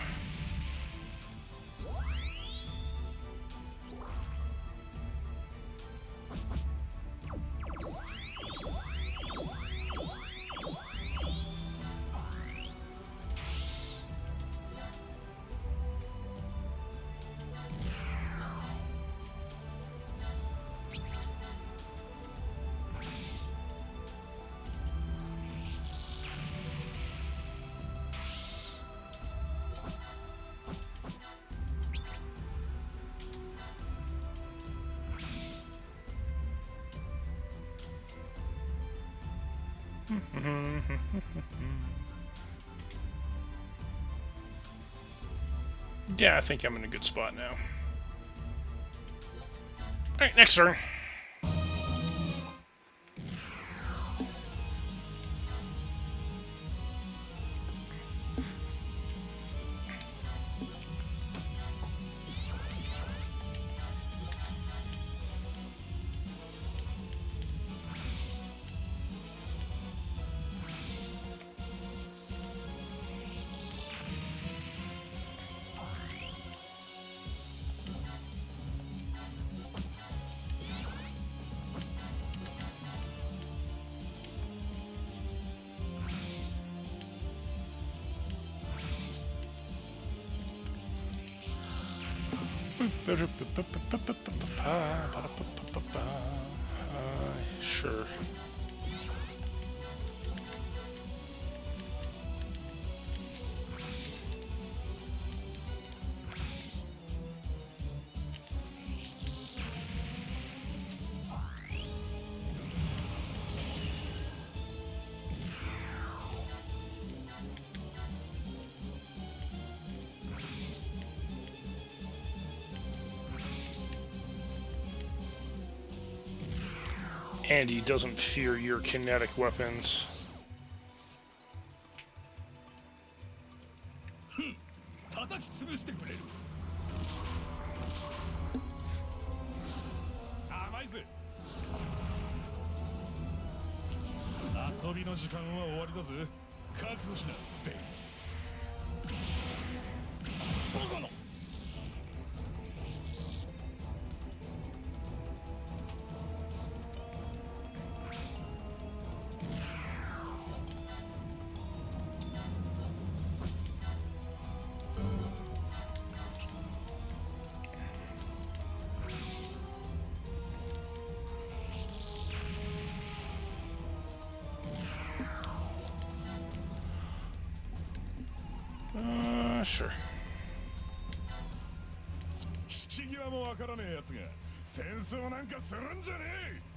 Yeah, I think I'm in a good spot now. Alright, next turn. Sure. And he doesn't fear your kinetic weapons. Sure. 引き際もわからねえやつが戦争なんかするんじゃねえ。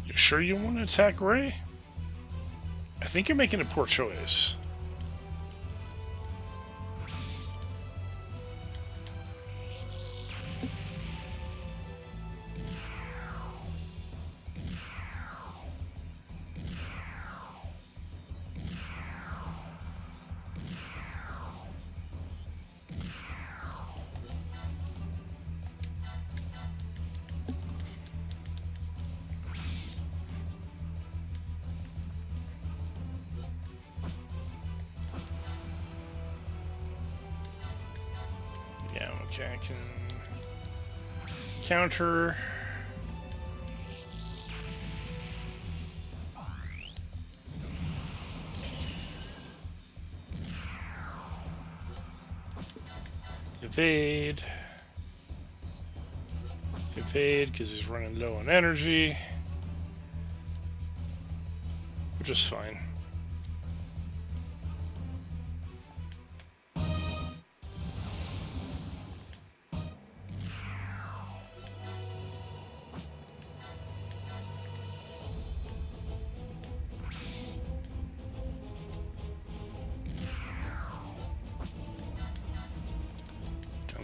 You sure you want to attack Ray? I think you're making a poor choice. Yeah, okay, I can counter. Evade. Evade, because he's running low on energy. Which is fine.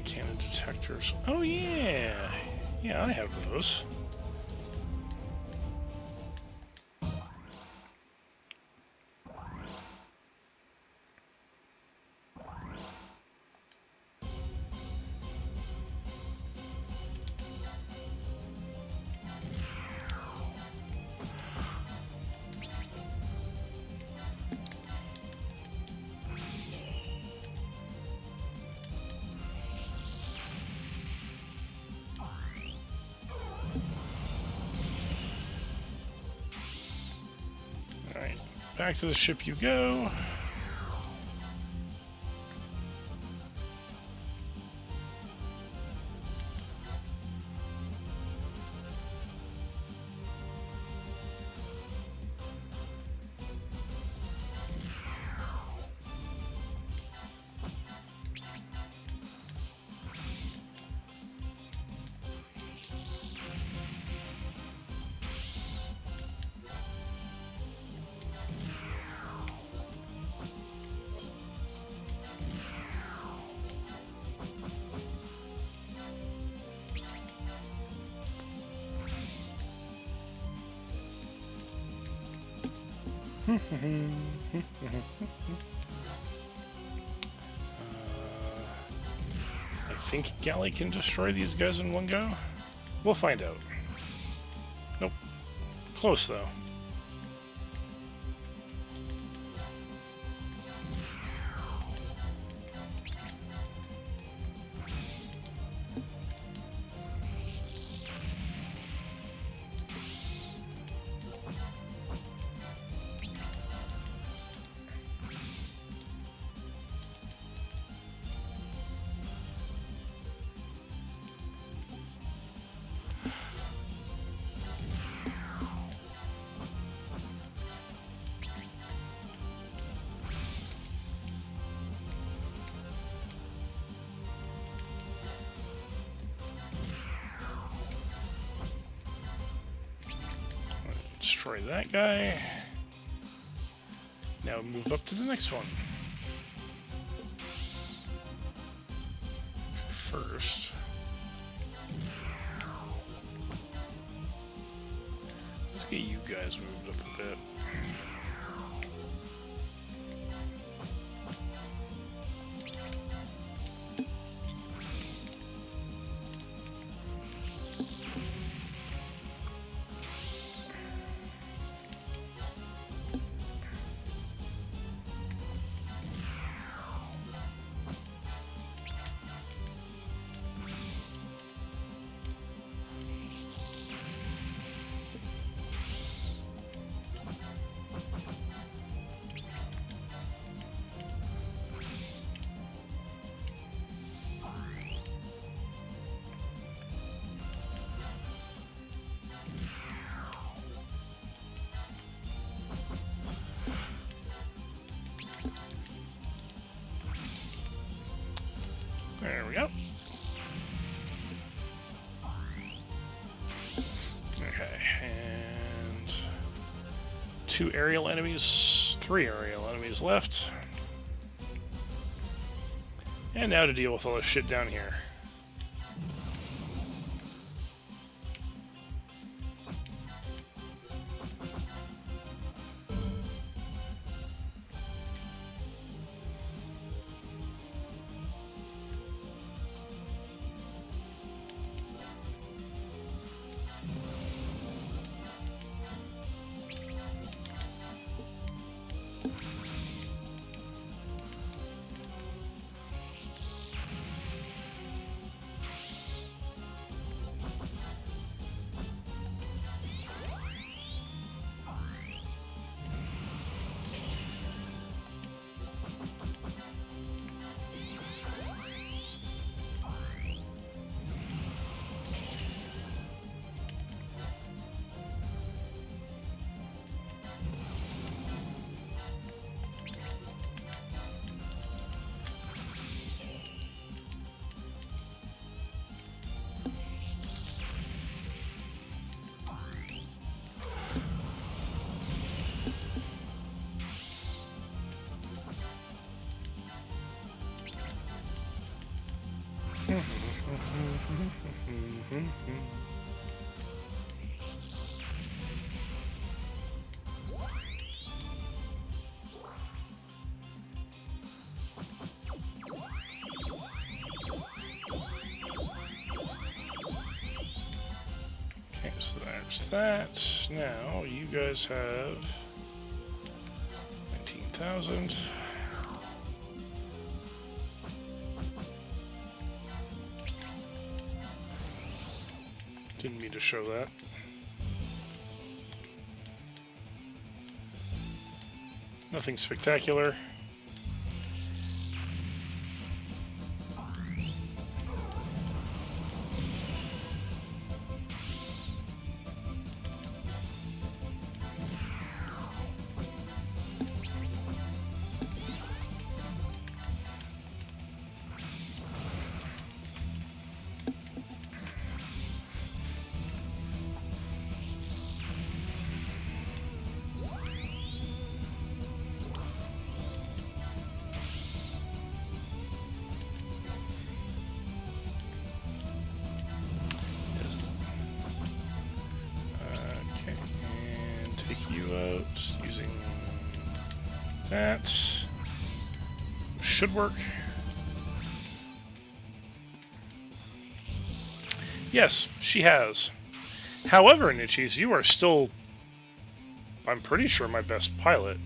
Cannon detectors. Oh yeah, yeah, I have those. Alright, back to the ship you go. I think Galley can destroy these guys in one go. We'll find out. Nope. Close though. Destroy that guy. Now move up to the next one. First. Let's get you guys moved up a bit. aerial enemies, 3 aerial enemies left. And now to deal with all this shit down here. Okay, so there's that. Now, you guys have 19,000. Didn't mean to show that. Nothing spectacular. That should work. Yes, she has. However, Nichis, you are still, I'm pretty sure, my best pilot.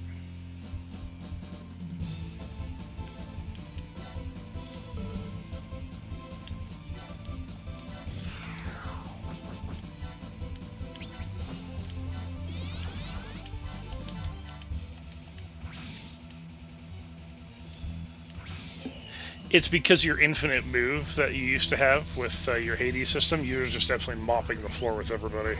It's because your infinite move that you used to have with your Hades system, you were just absolutely mopping the floor with everybody.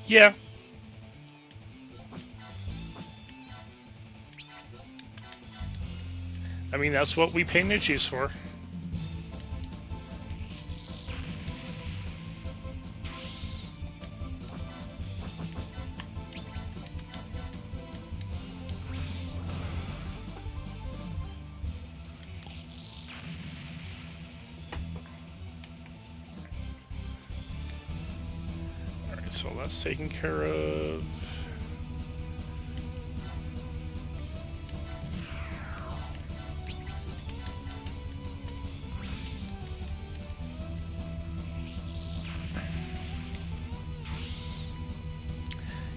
Yeah. I mean, that's what we pay Nichis for. So that's taken care of.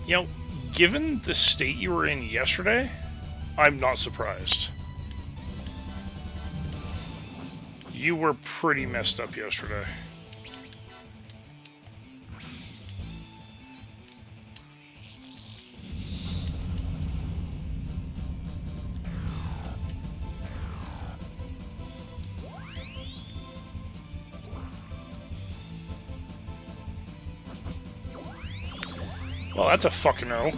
You know, given the state you were in yesterday, I'm not surprised. You were pretty messed up yesterday. Well, that's a fucking no.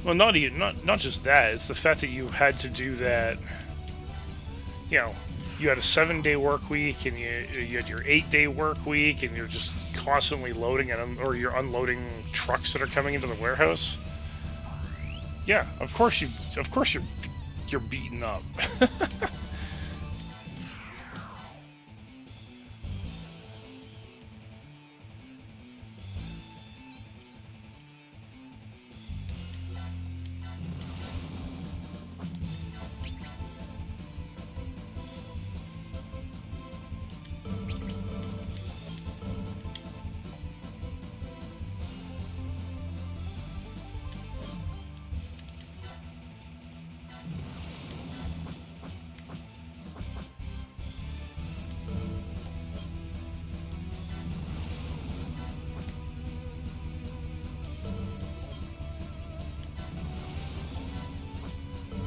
Well, not just that. It's the fact that you had to do that. You know, you had a 7-day work week, and you had your 8-day work week, and you're just constantly loading or you're unloading trucks that are coming into the warehouse. Yeah, of course you're beaten up.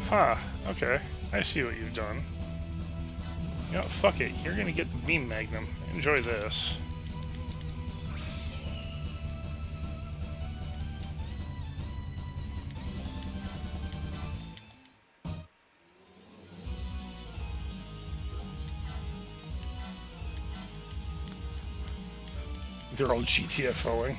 Huh, okay. I see what you've done. You know, fuck it. You're gonna get the beam magnum. Enjoy this. They're all GTFOing.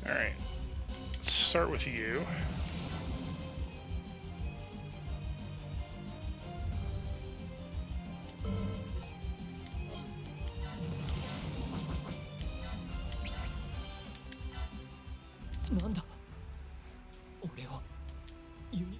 Alright, let's start with you. Nanda? 俺をユニ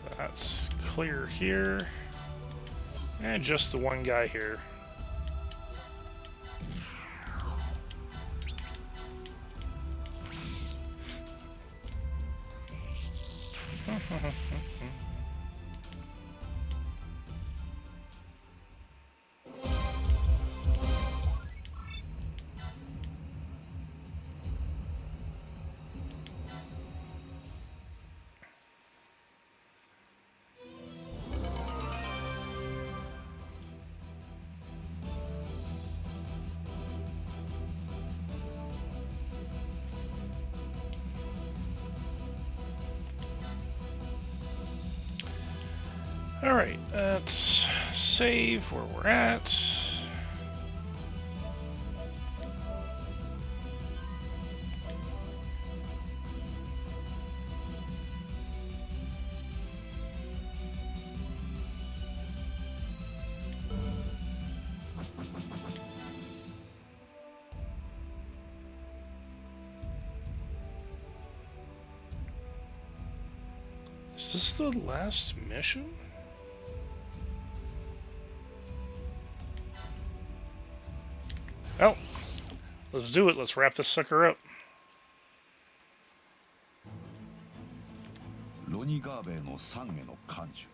So that's clear here. And just the one guy here. Alright, let's save where we're at. this the last mission? Well, let's do it. Let's wrap this sucker up. ロニガーベイの山への感受、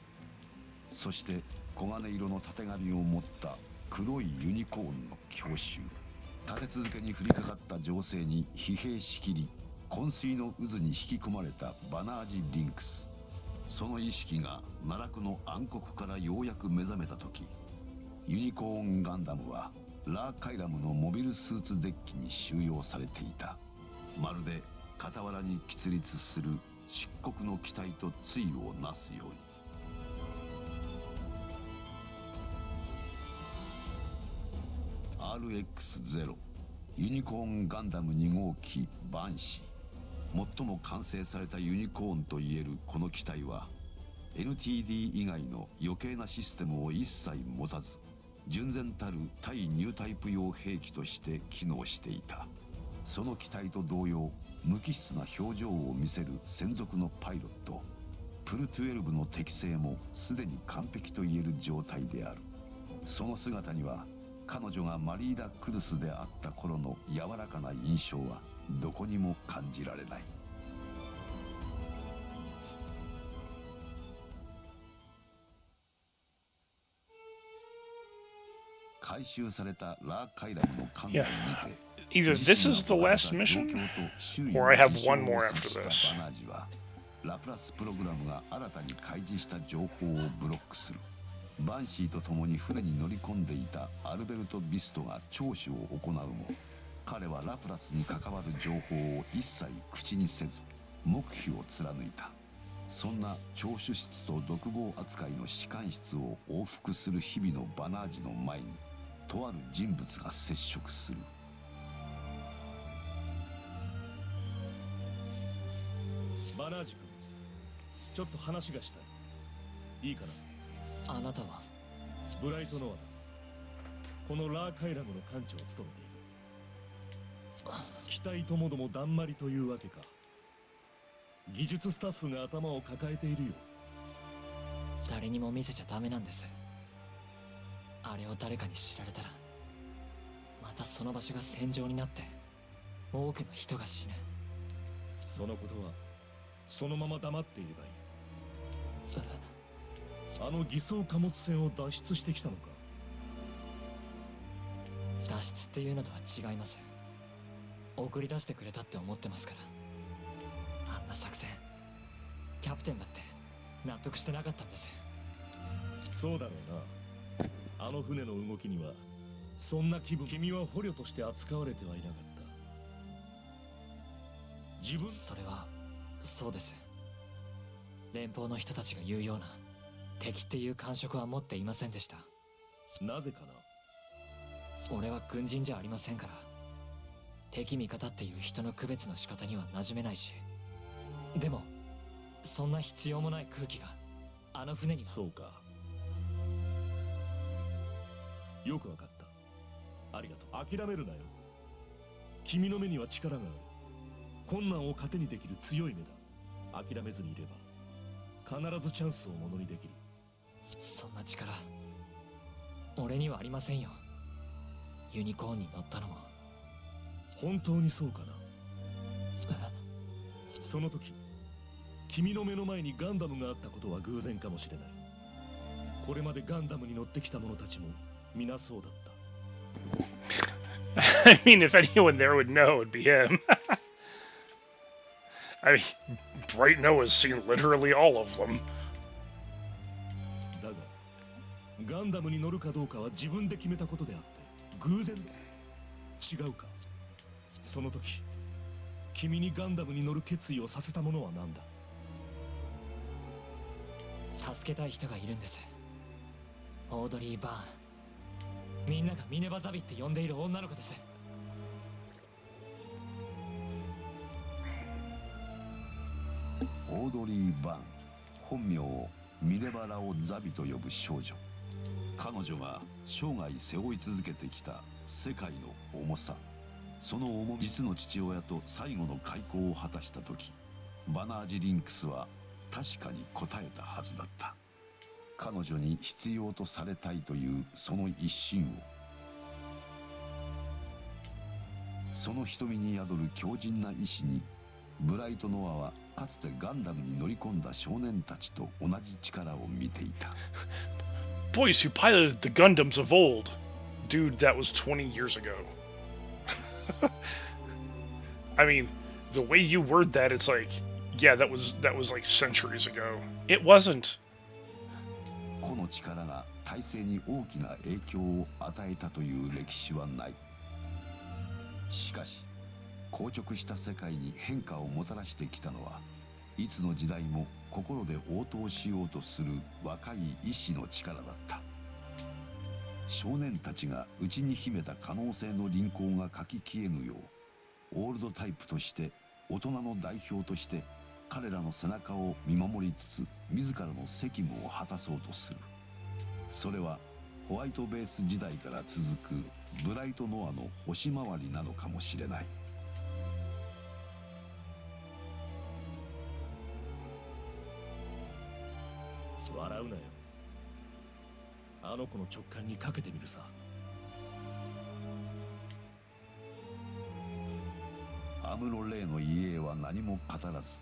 そして黄金色のたてがみを持った黒いユニコーンの強襲、立て続けに降りかかった情勢に疲弊しきり昏睡の渦に引き込まれたバナージ・リンクス。その意識が奈落の暗黒からようやく目覚めた時、ユニコーンガンダムはラーカイラムのモビルスーツデッキに収容されていた。まるで傍らに喫立する漆黒の機体と対をなすように。RX-0 ユニコーンガンダム2号機バンシー、最も完成されたユニコーンといえるこの機体は NTD 以外の余計なシステムを一切持たず、純然たる対ニュータイプ用兵器として機能していた。その機体と同様、無機質な表情を見せる専属のパイロットプル12の適性もすでに完璧と言える状態である。その姿には彼女がマリーダ・クルスであった頃の柔らかな印象はどこにも感じられない。回収されたラーカイラムの艦隊にて、Either this is the last mission, or I have one more after this. バナージはラプラスプログラムが新たに開示した情報をブロックする。バンシーと共に船に乗り込んでいたアルベルト・ビストが聴取を行うも、彼はラプラスに関わる情報を一切口にせず黙秘を貫いた。そんな聴取室と独房扱いの士官室を往復する日々のバナージの前に、とある人物が接触する。バナージ君、ちょっと話がしたい。いいかな。あなたはブライトノアだ。このラーカイラムの艦長を務めている。機体ともどもだんまりというわけか。技術スタッフが頭を抱えているよ。誰にも見せちゃダメなんです。あれを誰かに知られたら、またその場所が戦場になって多くの人が死ぬ。そのことはそのまま黙っていればいい。あの偽装貨物船を脱出してきたのか。脱出っていうのとは違います。送り出してくれたって思ってますから。あんな作戦、キャプテンだって納得してなかったんです。そうだろうな。あの船の動きにはそんな気分。君は捕虜として扱われてはいなかった。自分。それはそうです。連邦の人たちが言うような敵っていう感触は持っていませんでした。なぜかな。俺は軍人じゃありませんから、敵味方っていう人の区別の仕方には馴染めないし。でもそんな必要もない空気があの船には。そうか、よくわかった。ありがとう。諦めるなよ。君の目には力がある。困難を糧にできる強い目だ。諦めずにいれば必ずチャンスをものにできる。そんな力俺にはありませんよ。ユニコーンに乗ったのも。本当にそうかな。その時君の目の前にガンダムがあったことは偶然かもしれない。これまでガンダムに乗ってきた者たちも皆そうだった。 I mean, if anyone there would know, it'd be him. I mean, Bright Noah's seen literally all of them. だがガンダムに乗るかどうかは自分で決めたことであって偶然だ。違うか。その時君にガンダムに乗る決意をさせたものは何だ。助けたい人がいるんです。オードリー・バーン。みんながミネバザビって呼んでいる女の子です。オードリー・バーン、本名をミネバラオ・ザビと呼ぶ少女。彼女が生涯背負い続けてきた世界の重さ、その実の父親と最後の開口を果たした時、バナージ・リンクスは確かに答えたはずだった。彼女に必要とされたいというその一心を、その瞳に宿る強靭な意志に、ブライト・ノアはかつてガンダムに乗り込んだ少年たちと同じ力を見ていた。Boys who piloted the Gundams of old. Dude, that was 20 years ago. I mean, the way you word that, it's like, yeah, that was like centuries ago. It wasn't. 個の力が体制に大きな影響を与えたという歴史はない。しかし、硬直した世界に変化をもたらしてきたのは、いつの時代も心で応答しようとする若い意志の力だった。少年たちが内に秘めた可能性の輪廓が書き消えぬよう、オールドタイプとして大人の代表として彼らの背中を見守りつつ自らの責務を果たそうとする。それはホワイトベース時代から続くブライトノアの星回りなのかもしれない。笑うなよ。あの子の直感にかけてみるさ。アムロ・レイの遺影は何も語らず、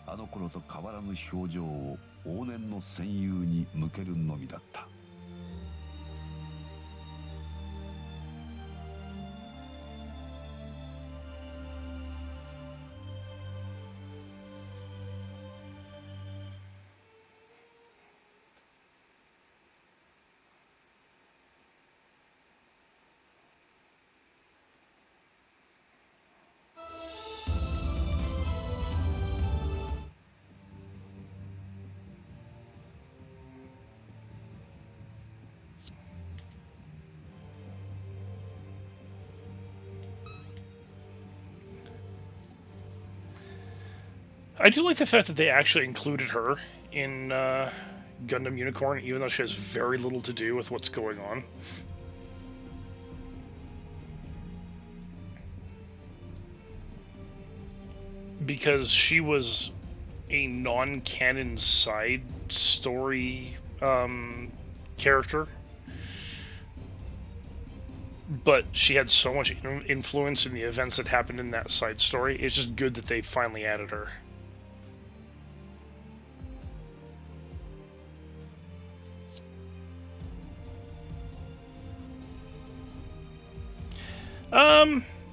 あの頃と変わらぬ表情を往年の戦友に向けるのみだった。I do like the fact that they actually included her in Gundam Unicorn, even though she has very little to do with what's going on. Because she was a non-canon side story character. But she had so much influence in the events that happened in that side story. It's just good that they finally added her.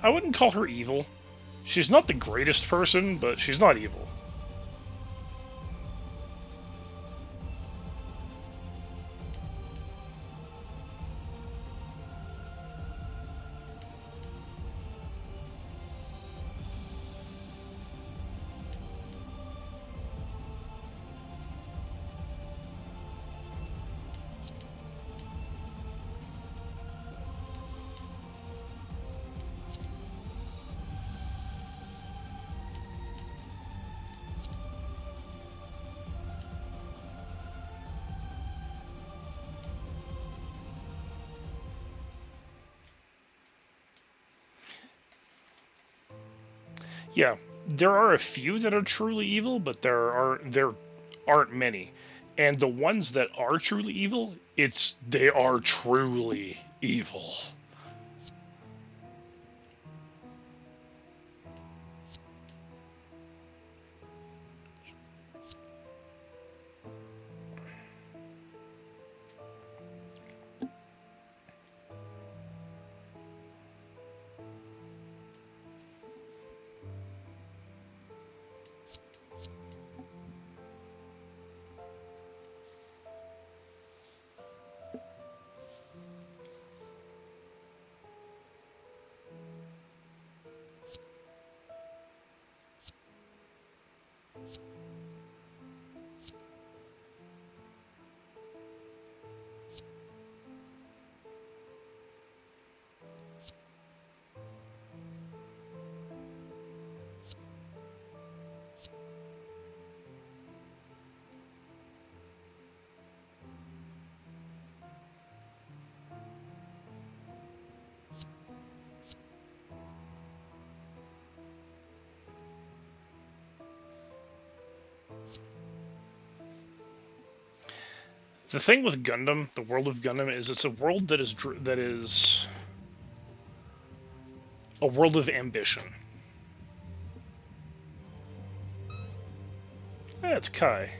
I wouldn't call her evil. She's not the greatest person, but she's not evil. Yeah, there are a few that are truly evil, but there aren't many. And the ones that are truly evil, they are truly evil. The thing with Gundam, the world of Gundam, is it's a world that is a world of ambition. It's Kai.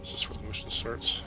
Is this where the mission starts?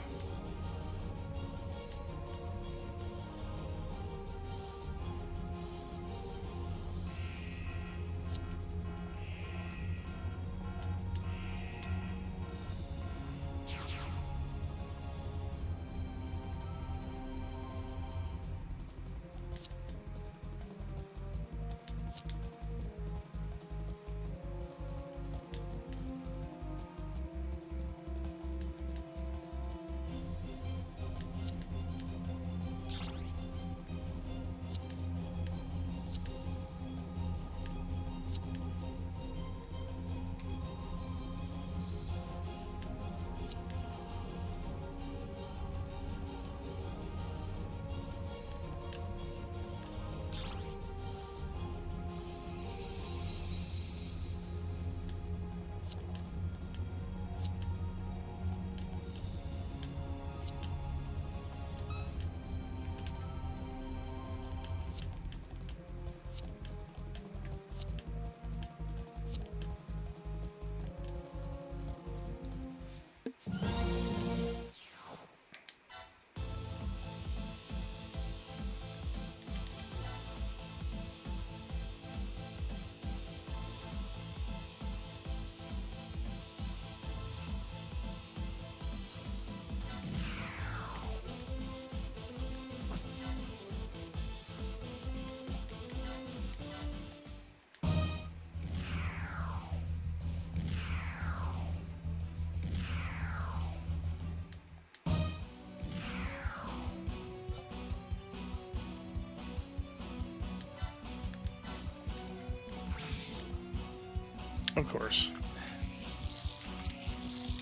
Of course.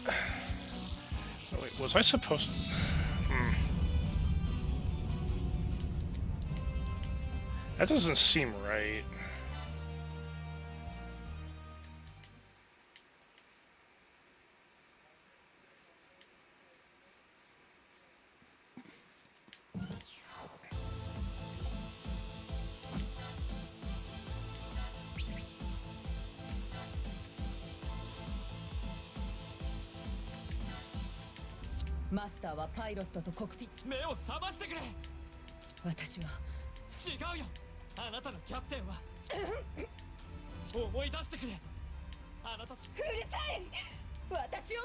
Oh, wait, was I supposed to... That doesn't seem right.マスターはパイロットとコクピット。目を覚ましてくれ。私は違うよ。あなたのキャプテンは思い出してくれ。あなた。うるさい。私を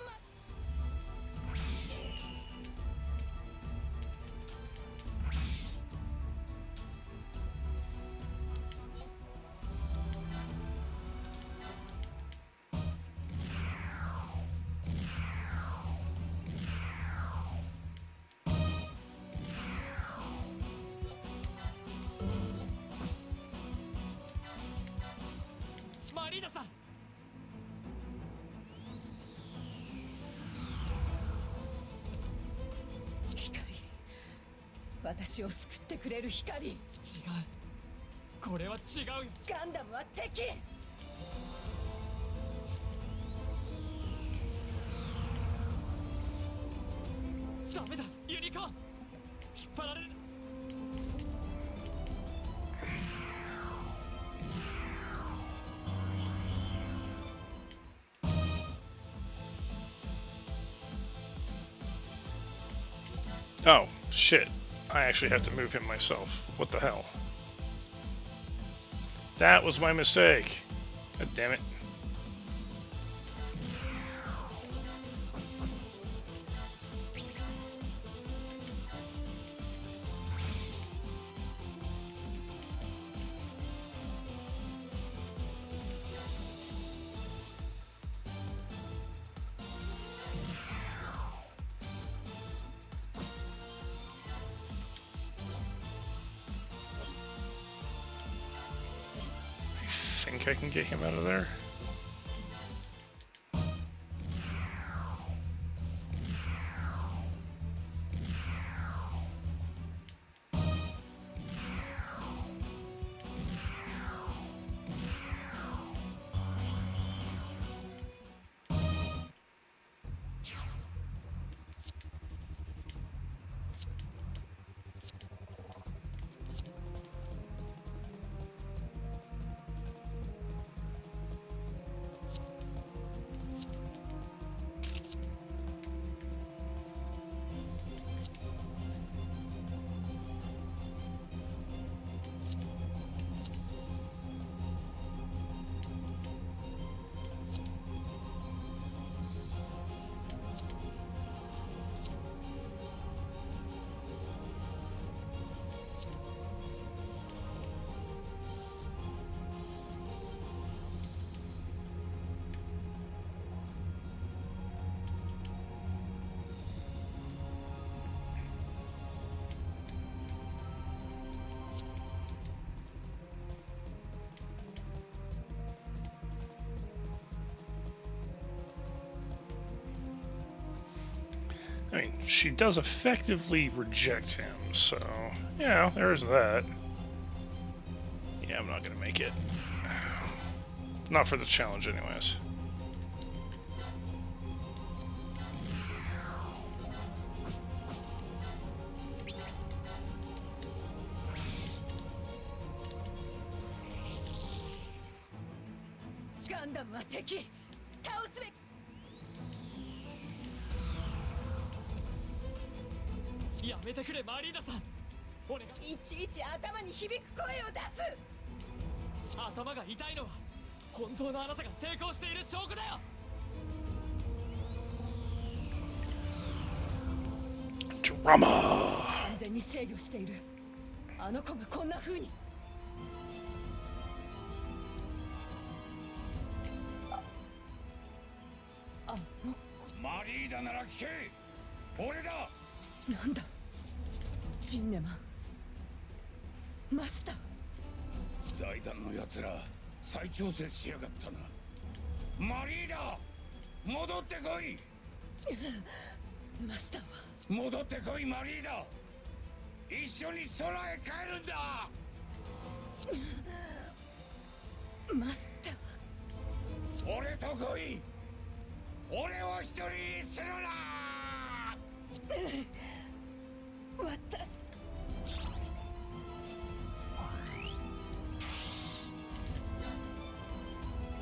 マリーナさん。光、私を救ってくれる光。違う。これは違うよ。ガンダムは敵。ダメだ、ユニコーン。引っ張られる。Oh, shit. I actually have to move him myself. What the hell? That was my mistake. God damn it. I think I can get him out of there. I mean, she does effectively reject him, so yeah, there's that. Yeah, I'm not gonna make it. Not for the challenge, anyways. Gundam は敵。倒すべき。やめてくれ、マリーナさん。お願い。いちいち頭に響く声を出す。頭が痛いのは本当のあなたが抵抗している証拠だよ。Drama. 完全に制御している。あの子がこんな風に。マリーダなら聞け。俺だ。なんだ。ジンネマン。マスター。財団の奴ら再調整しやがったな。マリーダ戻ってこい。マスターは戻ってこいマリーダ。一緒に空へ帰るんだ。マスター俺と来い。俺を一人にするな。私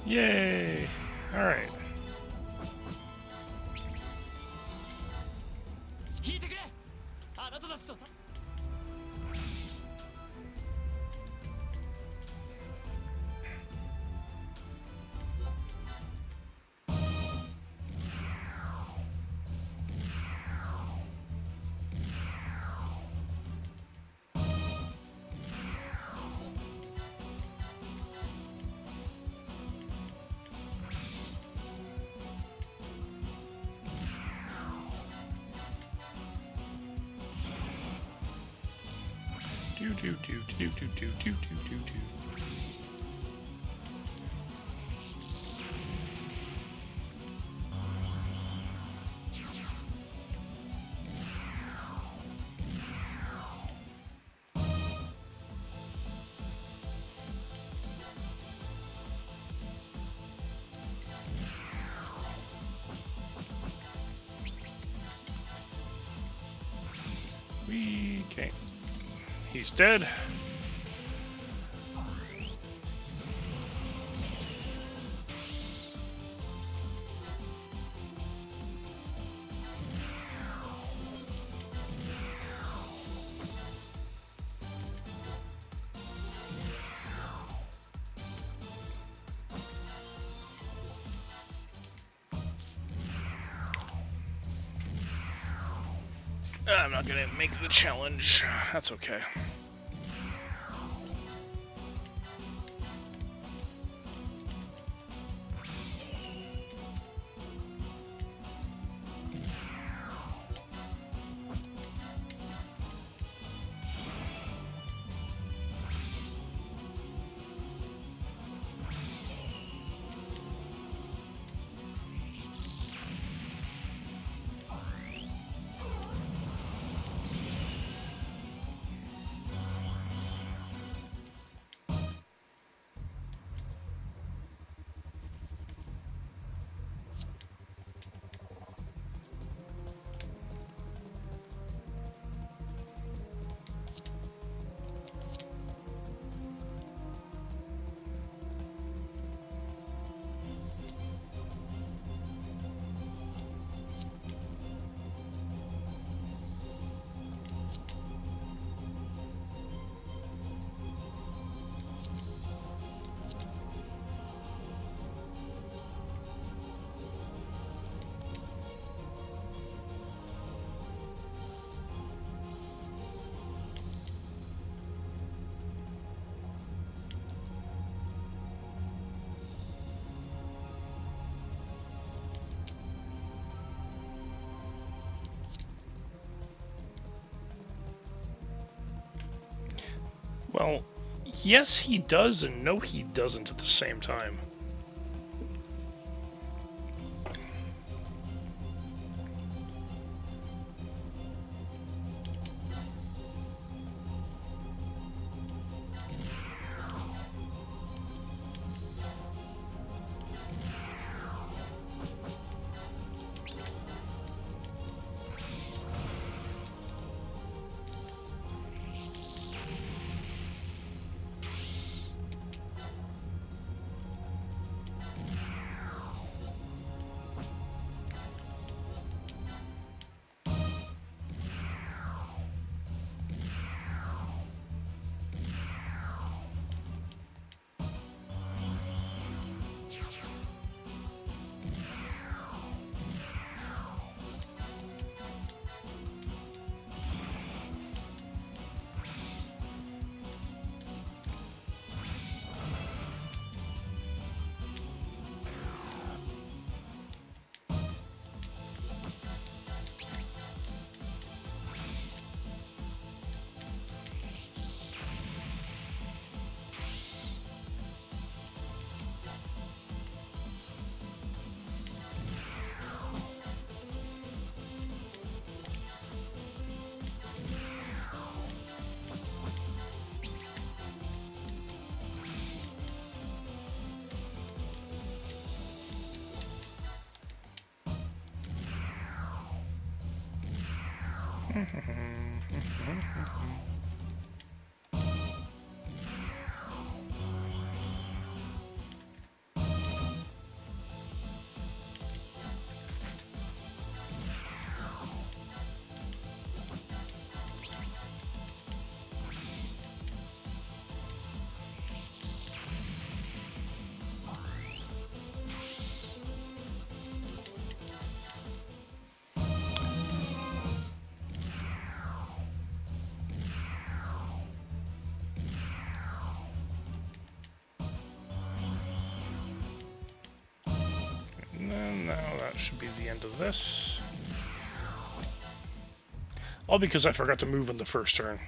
Yay! Alright. 聞いてくれ。あなたたちとDo do do do do do do do do do. Okay. He's dead. I'm not gonna make the challenge. That's okay. Well, yes he does and no he doesn't at the same time. Now that should be the end of this. All because I forgot to move in the first turn.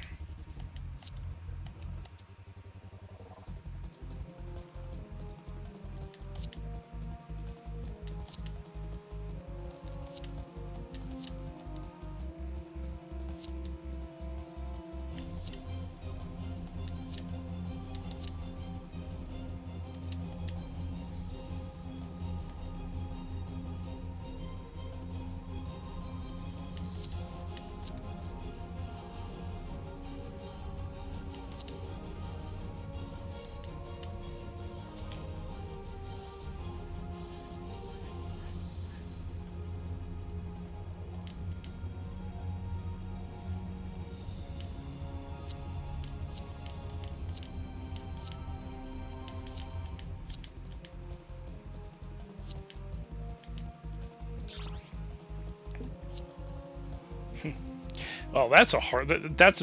Oh, that's a hard. That's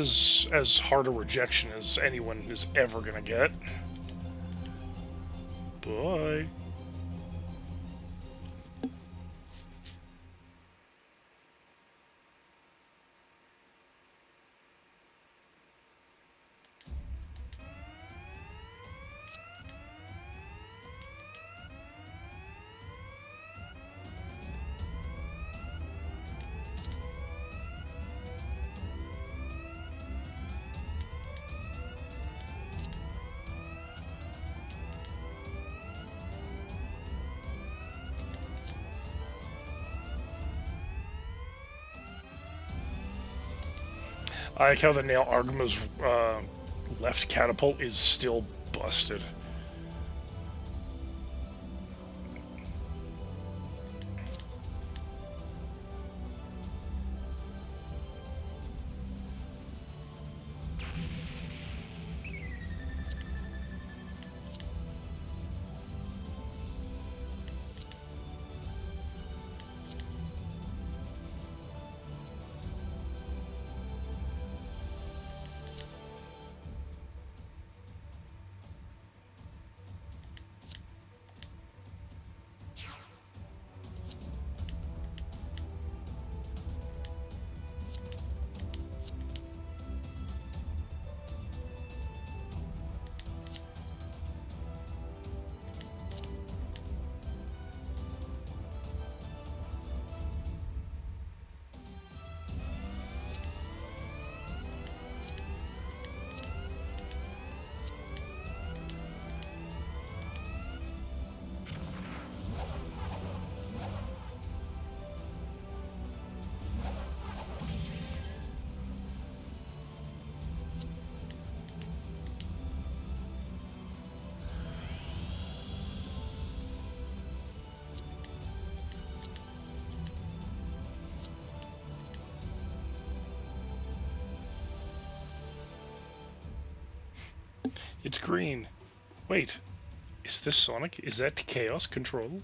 as hard a rejection as anyone is ever gonna get. Bye. I like how the Nail Argma's left catapult is still busted. It's green. Wait, is this Sonic? Is that Chaos Control?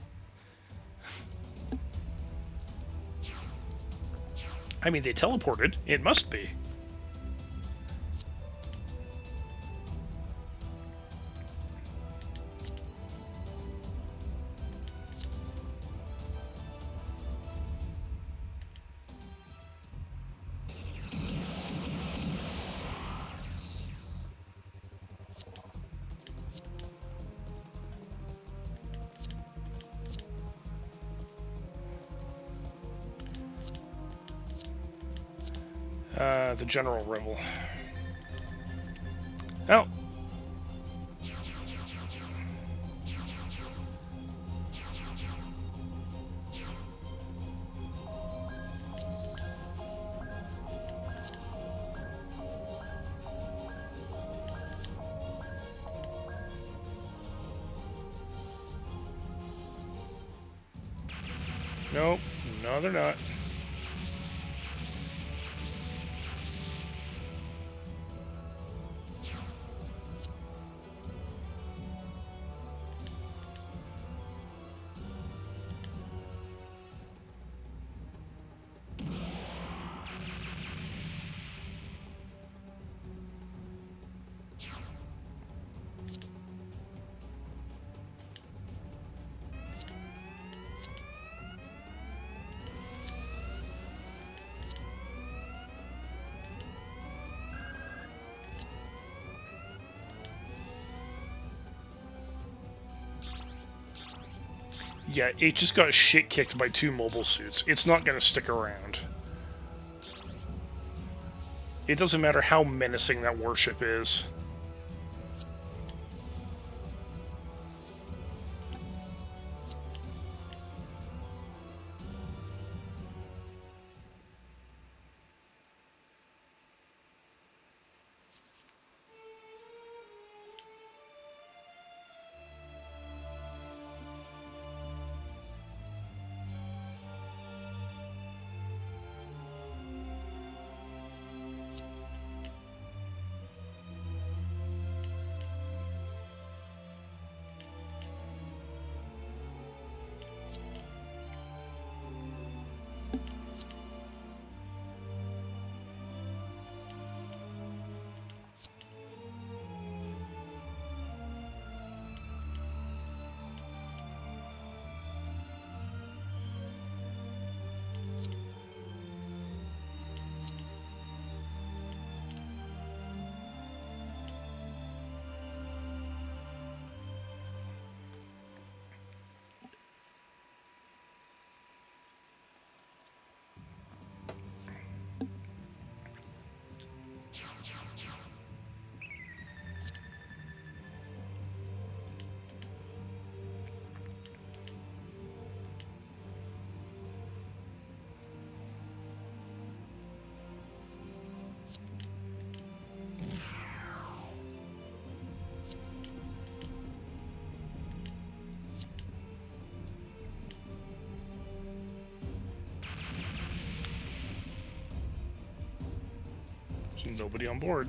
I mean, they teleported. It must be. The General Rebel. Oh. Nope. No, they're not. Yeah, it just got shit kicked by 2 mobile suits. It's not going to stick around. It doesn't matter how menacing that warship is. There's nobody on board.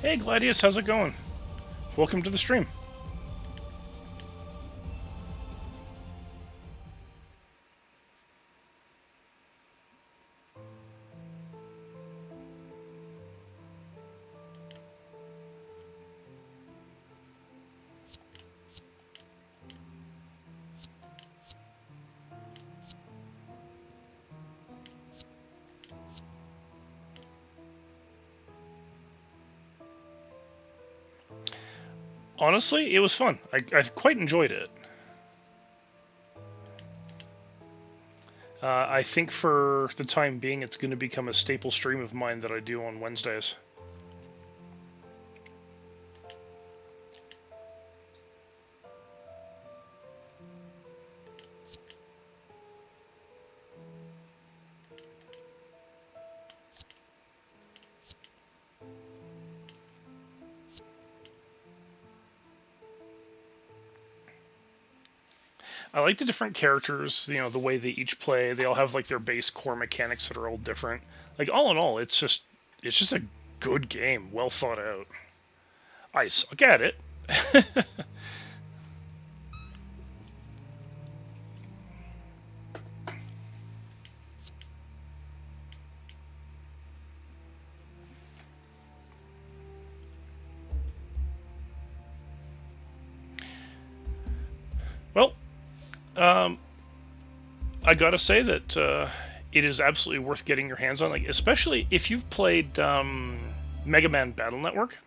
Hey Gladius, how's it going? Welcome to the stream. Honestly, it was fun. I quite enjoyed it. I think for the time being, it's going to become a staple stream of mine that I do on Wednesdays. I like the different characters, you know, the way they each play. They all have like their base core mechanics that are all different. Like all in all, it's just a good game, well thought out. I suck at it. Well, I gotta say that it is absolutely worth getting your hands on, like especially if you've played Mega Man Battle Network.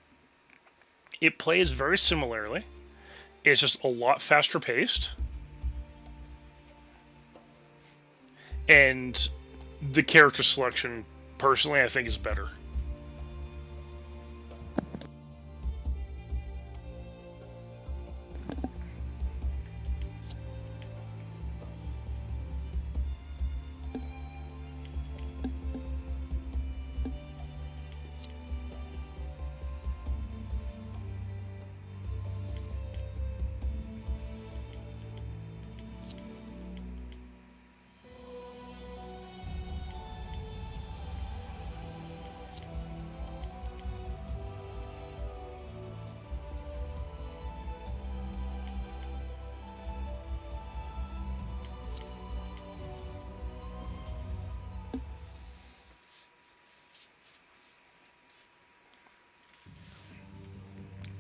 It plays very similarly. It's just a lot faster paced, and the character selection, personally, I think is better.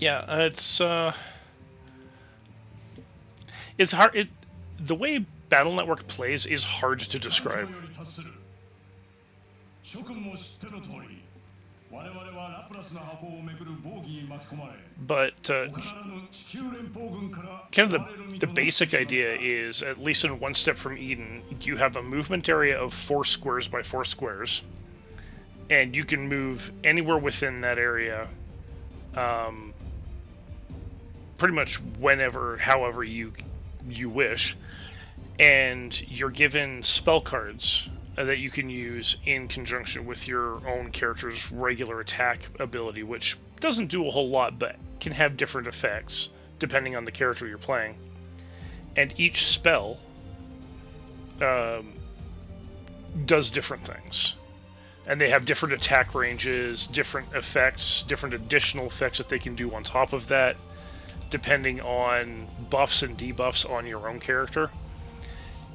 Yeah, it's hard. The way Battle Network plays is hard to describe. より達する諸君も知っての通り我々はラプラスの箱をめくる暴儀に巻き込まれ But 他ならぬ地球連邦軍から kind of 追われる身 the となって basic しまった idea is, at least in One Step from Eden, you have a movement area of 4 squares by 4 squares, and you can move anywhere within that area, pretty much whenever, however you wish, and you're given spell cards that you can use in conjunction with your own character's regular attack ability, which doesn't do a whole lot, but can have different effects depending on the character you're playing. And each spell does different things. And they have different attack ranges, different effects, different additional effects that they can do on top of that, depending on buffs and debuffs on your own character.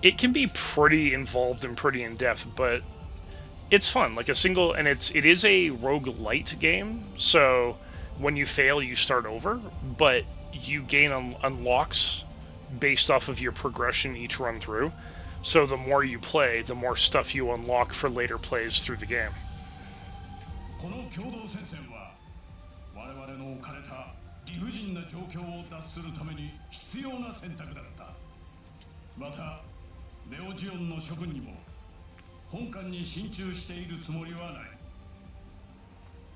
It can be pretty involved and pretty in-depth, but it's fun. Like it is a roguelite game, so when you fail, you start over, but you gain unlocks based off of your progression each run through. So the more you play, the more stuff you unlock for later plays through the game. この共同戦線は我々の置かれた理不尽な状況を脱するために必要な選択だった。またネオジオンの諸君にも本艦に進駐しているつもりはない。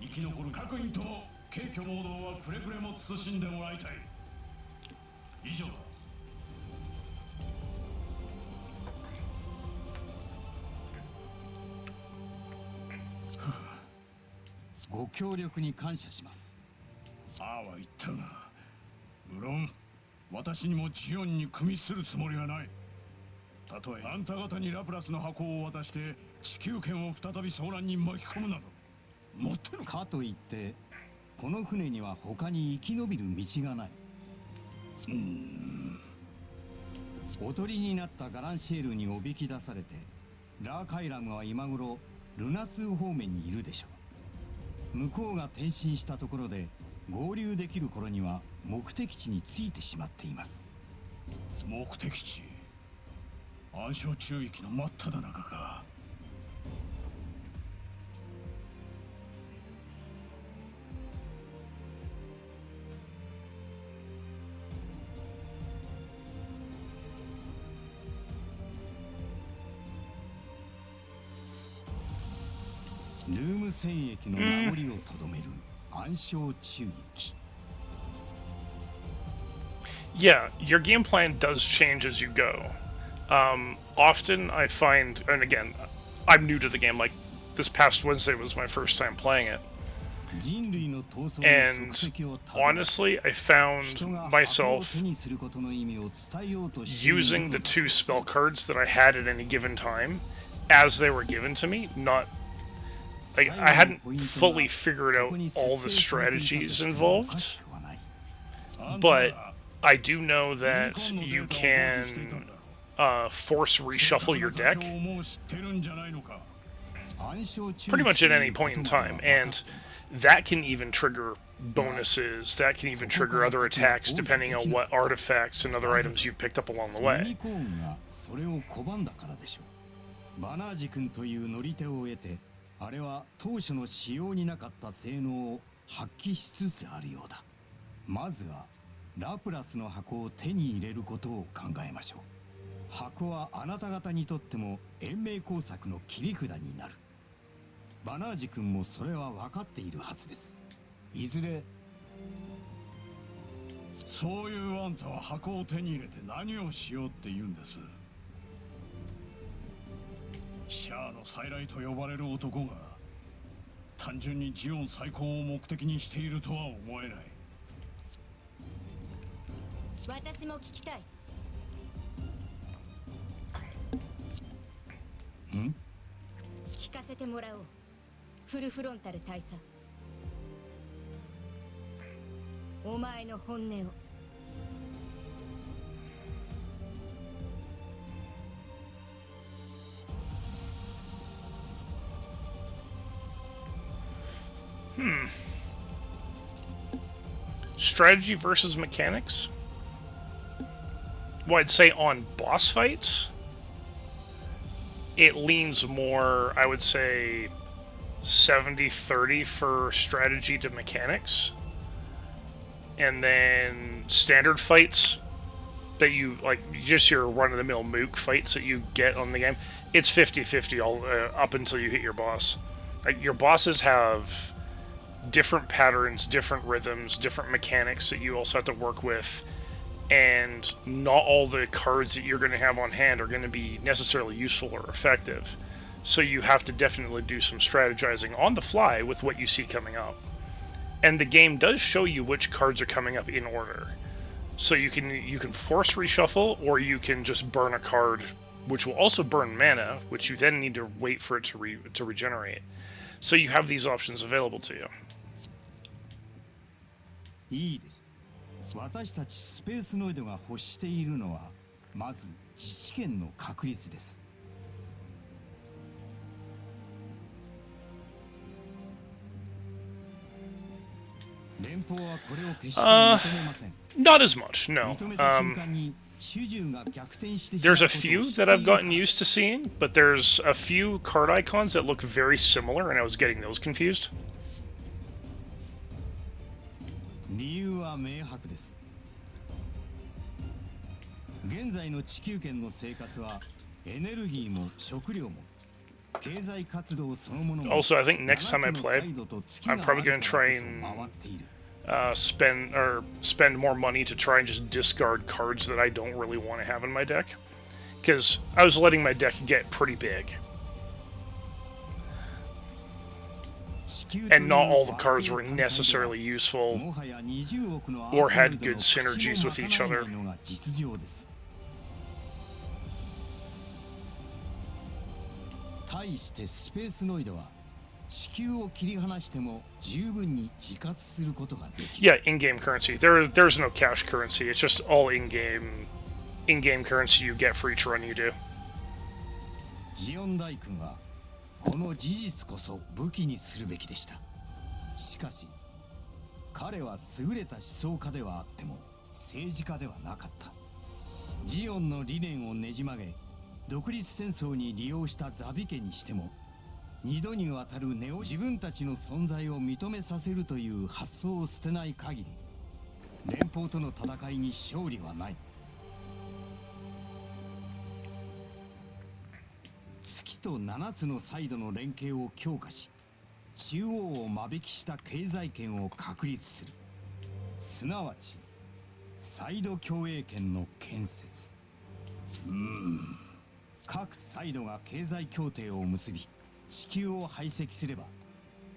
生き残る各員とも軽挙盲導はくれぐれも慎んでもらいたい。以上だ。ご協力に感謝します。ああは言ったが、無論私にもジオンに組みするつもりはない。たとえあんた方にラプラスの箱を渡して地球圏を再び騒乱に巻き込むなどもってのかといってこの船には他に生き延びる道がない。おとりになったガランシェールにおびき出されてラーカイラムは今頃ルナスー方面にいるでしょう。向こうが転身したところで合流できる頃には目的地に着いてしまっています。目的地、暗礁中域の真っ只中か。ルーム戦役の名残をとどめる暗礁中域。Yeah, your game plan does change as you go. Often I find, and again, I'm new to the game, like this past Wednesday was my first time playing it. And honestly, I found myself using the 2 spell cards that I had at any given time as they were given to me, not like I hadn't fully figured out all the strategies involved, but I do know that you can force reshuffle your deck pretty much at any point in time, and that can even trigger bonuses, that can even trigger other attacks depending on what artifacts and other items you've picked up along the way. バナージ君という乗り手を得て、あれは当初の仕様になかった性能を発揮しつつあるようだ。まずはラプラスの箱を手に入れることを考えましょう。箱はあなた方にとっても延命工作の切り札になる。バナージ君もそれは分かっているはずです。いずれそういうあんたは箱を手に入れて何をしようって言うんです。シャアの再来と呼ばれる男が単純にジオン再興を目的にしているとは思えない。私も聞きたい。聞かせてもらおう。フルフロンタル大佐、お前の本音を。Strategy versus mechanics? Well, I'd say on boss fights, it leans more, I would say, 70-30 for strategy to mechanics. And then standard fights that you, like, just your run-of-the-mill mook fights that you get on the game, it's 50-50 all up until you hit your boss. Like, your bosses have different patterns, different rhythms, different mechanics that you also have to work with, and not all the cards that you're going to have on hand are going to be necessarily useful or effective. So you have to definitely do some strategizing on the fly with what you see coming up. And the game does show you which cards are coming up in order. So you can force reshuffle, or you can just burn a card, which will also burn mana, which you then need to wait for it to regenerate. So you have these options available to you. いいです。私たちスペースノイドが欲しているのは、まず自治権の確立です。連邦はこれを決して認めません。Not as much, no. 認めた瞬間に主従が逆転してしまう There's こと a を few 知ってい that る I've から gotten used to seeing, but there's a few card icons that look very similar, and I was getting those confused. 理由は明白です。現在の地球圏の生活はエネルギーも食料も経済活動そのものも Also, I think next time I play, I'm probably going to try and spend more money to try and just discard cards that I don't really want to have in my deck, because I was letting my deck get pretty big, and not all the cards were necessarily useful もはや20億の or アー had セナル good の口も synergies with each まかな other. いのが実情です。対してスペースノイドは地球を切り離しても十分に自活することができる。 Yeah, in-game currency. There's no cash currency. It's just all in-game currency you get for each run you do. ジオン大君はこの事実こそ武器にするべきでした。しかし彼は優れた思想家ではあっても政治家ではなかった。ジオンの理念をねじ曲げ独立戦争に利用したザビ家にしても二度にわたる自分たちの存在を認めさせるという発想を捨てない限り連邦との戦いに勝利はない。月と7つのサイドの連携を強化し中央を間引きした経済圏を確立する。すなわちサイド共栄圏の建設。各サイドが経済協定を結び地球を排斥すれば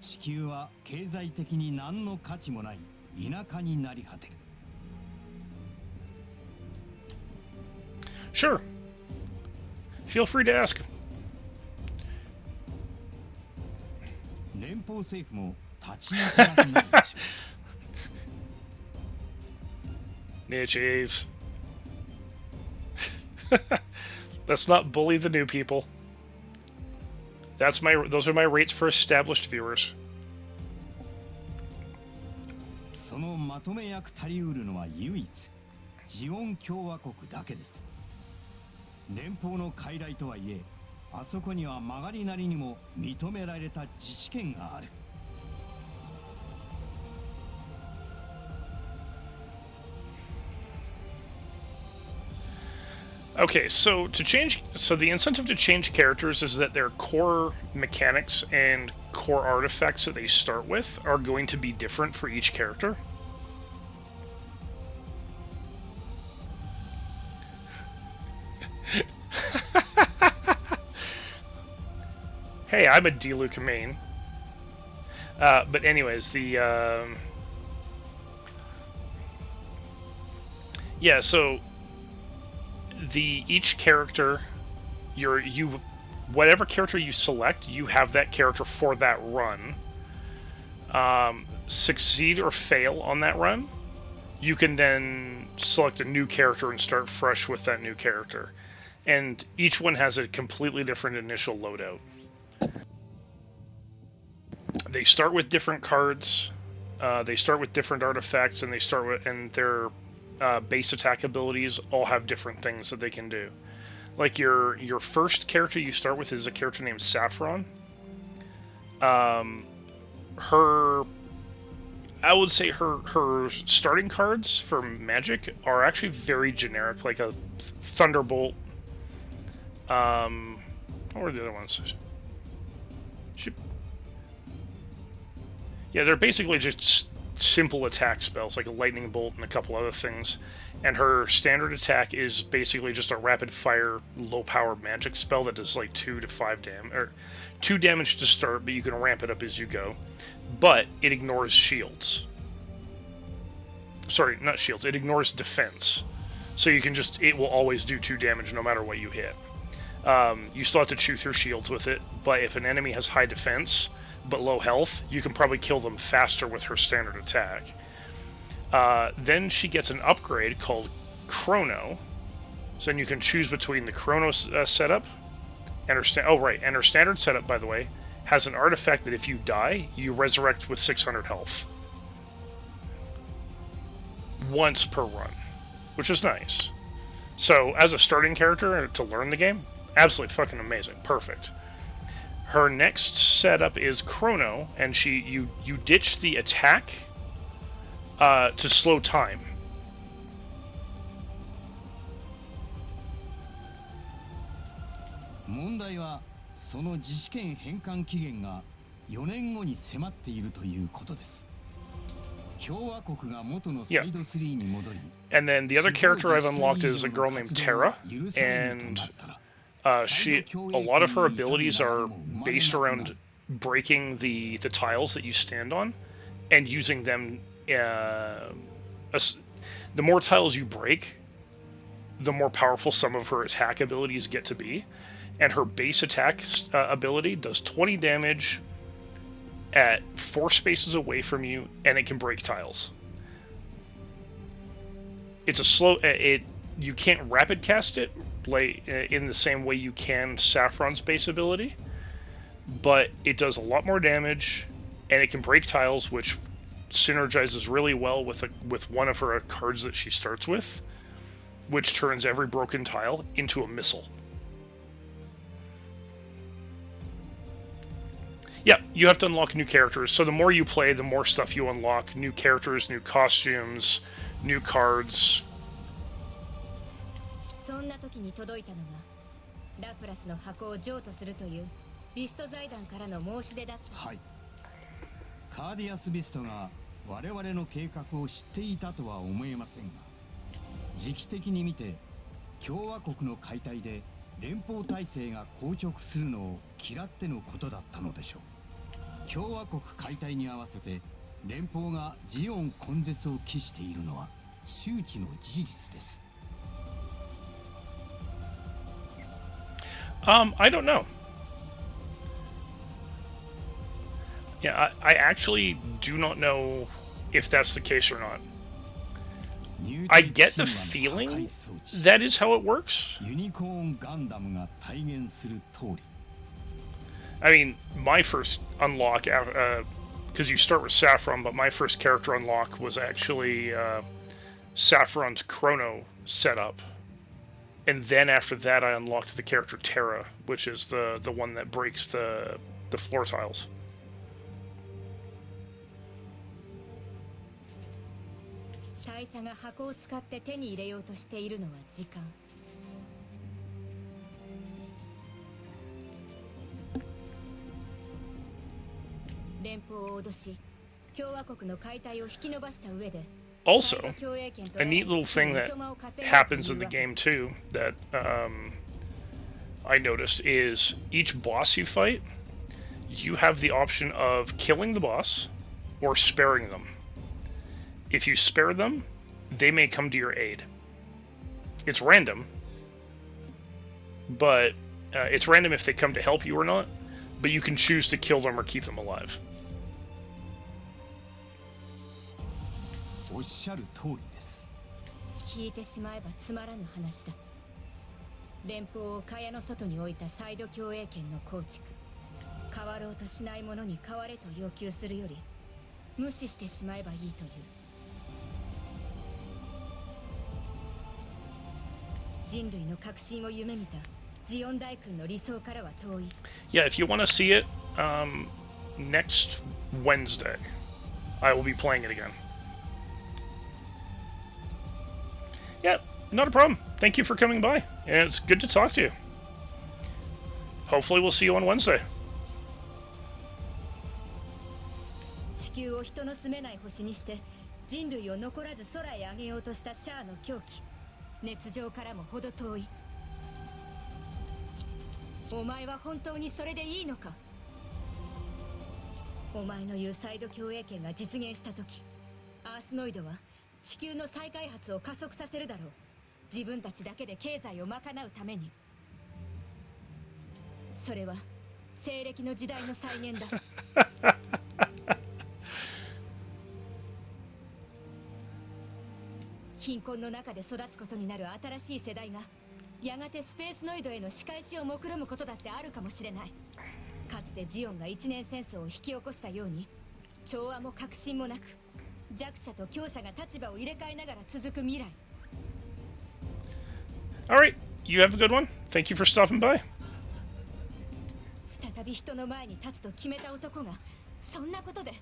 地球は経済的に何の価値もない田舎になり果てる。 Sure. Feel free to ask. 連邦政府も立ち行かなくなるでしょう。 Niches. Let's not bully the new people. Those are my rates for established viewers. そのまとめ役足りうるのは唯一ジオン共和国だけです。連邦の傀儡とはいえあそこには曲がりなりにも認められた自治権がある。 Okay, so the incentive to change characters is that their core mechanics and core artifacts that they start with are going to be different for each character. Hey, I'm a Diluc main. But anyways, yeah, so each character, whatever character you select, you have that character for that run. Succeed or fail on that run, you can then select a new character and start fresh with that new character. And each one has a completely different initial loadout. They start with different cards. They start with different artifacts, and their base attack abilities all have different things that they can do. Like your first character you start with is a character named Saffron. I would say her starting cards for magic are actually very generic, like a Thunderbolt. What were the other ones? Yeah, they're basically just simple attack spells, like a lightning bolt and a couple other things. And her standard attack is basically just a rapid fire, low power magic spell that does like 2 to 5 damage, or 2 damage to start, but you can ramp it up as you go. But it ignores shields. Sorry, not shields. It ignores defense. So you can just, it will always do 2 damage no matter what you hit. You still have to chew through shields with it, but if an enemy has high defense but low health, you can probably kill them faster with her standard attack. Then she gets an upgrade called Chrono. So then you can choose between the Chrono setup and her and her standard setup, by the way, has an artifact that if you die, you resurrect with 600 health. Once per run, which is nice. So as a starting character to learn the game, absolutely fucking amazing. Perfect. Her next setup is Chrono, and you ditch the attack to slow time. Yeah, and then the other character I've unlocked is a girl named Terra, and a lot of her abilities are based around breaking the tiles that you stand on and using them. The more tiles you break, the more powerful some of her attack abilities get to be. And her base attack ability does 20 damage at 4 spaces away from you, and it can break tiles. It's a slow... you can't rapid cast it in the same way you can Saffron's base ability, but it does a lot more damage, and it can break tiles, which synergizes really well with one of her cards that she starts with, which turns every broken tile into a missile. Yeah, you have to unlock new characters. So the more you play, the more stuff you unlock. New characters, new costumes, new cards. そんな時に届いたのがラプラスの箱を譲渡するというビスト財団からの申し出だった。はい。カーディアスビストが我々の計画を知っていたとは思えませんが、時期的に見て共和国の解体で連邦体制が硬直するのを嫌ってのことだったのでしょう。共和国解体に合わせて連邦がジオン根絶を期しているのは周知の事実です。I don't know. Yeah, I actually do not know if that's the case or not. I get the feeling that is how it works. Unicorn Gundam が体現する通り。I mean, my first unlock, because you start with Saffron, but my first character unlock was actually Saffron's Chrono setup. And then after that, I unlocked the character Terra, which is the one that breaks the floor tiles. Also, a neat little thing that happens in the game too that I noticed is each boss you fight, you have the option of killing the boss or sparing them. If you spare them, they may come to your aid. It's random, but it's random if they come to help you or not, but you can choose to kill them or keep them alive. おっしゃる通りです。聞いてしまえばつまらぬ話だ。連邦を蚊帳の外に置いたサイド共栄圏の構築。変わろうとしないものに変われと要求するより、無視してしまえばいいという。人類の革新を夢見たジオン大君の理想からは遠い。Yeah, if you want to see it, next Wednesday, I will be playing it again. Yeah, not a problem. Thank you for coming by, and it's good to talk to you. Hopefully we'll see you on Wednesday. 地球を人の住めない星にして人類を残らず空へ上げようとしたシャアの狂気、熱情からも程遠い。お前は本当にそれでいいのか。お前の言うサイド共栄圏が実現した時、アースノイドは地球の再開発を加速させるだろう。自分たちだけで経済を賄うために。それは西暦の時代の再現だ。貧困の中で育つことになる新しい世代がやがてスペースノイドへの仕返しを目論むことだってあるかもしれない。かつてジオンが一年戦争を引き起こしたように、調和も革新もなく弱者と強者が立場を入れ替えながら続く未来。Alright, you have a good one. Thank you for stopping by. 再び人の前に立つと決めた男がそんなことで。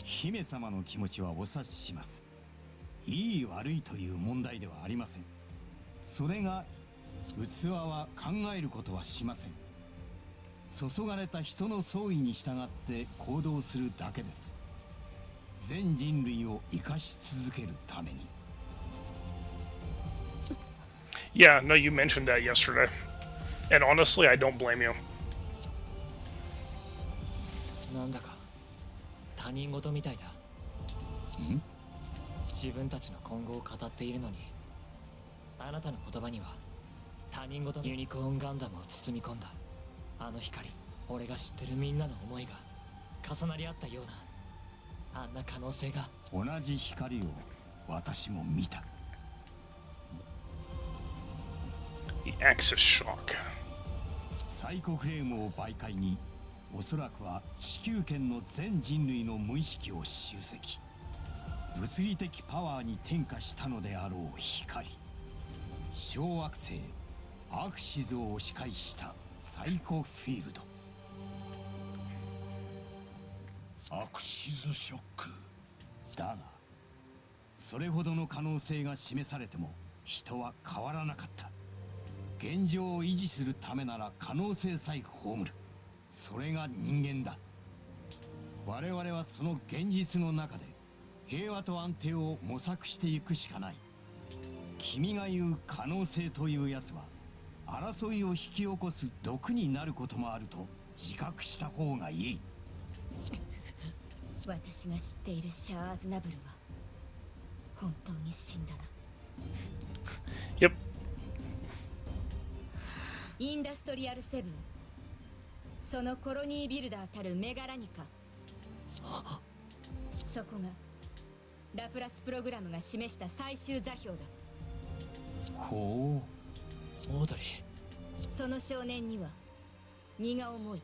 姫様の気持ちはお察しします。いい悪いという問題ではありません。それが器は考えることはしません。注がれた人の総意に従って行動するだけです。全人類を生かし続けるために。Yeah, no, you mentioned that yesterday. And honestly, I don't blame you. なんだか他人事みたいだ。自分たちの今後を語っているのに、あなたの言葉には他人事ユニコーンガンダムを包み込んだあの光、俺が知ってるみんなの思いが重なり合ったような、あんな可能性が。同じ光を私も見た。The Axis Shock. サイコフレームを媒介に、おそらくは地球圏の全人類の無意識を集積、物理的パワーに転化したのであろう光、小惑星アクシズを支配したサイコフィールド。アクシズショックだがそれほどの可能性が示されても人は変わらなかった。現状を維持するためなら可能性さえ葬る。それが人間だ。我々はその現実の中で平和と安定を模索していくしかない。君が言う可能性というやつは争いを引き起こす毒になることもあると自覚した方がいい。私が知っているシャア・アズナブルは本当に死んだな。Yep. インダストリアルセブン、そのコロニービルダーたるメガラニカ、そこがラプラスプログラムが示した最終座標だ。ほう、オードリー。その少年には荷が重い。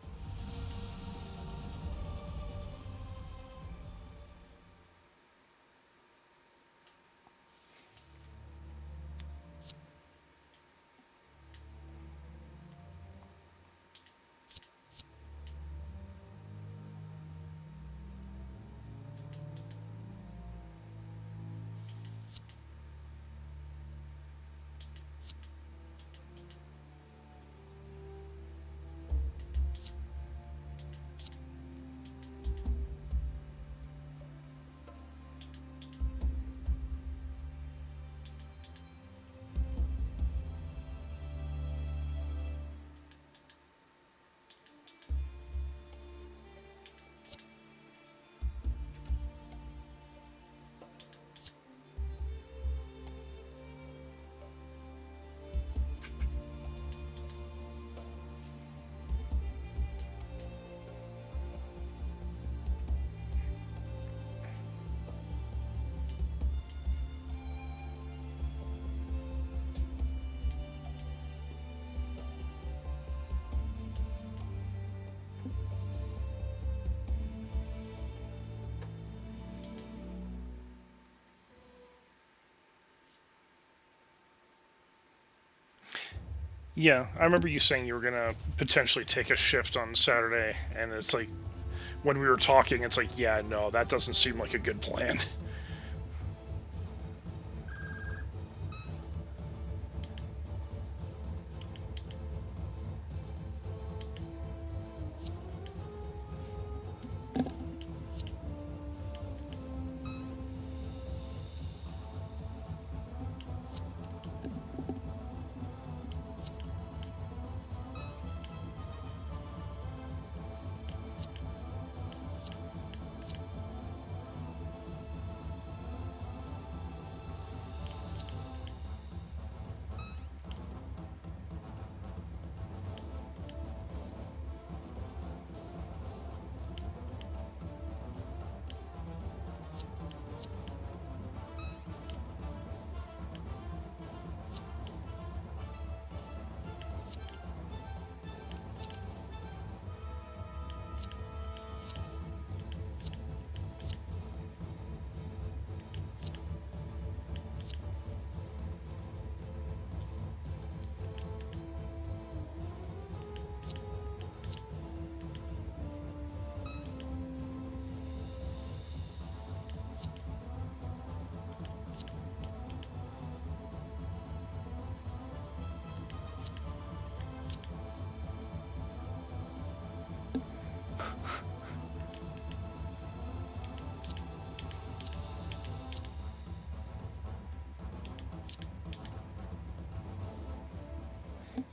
Yeah, I remember you saying you were gonna potentially take a shift on Saturday, and it's like, when we were talking, it's like, yeah, no, that doesn't seem like a good plan.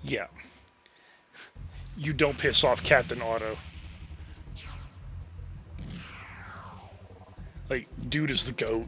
Yeah. You don't piss off Captain Otto. Like, dude is the GOAT.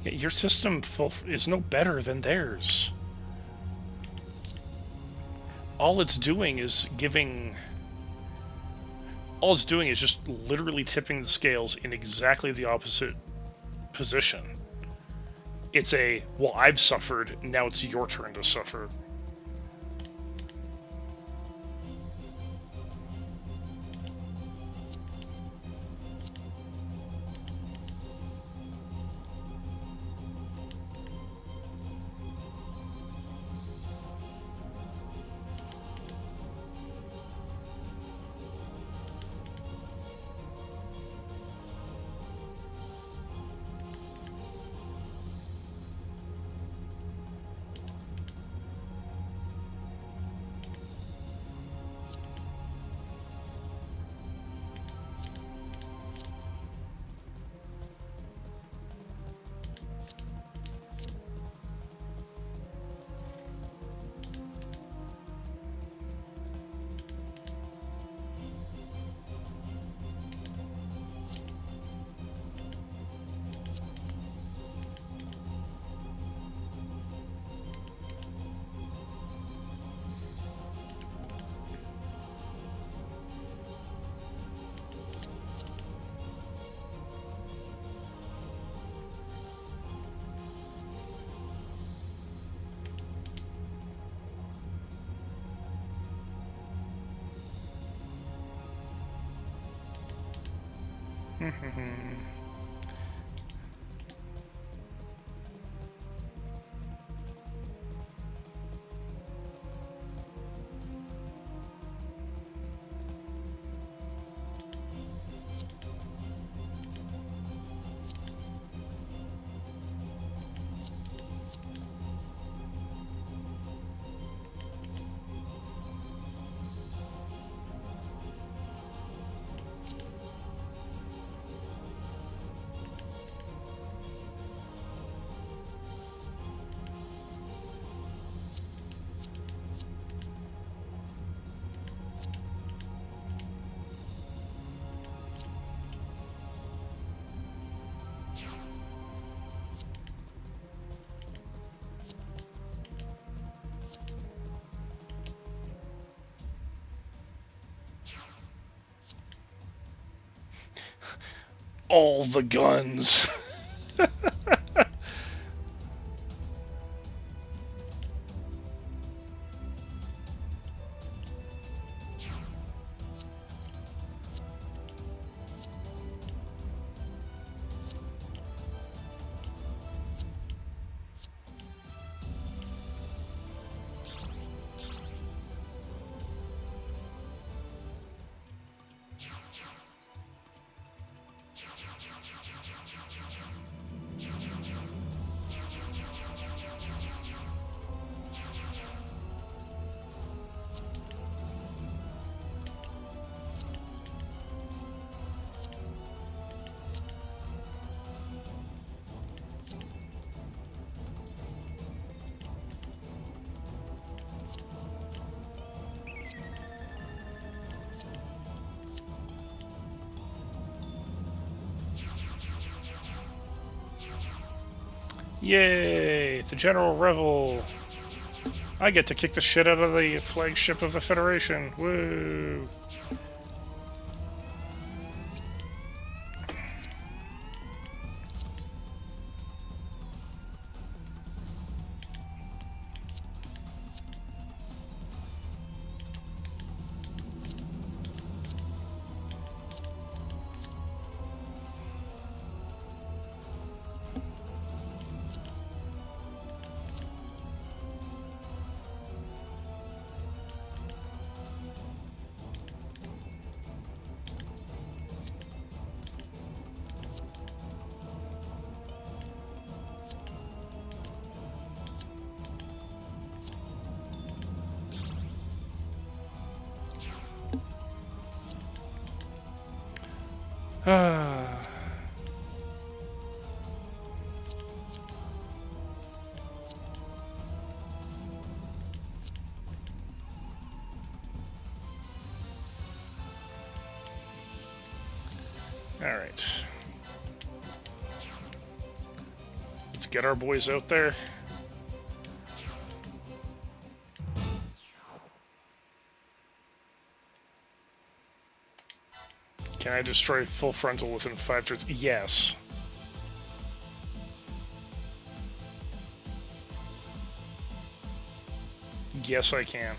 Yeah, your system is no better than theirs. All it's doing is giving... All it's doing is just literally tipping the scales in exactly the opposite position. It's a, well, I've suffered, now it's your turn to suffer. all the guns. Yay! The General Revel! I get to kick the shit out of the flagship of the Federation. Woo! Ah. All right. Let's get our boys out there. Can I destroy full frontal within 5 turns? Yes. Yes, I can.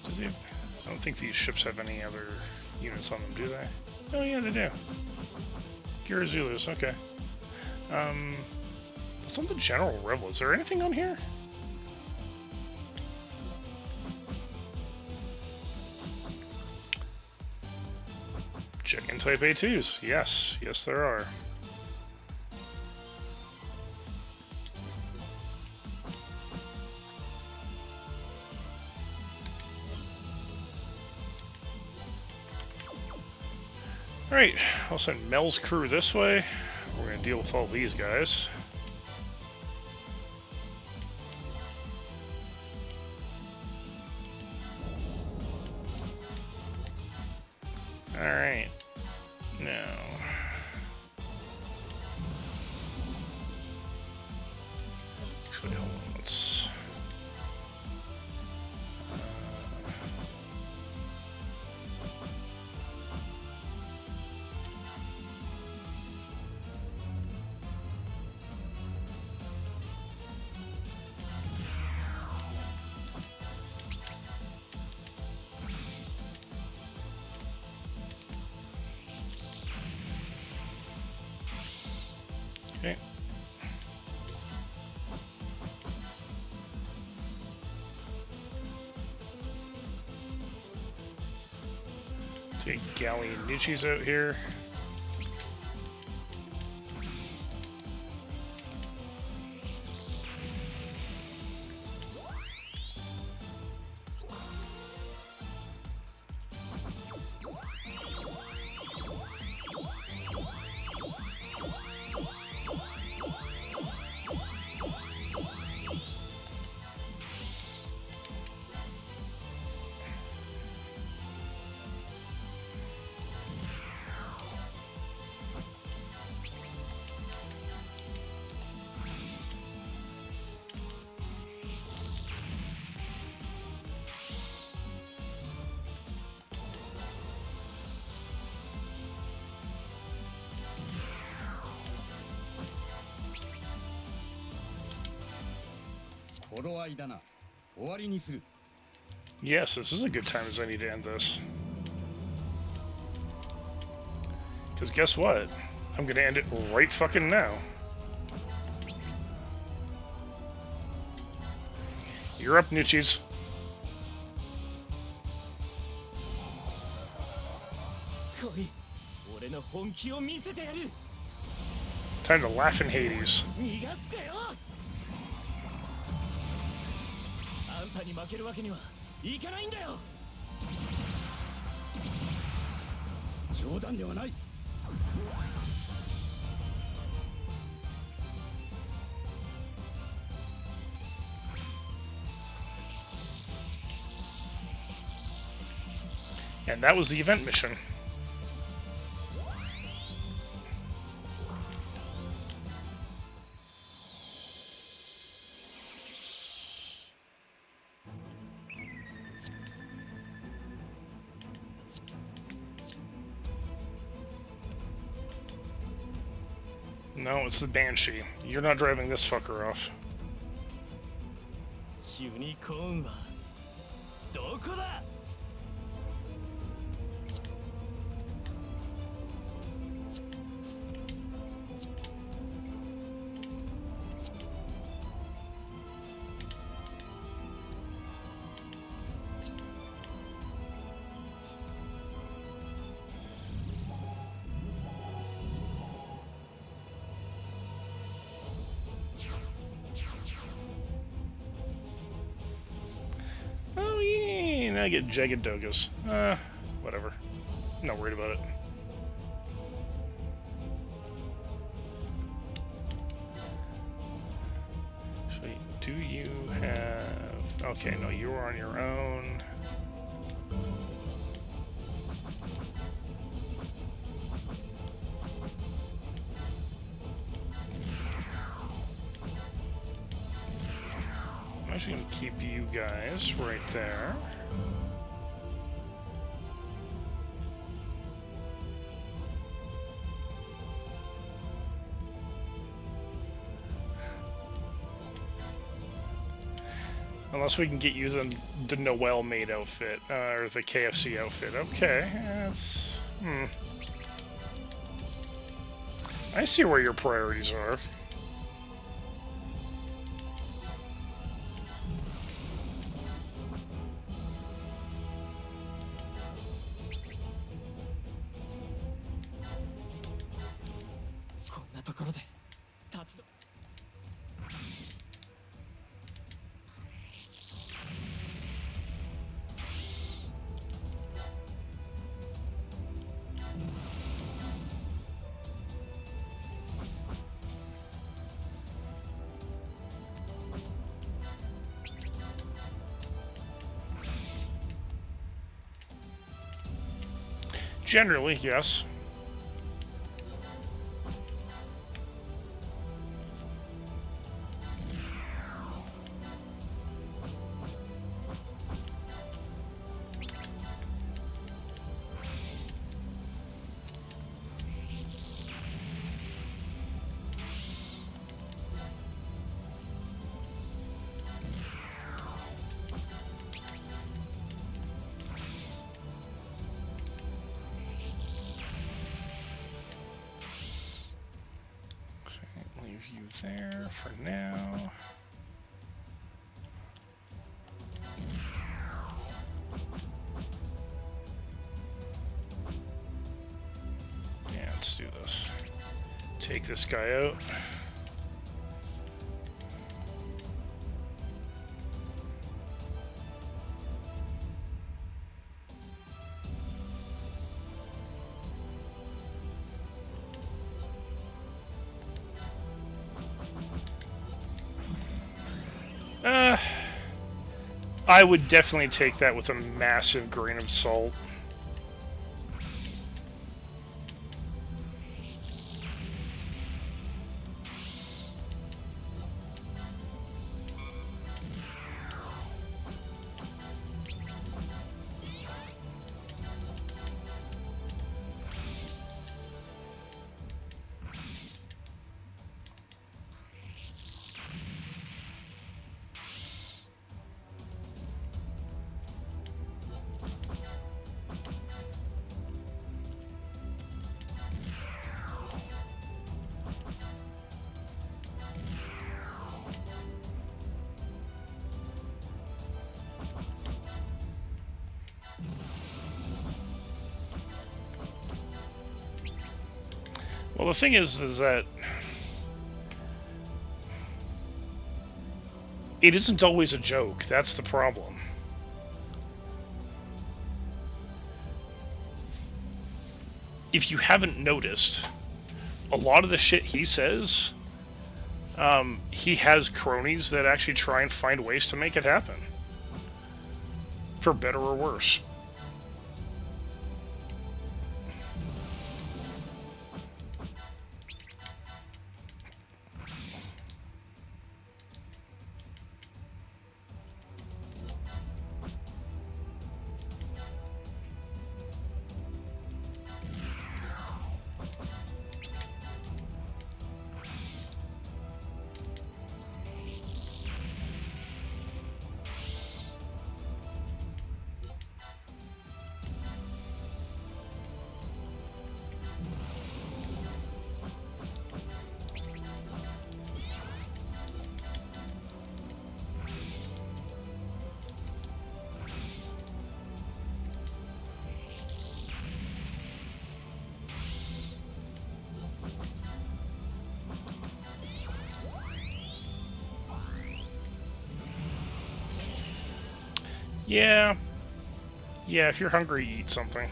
Does he have, I don't think these ships have any other units on them, do they? Oh yeah, they do. Girazulus, okay. What's on the General Revel? Is there anything on here? Check-in Type A2s. Yes, yes there are. Alright, I'll send Mel's crew this way. We're going to deal with all these guys. Alright. Now... Actually, hold on, let's... Okay. Take Galley and Nichis out here. 頃合いだな。終わりにする。 Yes, this is a good time as any to end this. Because guess what? I'm gonna end it right fucking now. You're up, Nuchis. 来い、俺の本気を見せてやる。 Time to laugh in Hades. 逃がすかよ。あんたに負けるわけにはいかないんだよ。冗談ではない。 And that was the event mission. No, it's the Banshee. You're not driving this fucker off. ユニコーンはどこだ。 Oh yeah, and I get jagged dogas. Whatever. I'm not worried about it. So, do you have... Okay, no, you are on your own. I'm actually going to keep you guys right there. Unless we can get you the Noel maid outfit, or the KFC outfit. Okay, that's... I see where your priorities are. Generally, yes. You there for now. Yeah, let's do this. Take this guy out. I would definitely take that with a massive grain of salt. Well, the thing is that it isn't always a joke. That's the problem. If you haven't noticed, a lot of the shit he says, he has cronies that actually try and find ways to make it happen. For better or worse. Yeah. Yeah, if you're hungry, eat something.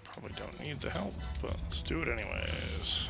Probably don't need the help, but let's do it anyways.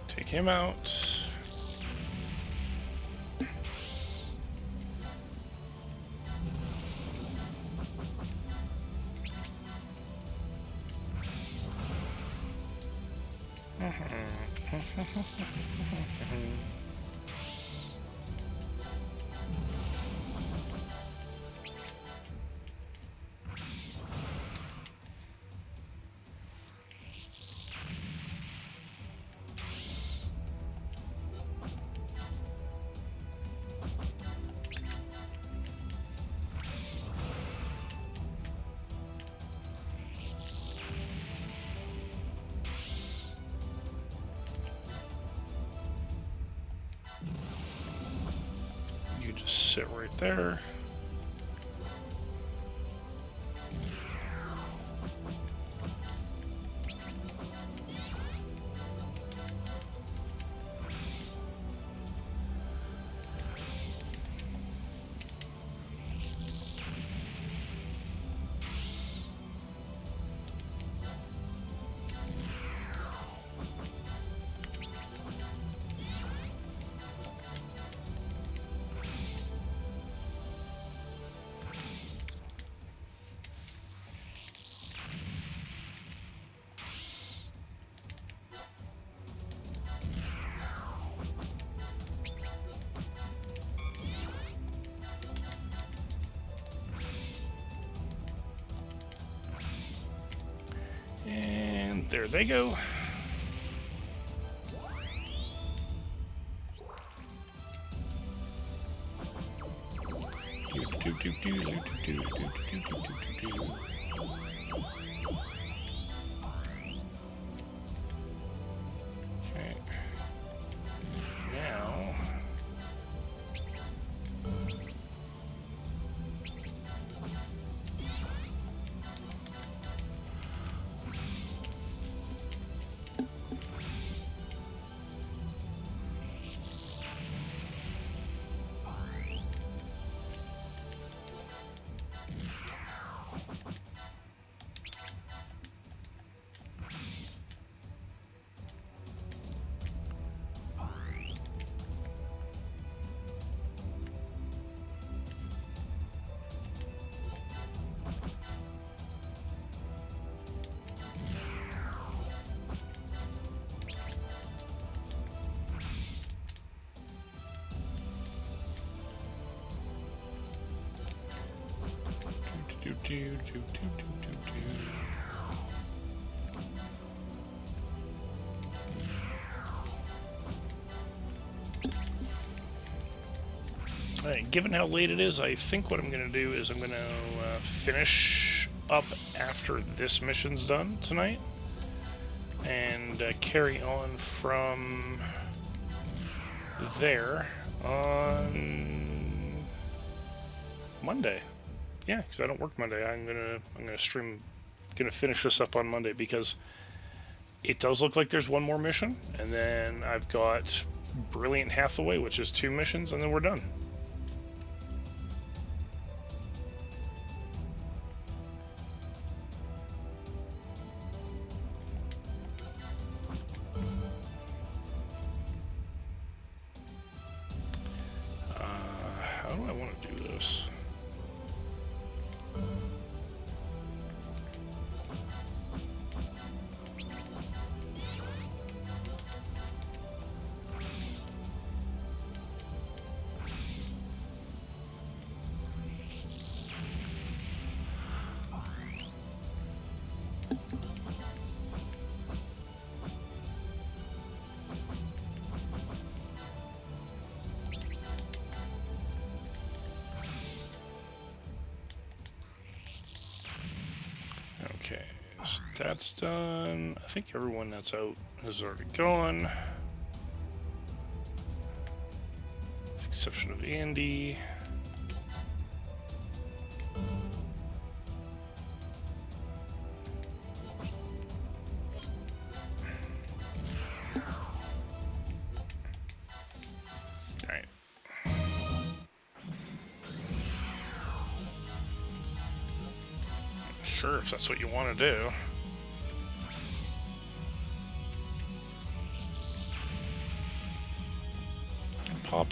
Take him out. You just sit right there. And there they go. Do, do, do, do, do, do, do, do, do, do, do. Alright, given how late it is, I think what I'm going to do is I'm going to finish up after this mission's done tonight, and carry on from there on Monday. Yeah, because I don't work Monday. I'm gonna stream, gonna finish this up on Monday because it does look like there's one more mission, and then I've got Brilliant Hathaway, which is 2 missions, and then we're done. How do I want to do this? Okay, so that's done. I think everyone that's out has already gone. With the exception of Andy. Alright. Sure, if that's what you want to do. Pop.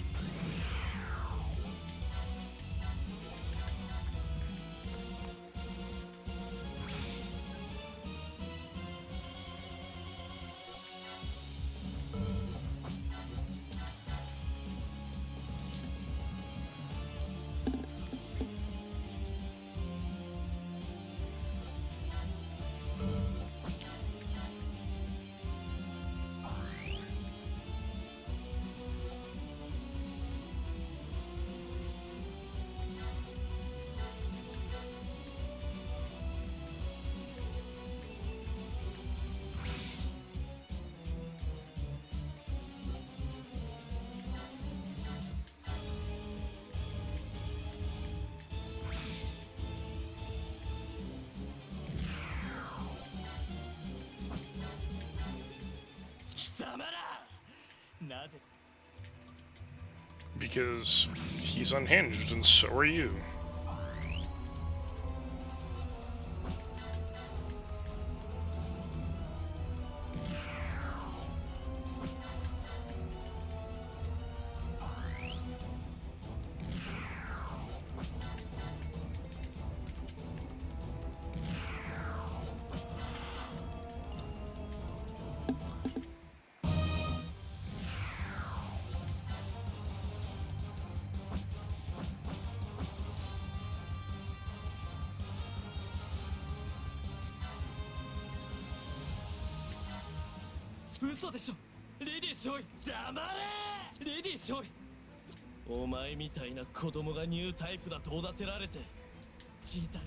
Because he's unhinged and so are you.嘘でしょ。レディ少尉、黙れ。レディ少尉、お前みたいな子供がニュータイプだとおだてられて自体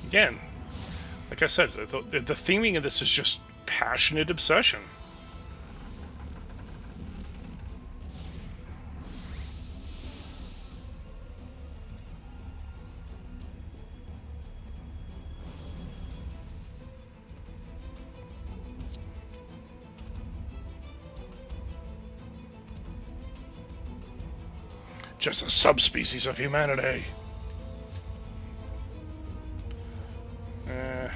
Again, like I said, the theming of this is just passionate obsession. Just a subspecies of humanity. Eh.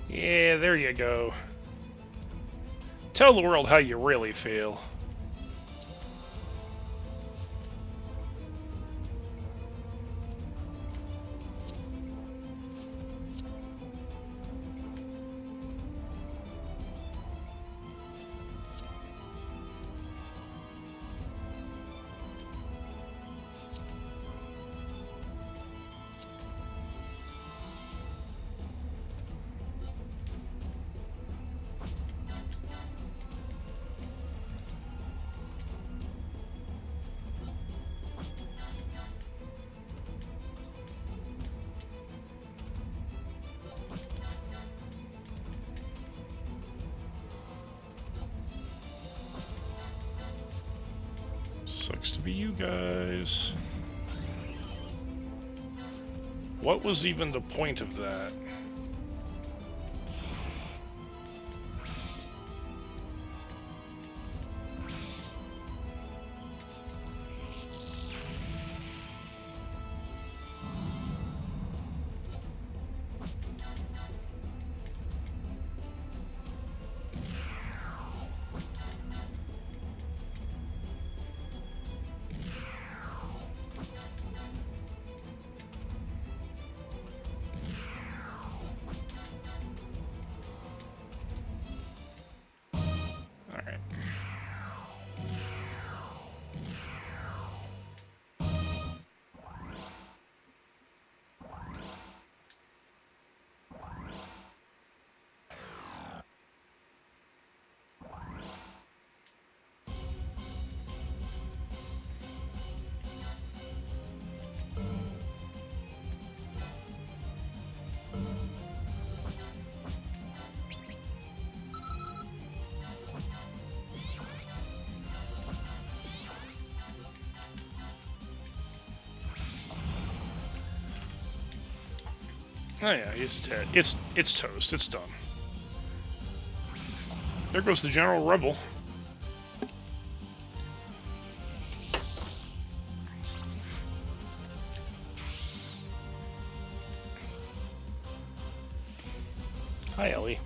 Yeah, there you go. Tell the world how you really feel. Sucks to be you guys. What was even the point of that? Alright. Oh yeah, it's dead. It's toast. It's done. There goes the General Rebel. Hi, Ellie.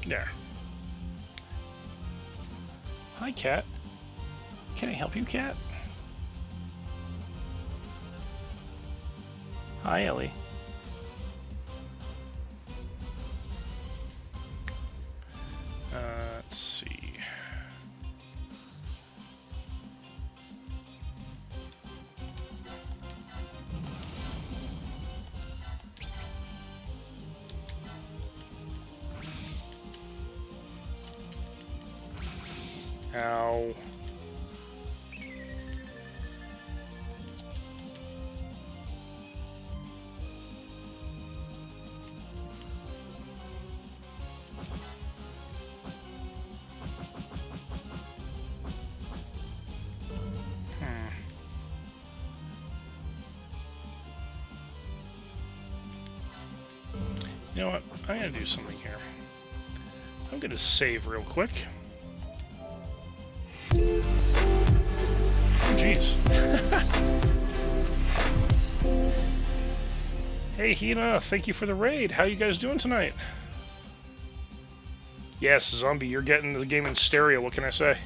There. Hi, Cat. Can I help you, Cat? Hi, Ellie. Let's see. Ow. You know what? I'm gonna do something here. I'm gonna save real quick. Oh, jeez. Hey, Hina, thank you for the raid. How you guys doing tonight? Yes, Zombie, you're getting the game in stereo. What can I say?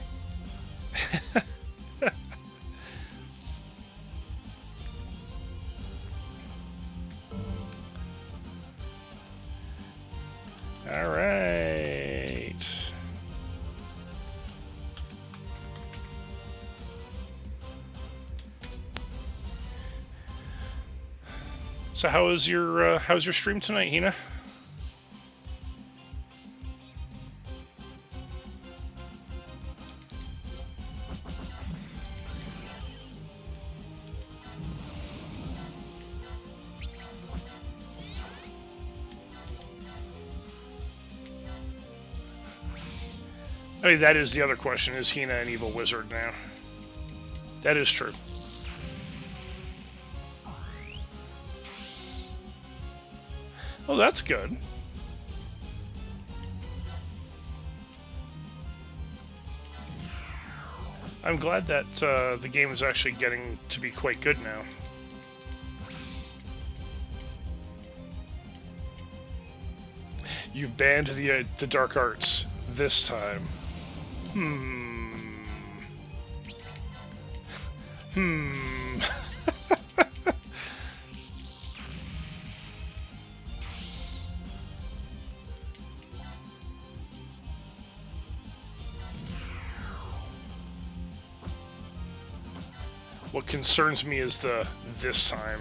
All right. So how's your stream tonight, Hina? I mean, that is the other question. Is Hina an evil wizard now? That is true. Oh, that's good. I'm glad that the game is actually getting to be quite good now. You've banned the dark arts this time. What concerns me is the this time.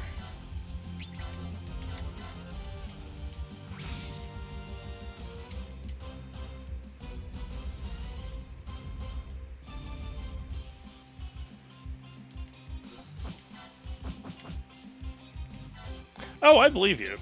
Oh, I believe you.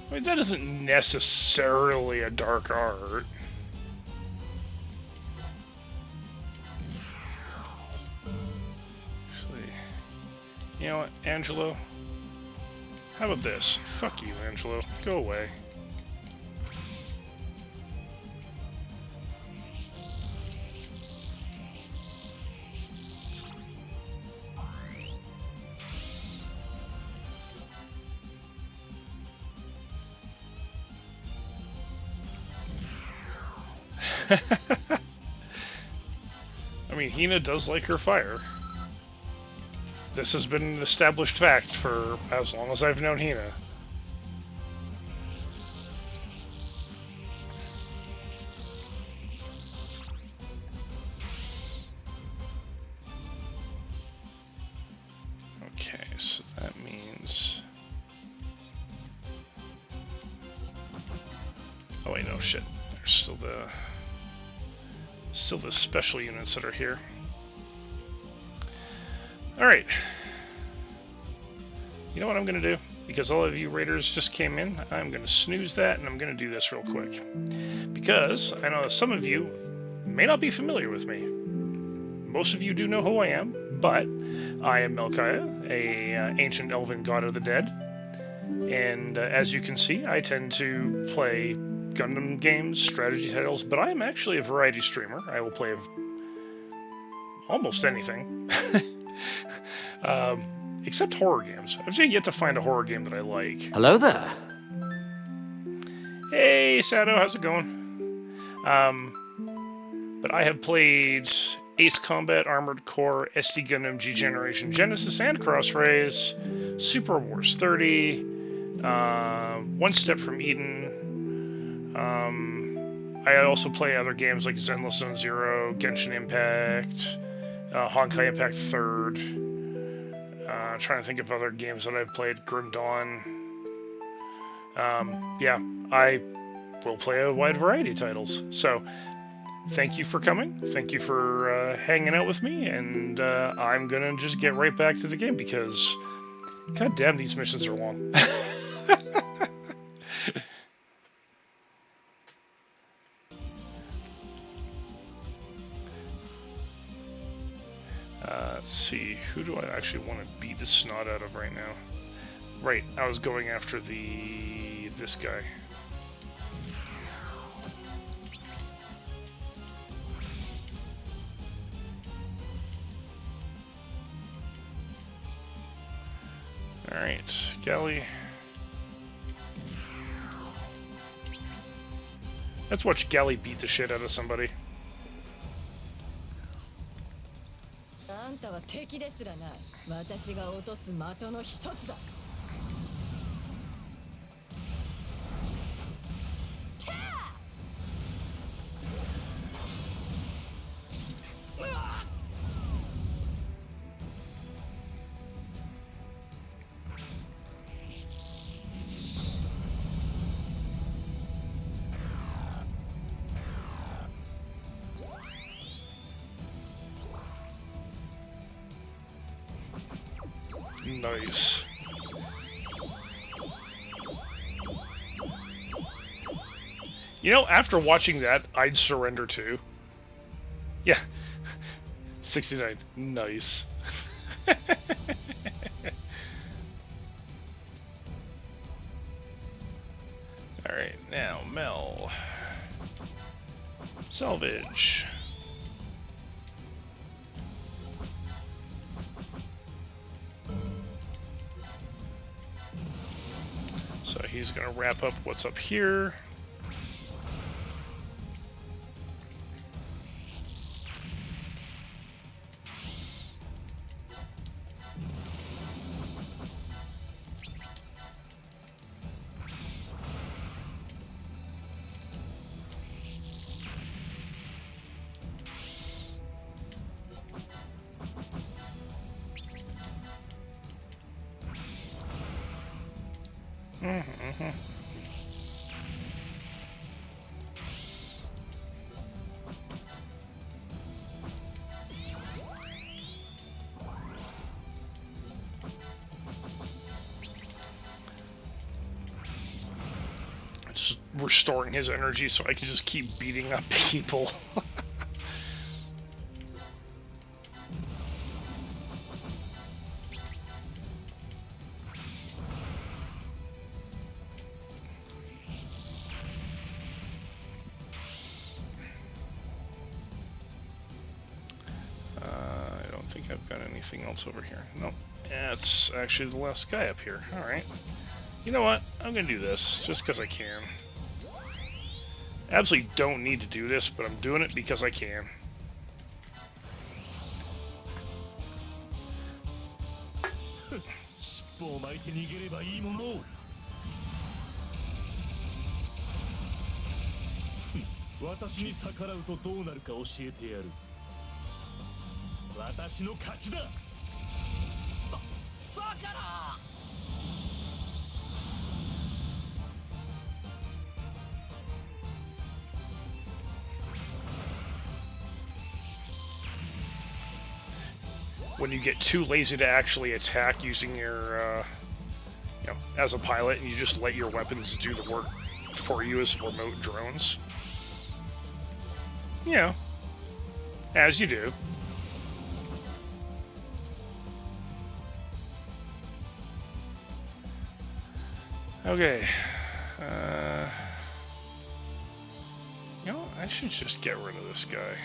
I mean, that isn't necessarily a dark art. Actually, you know what, Angelo? How about this? Fuck you, Angelo. Go away. I mean, Hina does like her fire. This has been an established fact for as long as I've known Hina. Okay, so that means... Oh wait, no shit. There's still the special units that are here. Alright. You know what I'm going to do? Because all of you raiders just came in, I'm going to snooze that and I'm going to do this real quick. Because I know some of you may not be familiar with me. Most of you do know who I am, but I am Melchiah, a ancient elven god of the dead. And as you can see, I tend to play Gundam games, strategy titles, but I am actually a variety streamer. I will play almost anything. Except horror games. I've yet to find a horror game that I like. Hello there. Hey, Sado, how's it going? But I have played Ace Combat, Armored Core, SD Gundam G Generation Genesis, and Crossrays, Super Wars 30, One Step from Eden. I also play other games like Zenless Zone Zero, Genshin Impact, Honkai Impact 3rd. Trying to think of other games that I've played. Grim Dawn. Yeah, I will play a wide variety of titles. So, thank you for coming. Thank you for hanging out with me, and I'm gonna just get right back to the game because, god damn, these missions are long. Let's see, who do I actually want to beat the snot out of right now? Right, I was going after this guy. Alright, Galley. Let's watch Galley beat the shit out of somebody. あんたは敵ですらない。私が落とす的の一つだ。Nice. You know, after watching that, I'd surrender too. Yeah. 69. Nice. Alright, now, Mel. Salvage. So he's gonna wrap up what's up here. Just restoring his energy so I can just keep beating up people. I don't think I've got anything else over here. Nope. Yeah, it's actually the last guy up here. Alright. You know what? I'm gonna do this, just because I can. Absolutely don't need to do this, but I'm doing it because I can. When you get too lazy to actually attack using your, you know, as a pilot, and you just let your weapons do the work for you as remote drones. You know, as you do. Okay. You know, I should just get rid of this guy.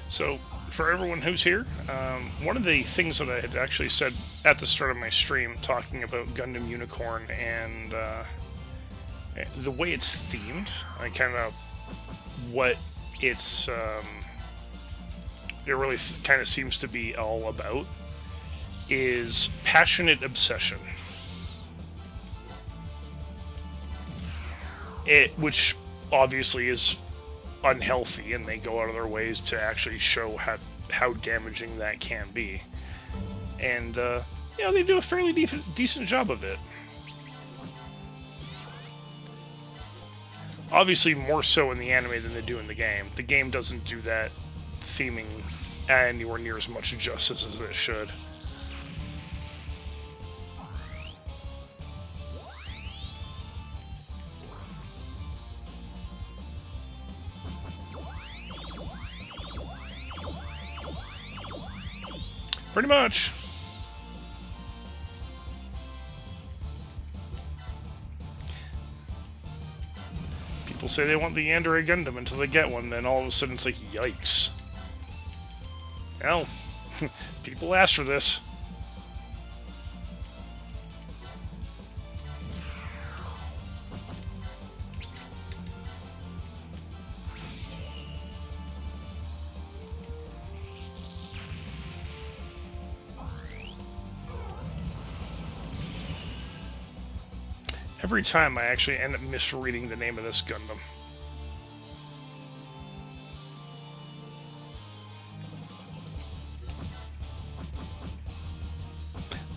So, for everyone who's here, one of the things that I had actually said at the start of my stream, talking about Gundam Unicorn and the way it's themed, and kind of what it really kind of seems to be all about, is passionate obsession. Which obviously is unhealthy, and they go out of their ways to actually show how damaging that can be. And, they do a fairly decent job of it. Obviously more so in the anime than they do in the game. The game doesn't do that theming anywhere near as much justice as it should. Pretty much. People say they want the Yandere Gundam until they get one, then all of a sudden it's like, yikes. Well, people asked for this. Every time I actually end up misreading the name of this Gundam.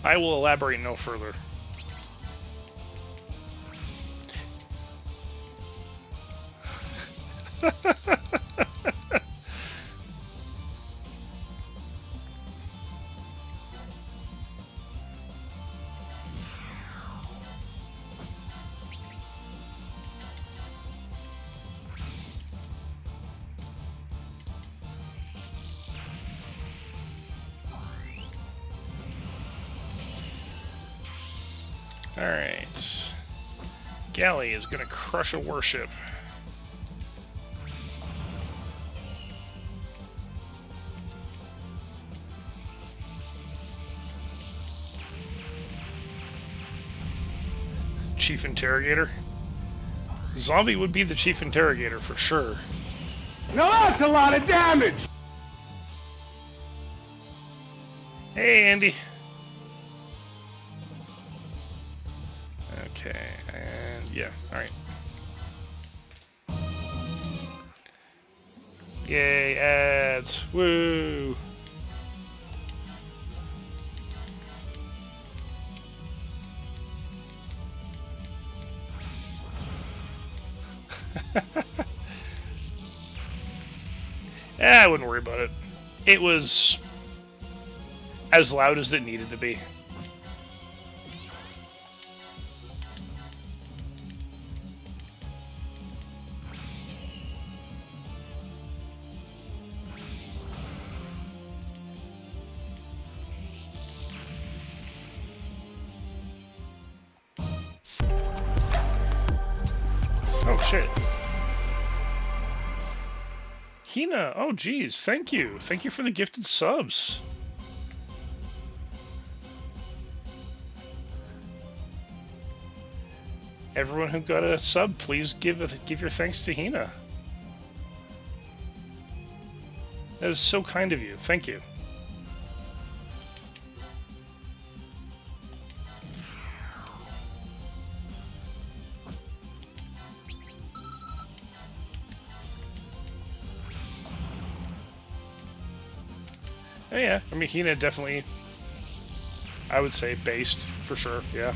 I will elaborate no further. Alright. Galley is gonna crush a warship. Chief Interrogator? Zombie would be the Chief Interrogator for sure. Now that's a lot of damage! Hey, Andy. Okay, and yeah, alright. Yay, ads! Woo! I wouldn't worry about it. It was as loud as it needed to be. Oh shit. Hina, oh geez, thank you. Thank you for the gifted subs. Everyone who got a sub, please give your thanks to Hina. That is so kind of you. Thank you. Oh yeah, I mean, Hina definitely, I would say, based, for sure, yeah.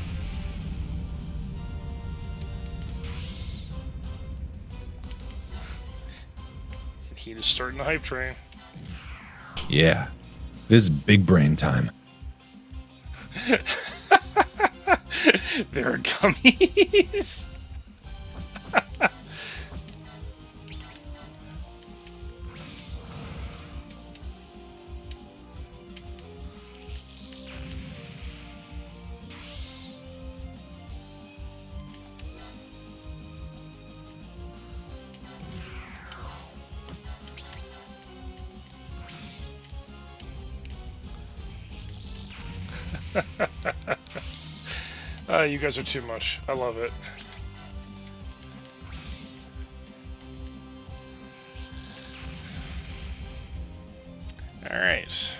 And Hina's starting the hype train. Yeah, this is big brain time. There are gummies! You guys are too much. I love it. Alright.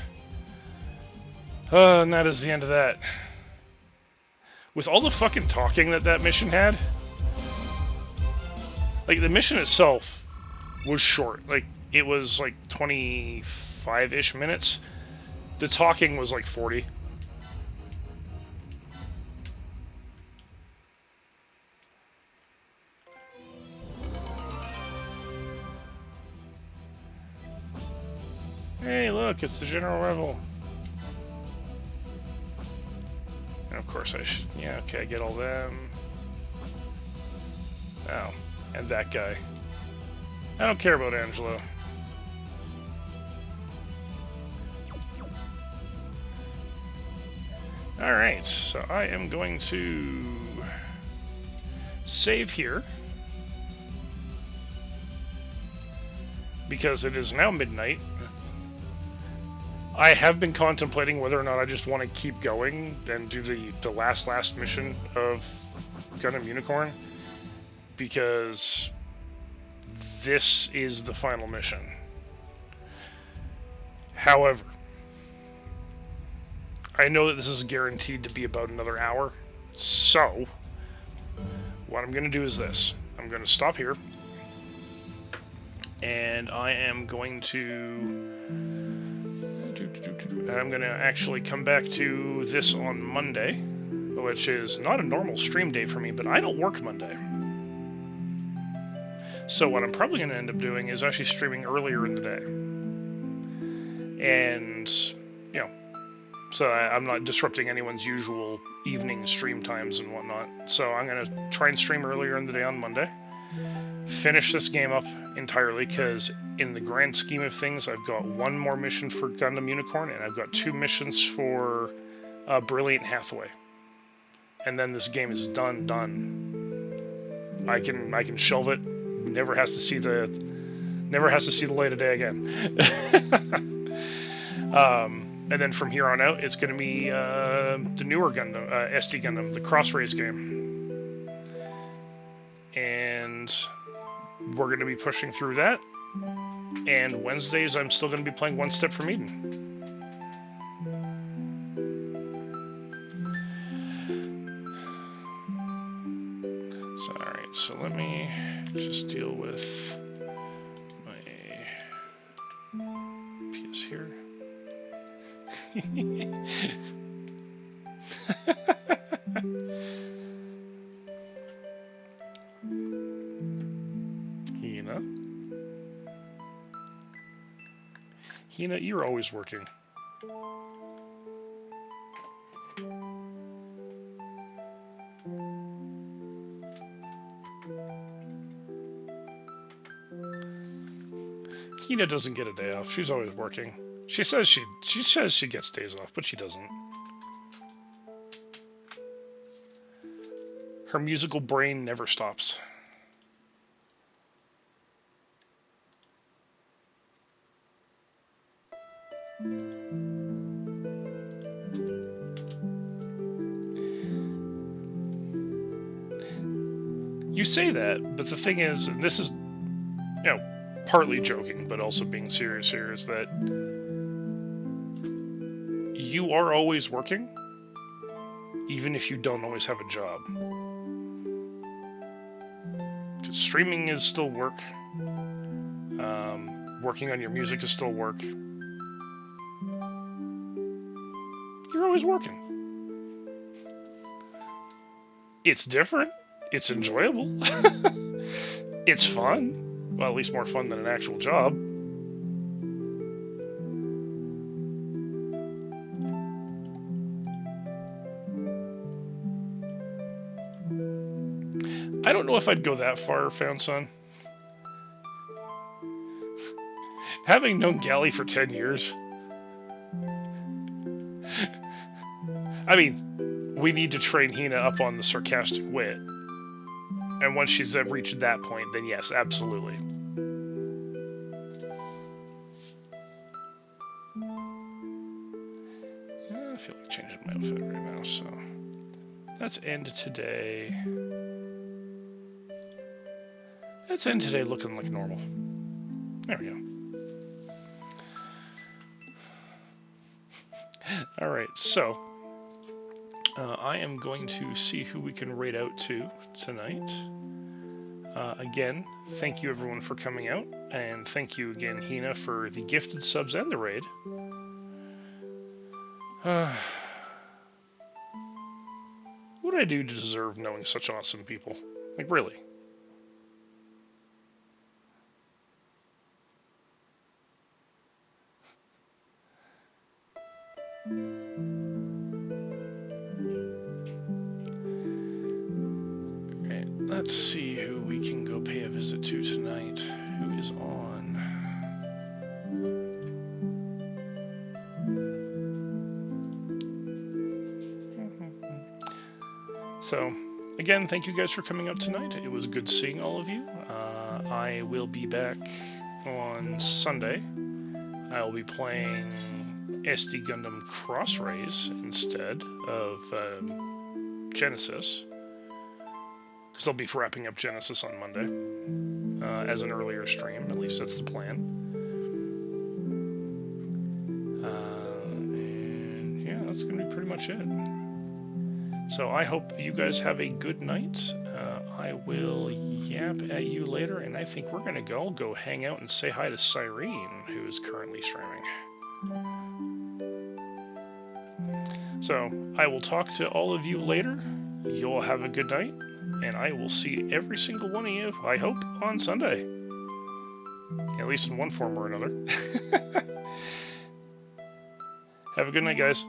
And that is the end of that. With all the fucking talking that mission had, like, the mission itself was short. Like, it was like 25-ish minutes. The talking was like 40. Hey, look, it's the General Revel. And of course I should... Yeah, okay, I get all them. Oh, and that guy. I don't care about Angelo. Alright, so I am going to save here. Because it is now midnight. I have been contemplating whether or not I just want to keep going and do the last mission of Gundam Unicorn. Because this is the final mission. However, I know that this is guaranteed to be about another hour. So, what I'm going to do is this. I'm going to stop here. And I am going to... I'm going to actually come back to this on Monday, which is not a normal stream day for me, but I don't work Monday. So what I'm probably going to end up doing is actually streaming earlier in the day. And, you know, so I'm not disrupting anyone's usual evening stream times and whatnot. So I'm going to try and stream earlier in the day on Monday. Finish this game up entirely, because in the grand scheme of things, I've got one more mission for Gundam Unicorn, and I've got 2 missions for Brilliant Hathaway. And then this game is done. I can shelve it. Never has to see the light of day again. And then from here on out, it's going to be the newer Gundam, SD Gundam, the Cross-Rays game. And we're going to be pushing through that. And Wednesdays, I'm still going to be playing One Step from Eden. So, alright, so let me just deal with my PS here. Hina, you're always working. Hina doesn't get a day off. She's always working. She says she gets days off, but she doesn't. Her musical brain never stops. You say that, but the thing is, and this is, you know, partly joking, but also being serious here, is that you are always working, even if you don't always have a job. Because streaming is still work. Working on your music is still work. You're always working. It's different. It's enjoyable. It's fun. Well, at least more fun than an actual job. I don't know if I'd go that far, Found Son. Having known Gally for 10 years... I mean, we need to train Hina up on the sarcastic wit. And once she's reached that point, then yes, absolutely. I feel like changing my outfit right now, so... Let's end today... Let's end today looking like normal. There we go. Alright, so I am going to see who we can raid out to tonight. Again, thank you everyone for coming out, and thank you again, Hina, for the gifted subs and the raid. What do I do to deserve knowing such awesome people? Like, really? Alright, let's see who we can go pay a visit to tonight. Who is on? So, again, thank you guys for coming out tonight. It was good seeing all of you. I will be back on Sunday. I'll be playing SD Gundam Cross Rays instead of Genesis, because I'll be wrapping up Genesis on Monday as an earlier stream. At least that's the plan. And yeah, that's going to be pretty much it. So I hope you guys have a good night. I will yap at you later, and I think we're going to go hang out and say hi to Cyrene, who is currently streaming. So I will talk to all of you later. You'll have a good night, and I will see every single one of you, I hope, on Sunday. At least in one form or another. Have a good night, guys.